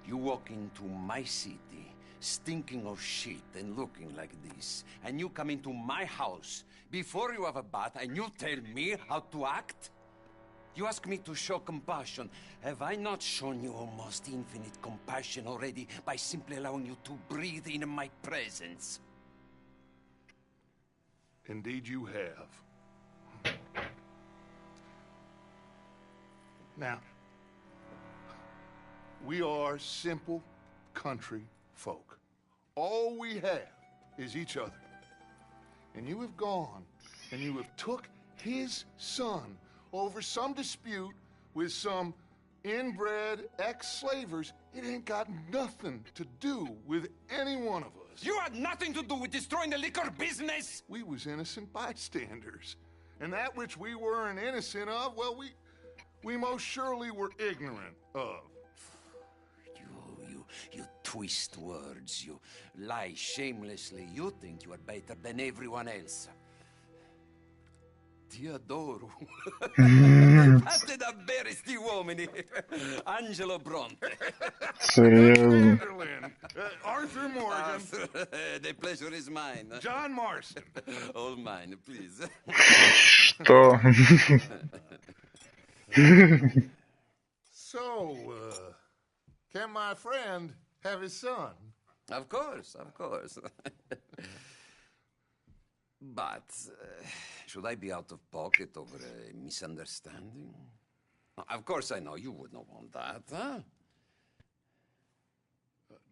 you walk into my city, stinking of shit and looking like this, and you come into my house before you have a bath and you tell me how to act? You ask me to show compassion. Have I not shown you almost infinite compassion already by simply allowing you to breathe in my presence? Indeed you have. Now, we are simple country folk. All we have is each other. And you have gone and you have took his son over some dispute with some inbred ex-slavers. It ain't got nothing to do with any one of us. You had nothing to do with destroying the liquor business! We was innocent bystanders. And that which we weren't innocent of, well, we most surely were ignorant of. You twist words, you lie shamelessly, you think you are better than everyone else. Ti adoro. Fate davvero sti uomini. Angelo Bronte. Серьезно. Arthur Morgan. The pleasure is mine. John Marston. All mine, please. Что? So, can my friend have his son? Of course, of course. But, should I be out of pocket over a misunderstanding? Of course I know you would not want that, huh?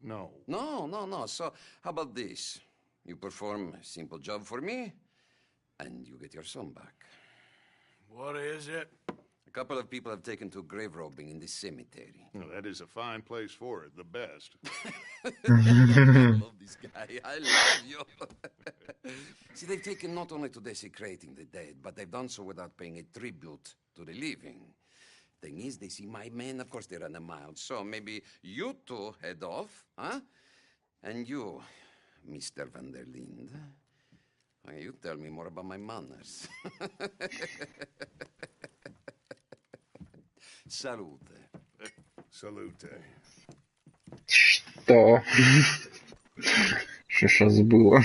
No. No. So, how about this? You perform a simple job for me, and you get your son back. What is it? A couple of people have taken to grave robbing in this cemetery. Well, that is a fine place for it, the best. I love this guy. I love you. See, they've taken not only to desecrating the dead, but they've done so without paying a tribute to the living. Thing is, they see my men, of course they run a mile. So maybe you two head off, huh? And you, Mr. Van der Linde, you tell me more about my manners. Salute. Salute. Что? Что сейчас было?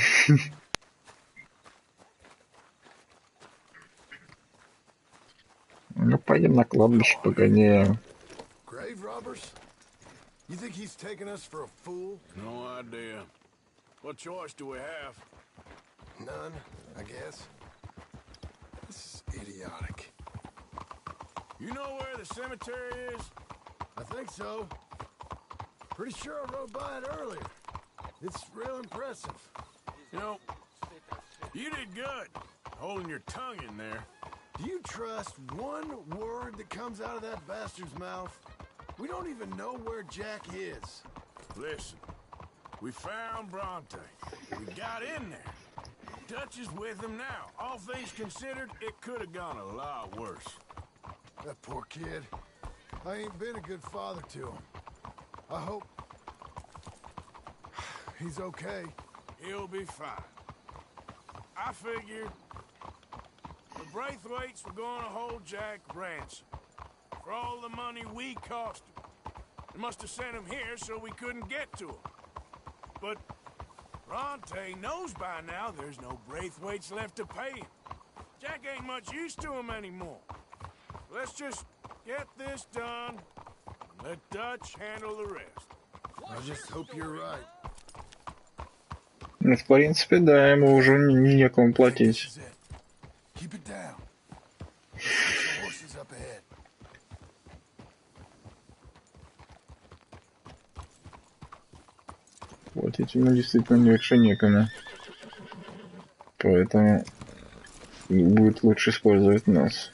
Ну, пойдем на кладбище погоняем. Grave robbers? You think he's taking us for a fool? No idea. What choice do we have? None, I guess. This is idiotic. You know where the cemetery is? I think so. Pretty sure I rode by it earlier. It's real impressive. You know, you did good, holding your tongue in there. Do you trust one word that comes out of that bastard's mouth? We don't even know where Jack is. Listen, we found Bronte. We got in there. Dutch is with him now. All things considered, it could have gone a lot worse. That poor kid. I ain't been a good father to him. I hope he's okay. He'll be fine. I figured the Braithwaites were going to hold Jack ransom for all the money we cost him. They must have sent him here so we couldn't get to him. But Bronte knows by now there's no Braithwaites left to pay him. Jack ain't much use to him anymore. Let's just get this done and let Dutch handle the rest. I just hope you're right. Ну, в принципе, да, ему уже некому платить. Keep it down. The horses up ahead. Платить ему действительно больше некому. Поэтому будет лучше использовать нас.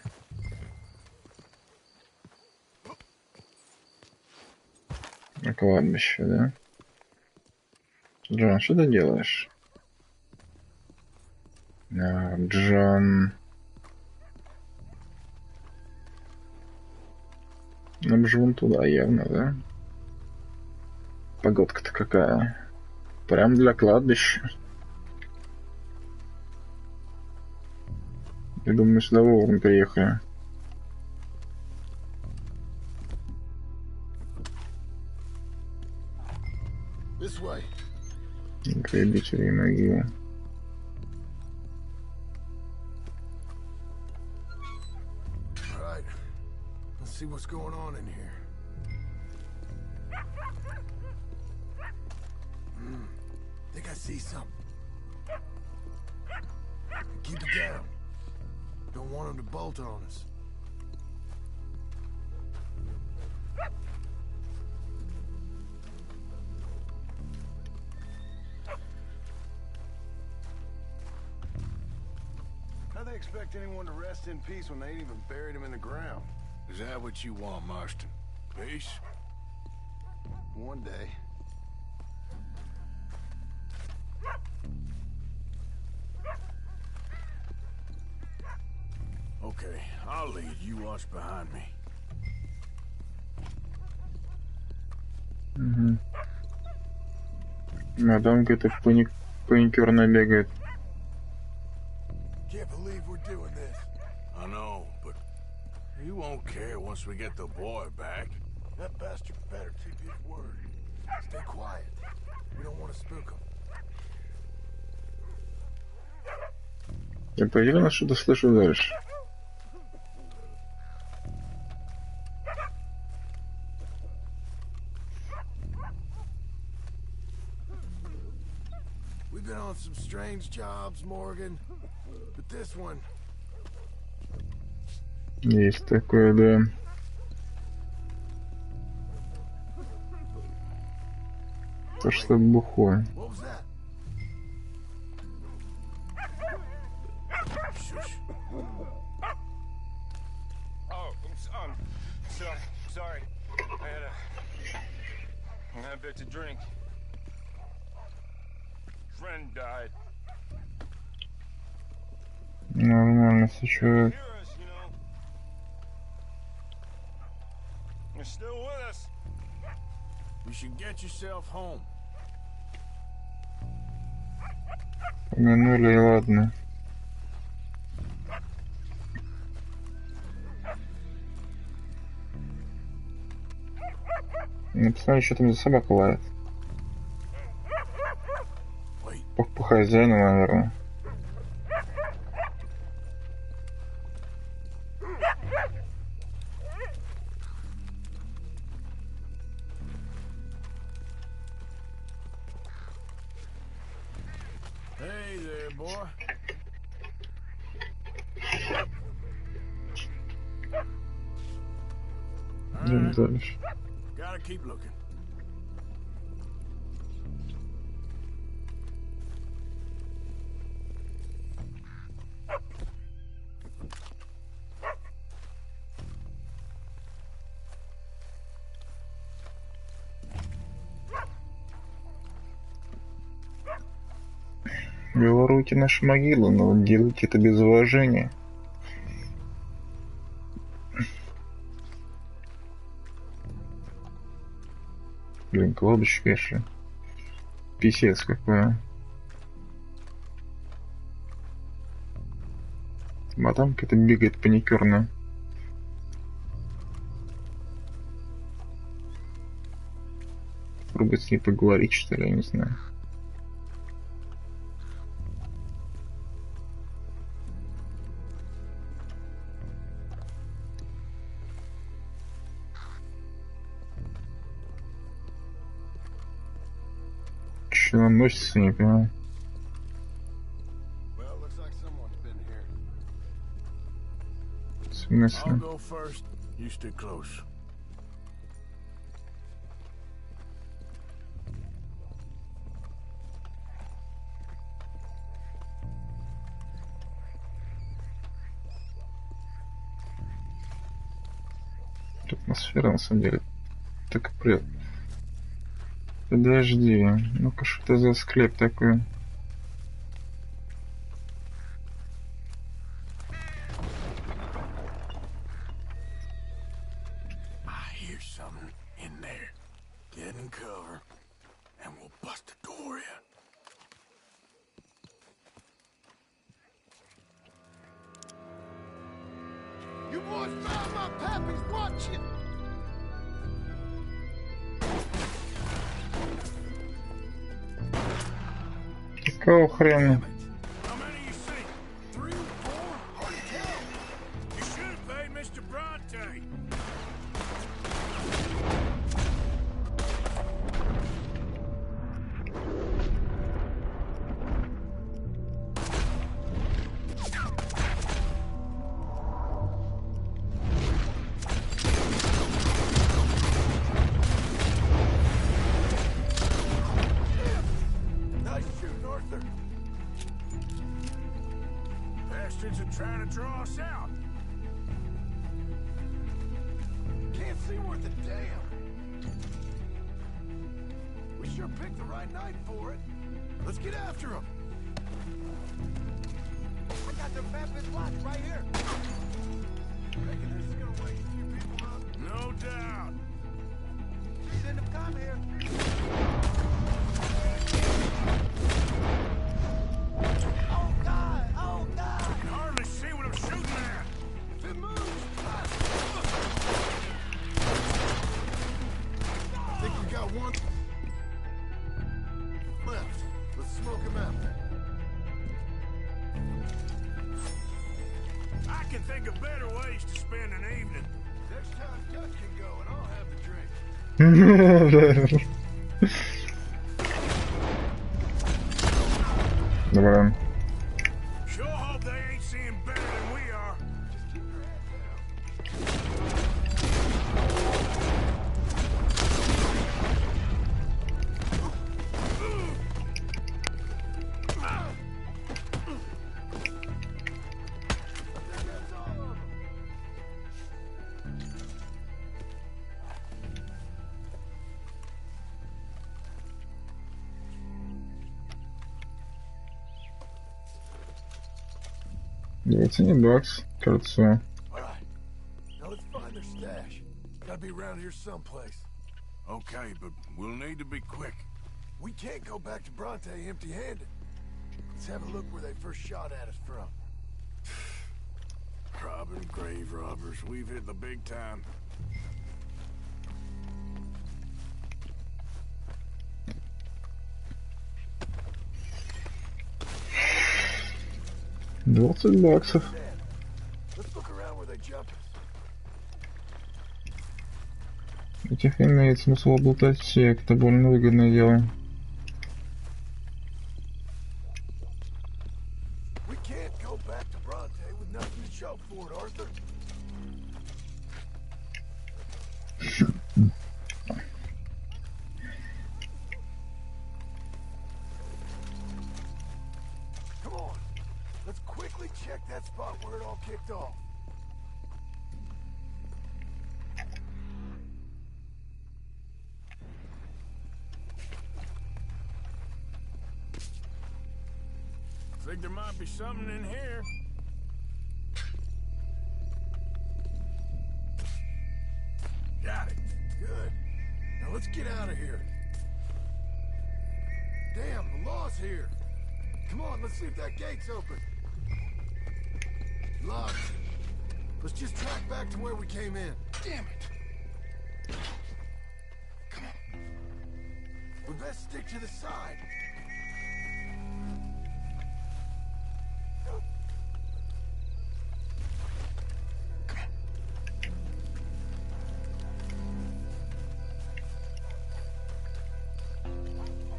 кладбище, да? Джон, что ты делаешь? Джон... Нам же вон туда явно, да? Погодка-то какая. Прям для кладбища. Я думаю, мы сюда вовремя приехали. Грабители и могилы. See what's going on in here. Think I see something. Keep it down. Don't want them to bolt on us. How they expect anyone to rest in peace when they ain't even buried him in the ground? Is that what you want, Marston? Peace? One day. Okay, I'll lead. You watch behind me. Угу. Мадам какая-то паникерная бегает. Can't believe we're doing this. I know, but he won't care once we get the boy back. That bastard better keep his word. Stay quiet. We don't want to spook him. Я поверил, что-то слышу дальше. We've been on some strange jobs, Morgan, but this one. Есть такое, да. То, что бухое. Sorry. I had a bit to drink. Friend died. Нормально, все человек. You're still with us. You should get yourself home. Помянули, и ладно. Ну, посмотри, что там за собака лает. По хозяину, наверное. Hey there, boy. Идем дальше. Gotta keep looking. Вы воруете наши могилы, но делайте это без уважения. Блин, кладбище, конечно. Писец какое. Мадам какая-то бегает паникерная. Попробуй с ней поговорить, что ли, я не знаю. Что он носится, не понимаю. В смысле? I'll go first. You stay close. Атмосфера, на самом деле, так и прет. Подожди, ну-ка, что это за склеп такой? I hear something in there. Get in cover, and we'll bust the door in. You boys found my pappy's watching. Какого хрена? How many you see? 3, 4, hard to tell. You should have paid Mr. Bronte. Nice shooting, Arthur. Bastards are trying to draw us out. Can't see worth a damn. We sure picked the right night for it. Let's get after them. I got their pappy's watch right here. Reckon this is gonna wake a few people up. No doubt. Shouldn't have come here. Oh God! Oh God! I can hardly see what I'm shooting at. If it moves, I think we got one left. Let's smoke him out. I can think of better ways to spend an evening. Next time Duck can go, and I'll have the drink. Dobra. Sure hope they ain't seeing better than we are. Just keep your head down. That's all of them. $20, кажется. All right. Now let's find their stash. Gotta be around here someplace. Okay, but we'll need to be quick. We can't go back to Bronte empty-handed. Let's have a look where they first shot at us from. Robbing grave robbers, we've hit the big time. $20. Let's look around where they jumped us. Этих имеет смысл облутать все, это довольно выгодное дело. We can't go back to Bronte with nothing to show for it, Arthur. Come on. Let's quickly check that spot where it all kicked off. Think there might be something in here. Got it. Good. Now let's get out of here. Damn, the law's here. Come on, let's see if that gate's open. Locked. Let's just track back to where we came in. Damn it. Come on. We best stick to the side.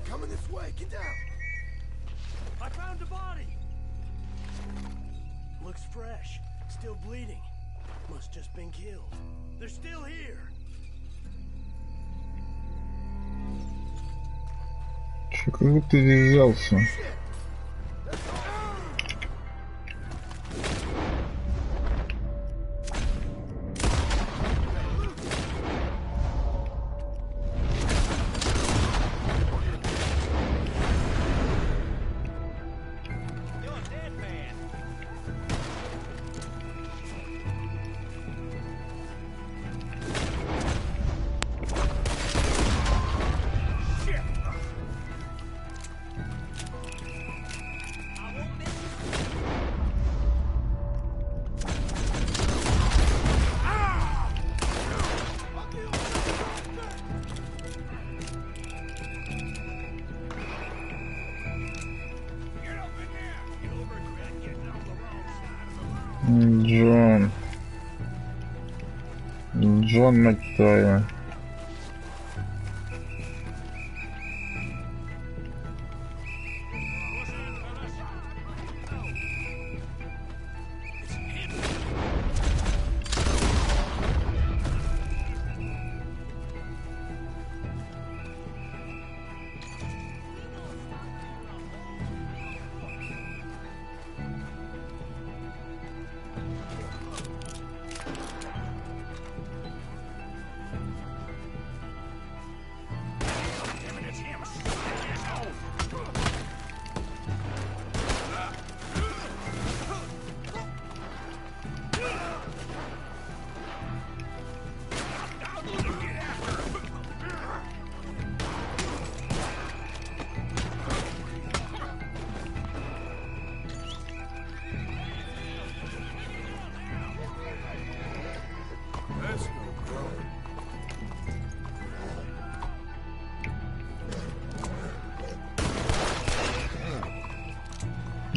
Coming this way, get down. I found a body. Looks fresh. Still bleeding. Must just been killed. They're still here. Чё, как будто ты взялся? Джон. Джон, мать твою.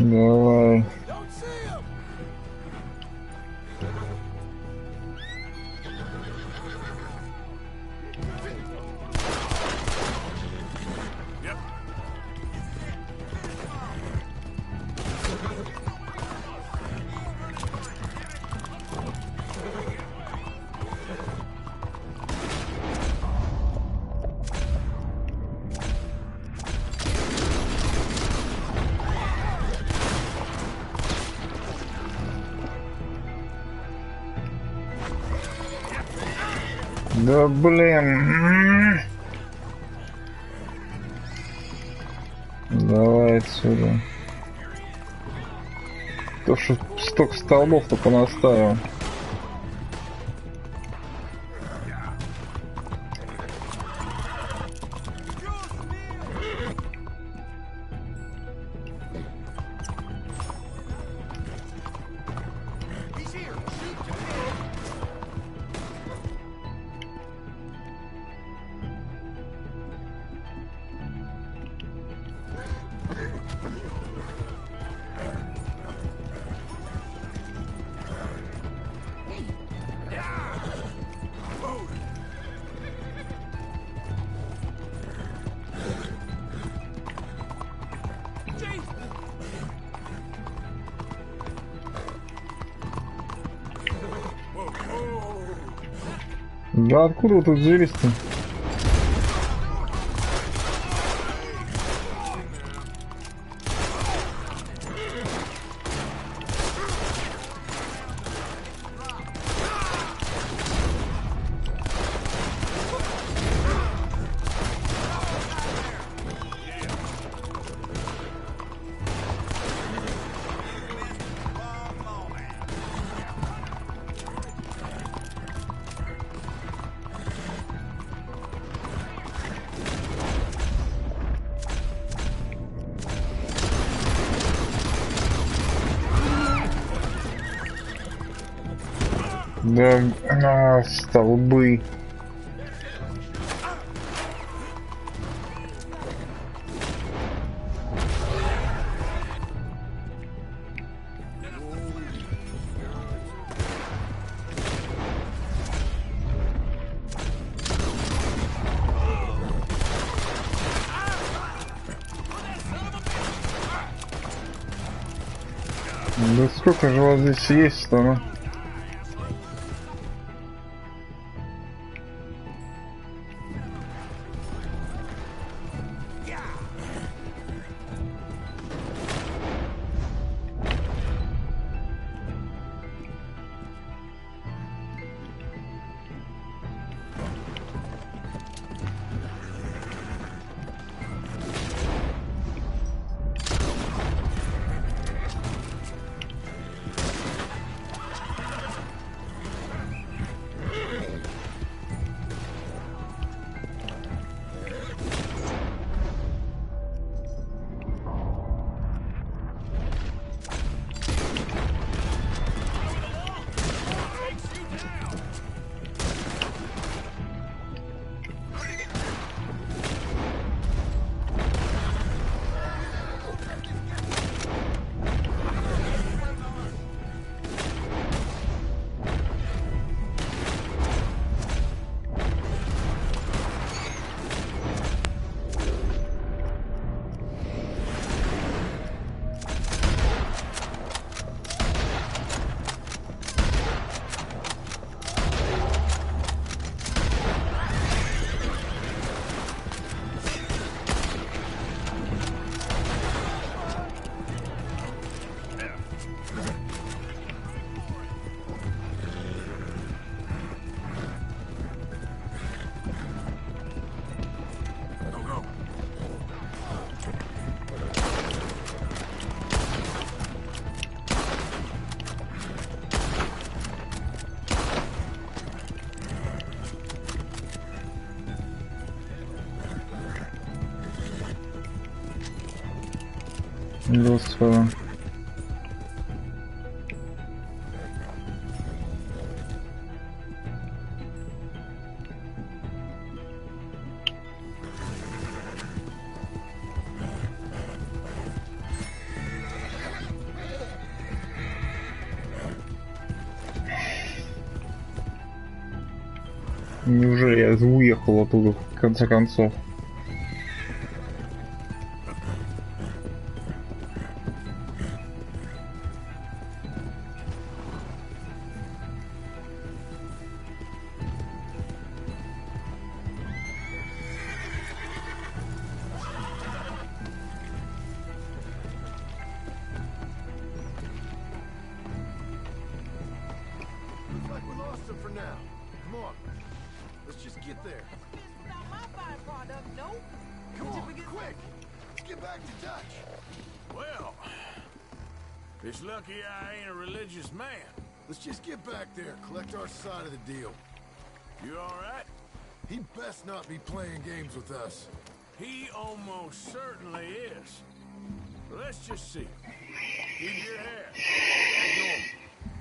Давай. Да блин. Давай отсюда. То, что столько столбов только наставил. Да откуда вы тут взялись-то? Да, столбы. Да сколько же у вас здесь есть-то, ну? Господи. Неужели я уехал оттуда в конце концов? Looks like we lost him for now. Come on. Let's just get there. Come on, quick! Let's get back to Dutch. Well, it's lucky I ain't a religious man. Let's just get back there, collect our side of the deal. You all right? He best not be playing games with us. He almost certainly is. Let's just see. Keep your head.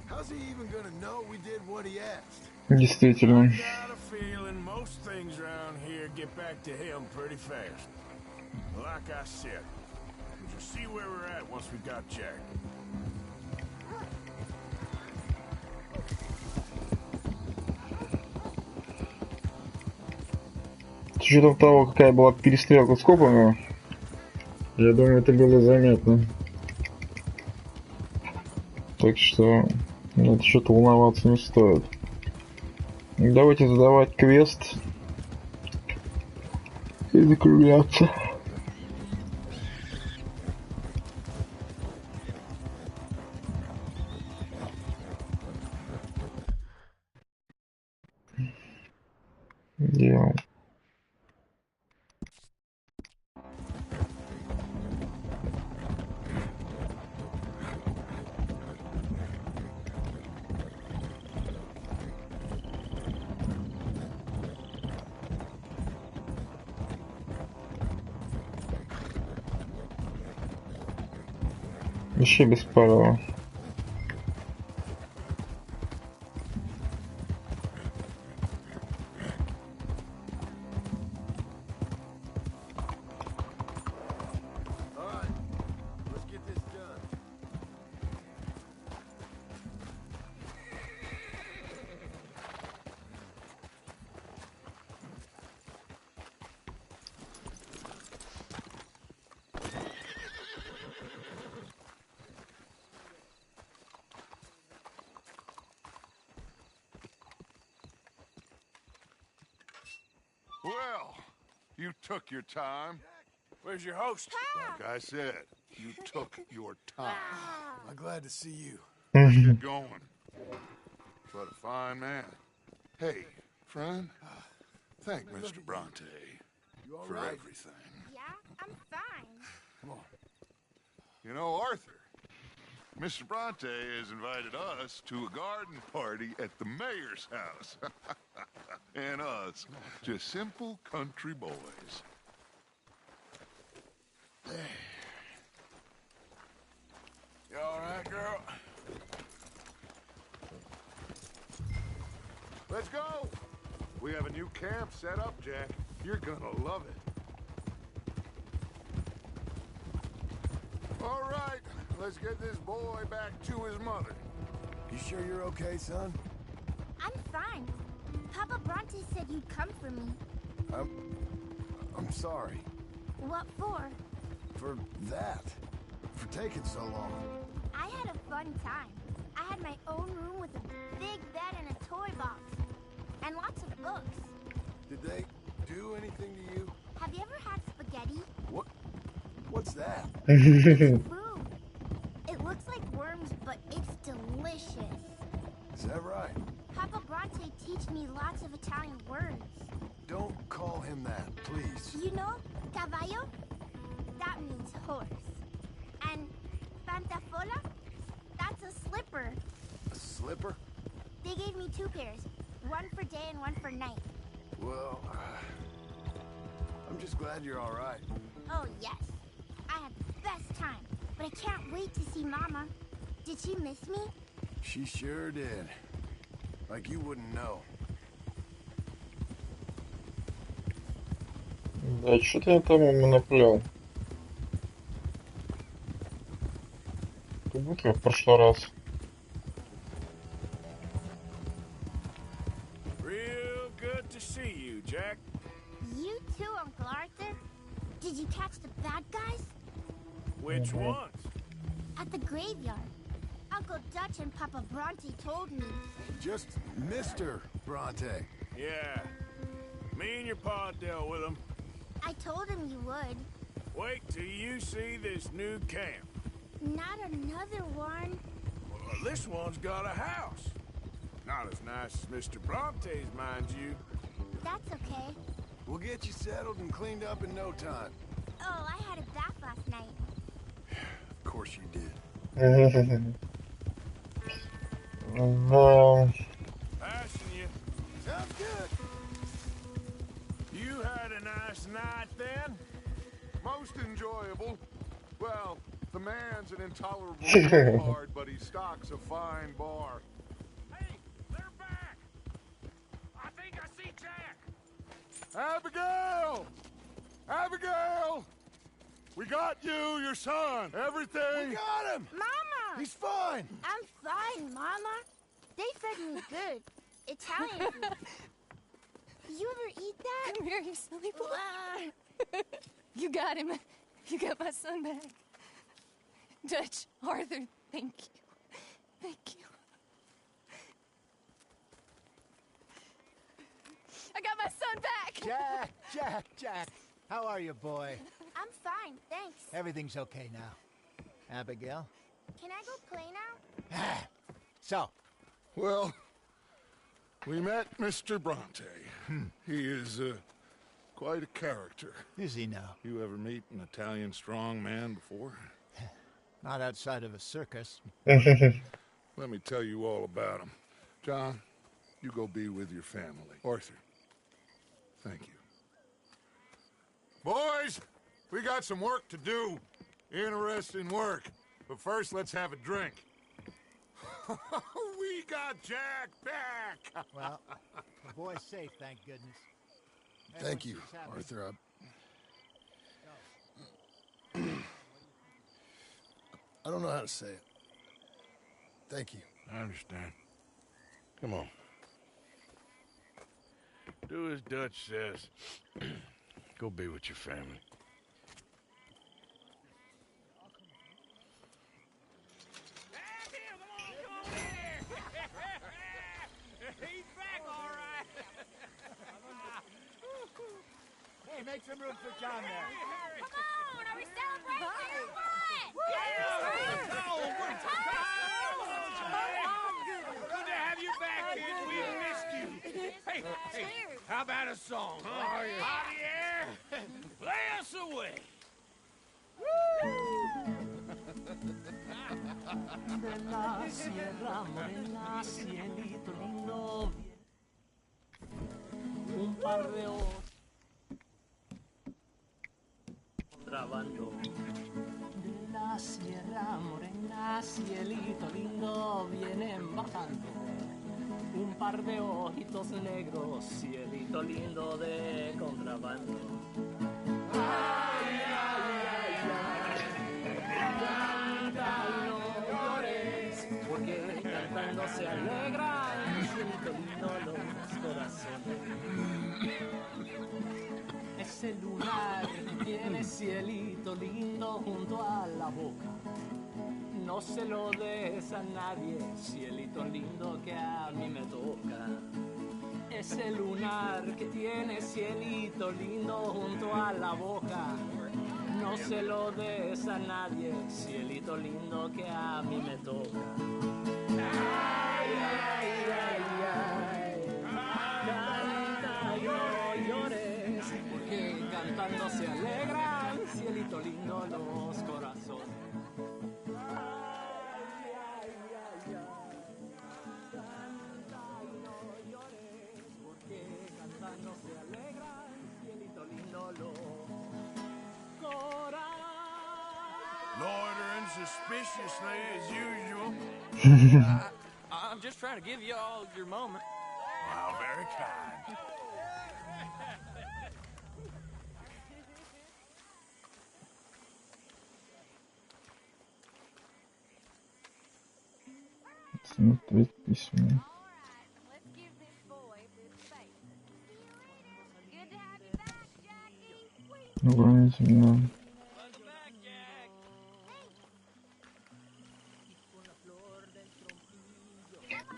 How's he even gonna know we did what he asked? Действительно. I got a feeling most things around here get back to him pretty fast. Like I said, we'll just see where we're at once we got Jack. С учетом того, какая была перестрелка с копами, я думаю, это было заметно. Так что на это что-то волноваться не стоит. Давайте задавать квест и закругляться. Делаем. Вообще без палева. Well, you took your time. Where's your host? Like I said, you took your time. I'm glad to see you. Let's get going. What a fine man. Hey, friend, thank Mr. Bronte for everything. Yeah, I'm fine. Come on. You know, Arthur, Mr. Bronte has invited us to a garden party at the mayor's house. And us, just simple country boys. You all right, girl? Let's go! We have a new camp set up, Jack. You're gonna love it. All right, let's get this boy back to his mother. You sure you're okay, son? I'm fine. Papa Bronte said you'd come for me. I'm sorry. What for? For that. For taking so long. I had a fun time. I had my own room with a big bed and a toy box. And lots of books. Did they do anything to you? Have you ever had spaghetti? What's that? Food. It looks like worms, but it's delicious. Is that right? Papa Bronte teach me lots of Italian words. Don't call him that, please. You know, caballo? That means horse. And pantafola? That's a slipper. A slipper? They gave me 2 pairs. One for day and one for night. Well, I'm just glad you're all right. Oh, yes. I had the best time. but I can't wait to see Mama. Did she miss me? She sure did. Like you wouldn't know. Да, что-то я там ему наплял. Как будто в прошлый раз. Real good to see you, Jack. You too, Uncle Arthur. Did you catch the bad guys? Which ones? At the graveyard. Uncle Dutch and Papa Bronte told me. Just Mr. Bronte. Yeah. Me and your pa dealt with them. I told him you would. Wait till you see this new camp. Not another one. Well, this one's got a house. Not as nice as Mr. Bronte's, mind you. That's okay. We'll get you settled and cleaned up in no time. Oh, I had a bath last night. Of course you did. Passing you. Sounds good. You had a nice night then? Most enjoyable. Well, the man's an intolerable blowhard, but he stocks a fine bar. Hey, they're back! I think I see Jack! Abigail! Abigail! We got you, your son, everything. We got him! Mama! He's fine! I'm fine, Mama. They fed me good. Italian food. You ever eat that? Come here, you silly boy. You got him. You got my son back. Dutch, Arthur, thank you. Thank you. I got my son back! Jack. How are you, boy? I'm fine, thanks. Everything's okay now. Abigail? Can I go play now? So? Well, we met Mr. Bronte. He is quite a character. Is he now? You ever meet an Italian strong man before? Not outside of a circus. Let me tell you all about him. John, you go be with your family. Arthur, thank you. Boys, we got some work to do. Interesting work. But first, let's have a drink. We got Jack back! Well, the boy's safe, thank goodness. Thank you, Arthur. I don't know how to say it. Thank you. I understand. Come on. Do as Dutch says. Go be with your family. He's back, all right. Hey, make some room for John there. Come on, are we celebrating or Good to have you back, kid. We missed you. Hey, how about a song, huh? Javier, play us away. De la sierra morena, cielito lindo, un par de ojos contrabando. De la sierra morena, cielito lindo, vienen bajando. Un par de ojitos negros, cielito lindo de contrabando. Ay, ay, ay, ay. Canta y no llores, porque cantando se alegran, cielito lindo los corazones. Ese lunar tiene cielito lindo junto a la boca. No se lo des a nadie, cielito lindo que a mí me toca. Ese lunar que tiene cielito lindo junto a la boca. No se lo des a nadie, cielito lindo que a mí me toca. Ay, ay, ay, ay. Canta y no llores, porque cantando se alegran, cielito lindo los corazones. suspiciously as usual. I'm just trying to give you all your moment. Wow, very kind. Смотреть письма. Уронительно.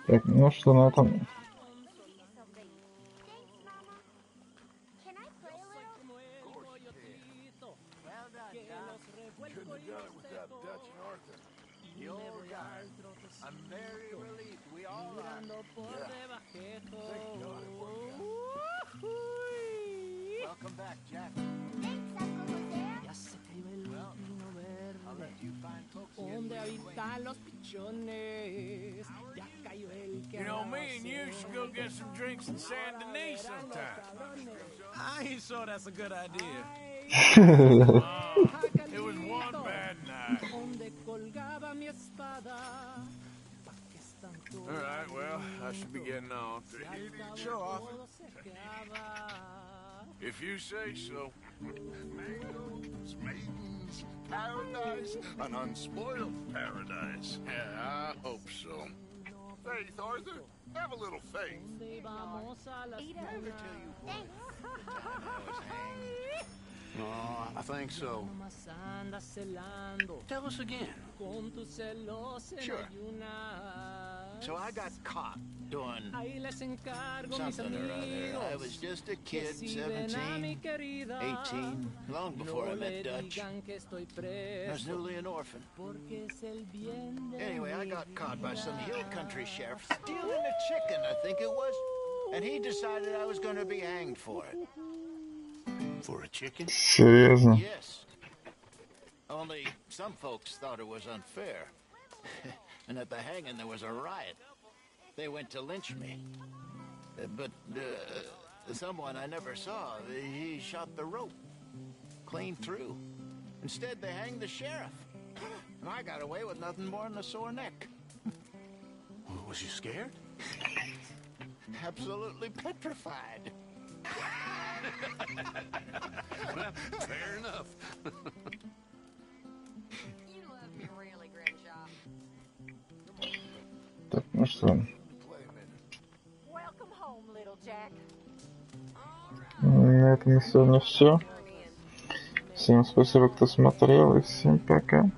Так, ну что на этом? Couldn't have done it without Dutch and Arthur. The old guy. I'm very relieved we all are. Yeah. Thank God it worked out. Welcome back, Jack. Thanks, Uncle Jose. Ya se cayó el pino I'll let verde. you find folks here. Donde habitan los pichones. Ya cayó el que You know, me and you should go get some drinks in San Denis sometime. I ain't sure that's a good idea. It was one bad night. All right, well, I should be getting on. Sure, Arthur. If you say so. Mangoes, maidens, paradise, an unspoiled paradise. Yeah, I hope so. Faith, Arthur. Have a little faith. Oh, I think so. Tell us again. Sure. So I got caught doing something or other. I was just a kid, 17, 18, long before I met Dutch. I was newly an orphan. Anyway, I got caught by some hill country sheriff stealing a chicken, I think it was. And he decided I was going to be hanged for it. For a chicken? Seriously? Yes. Only some folks thought it was unfair. And at the hanging, there was a riot. They went to lynch me. But someone I never saw, he shot the rope clean through. Instead, they hanged the sheriff. And I got away with nothing more than a sore neck. Was you scared? Absolutely petrified. Well, fair enough. You love me really, Grimshaw. Так, ну что? Welcome home, little Jack. На этом на сегодня все. Всем спасибо, кто смотрел, и всем пока.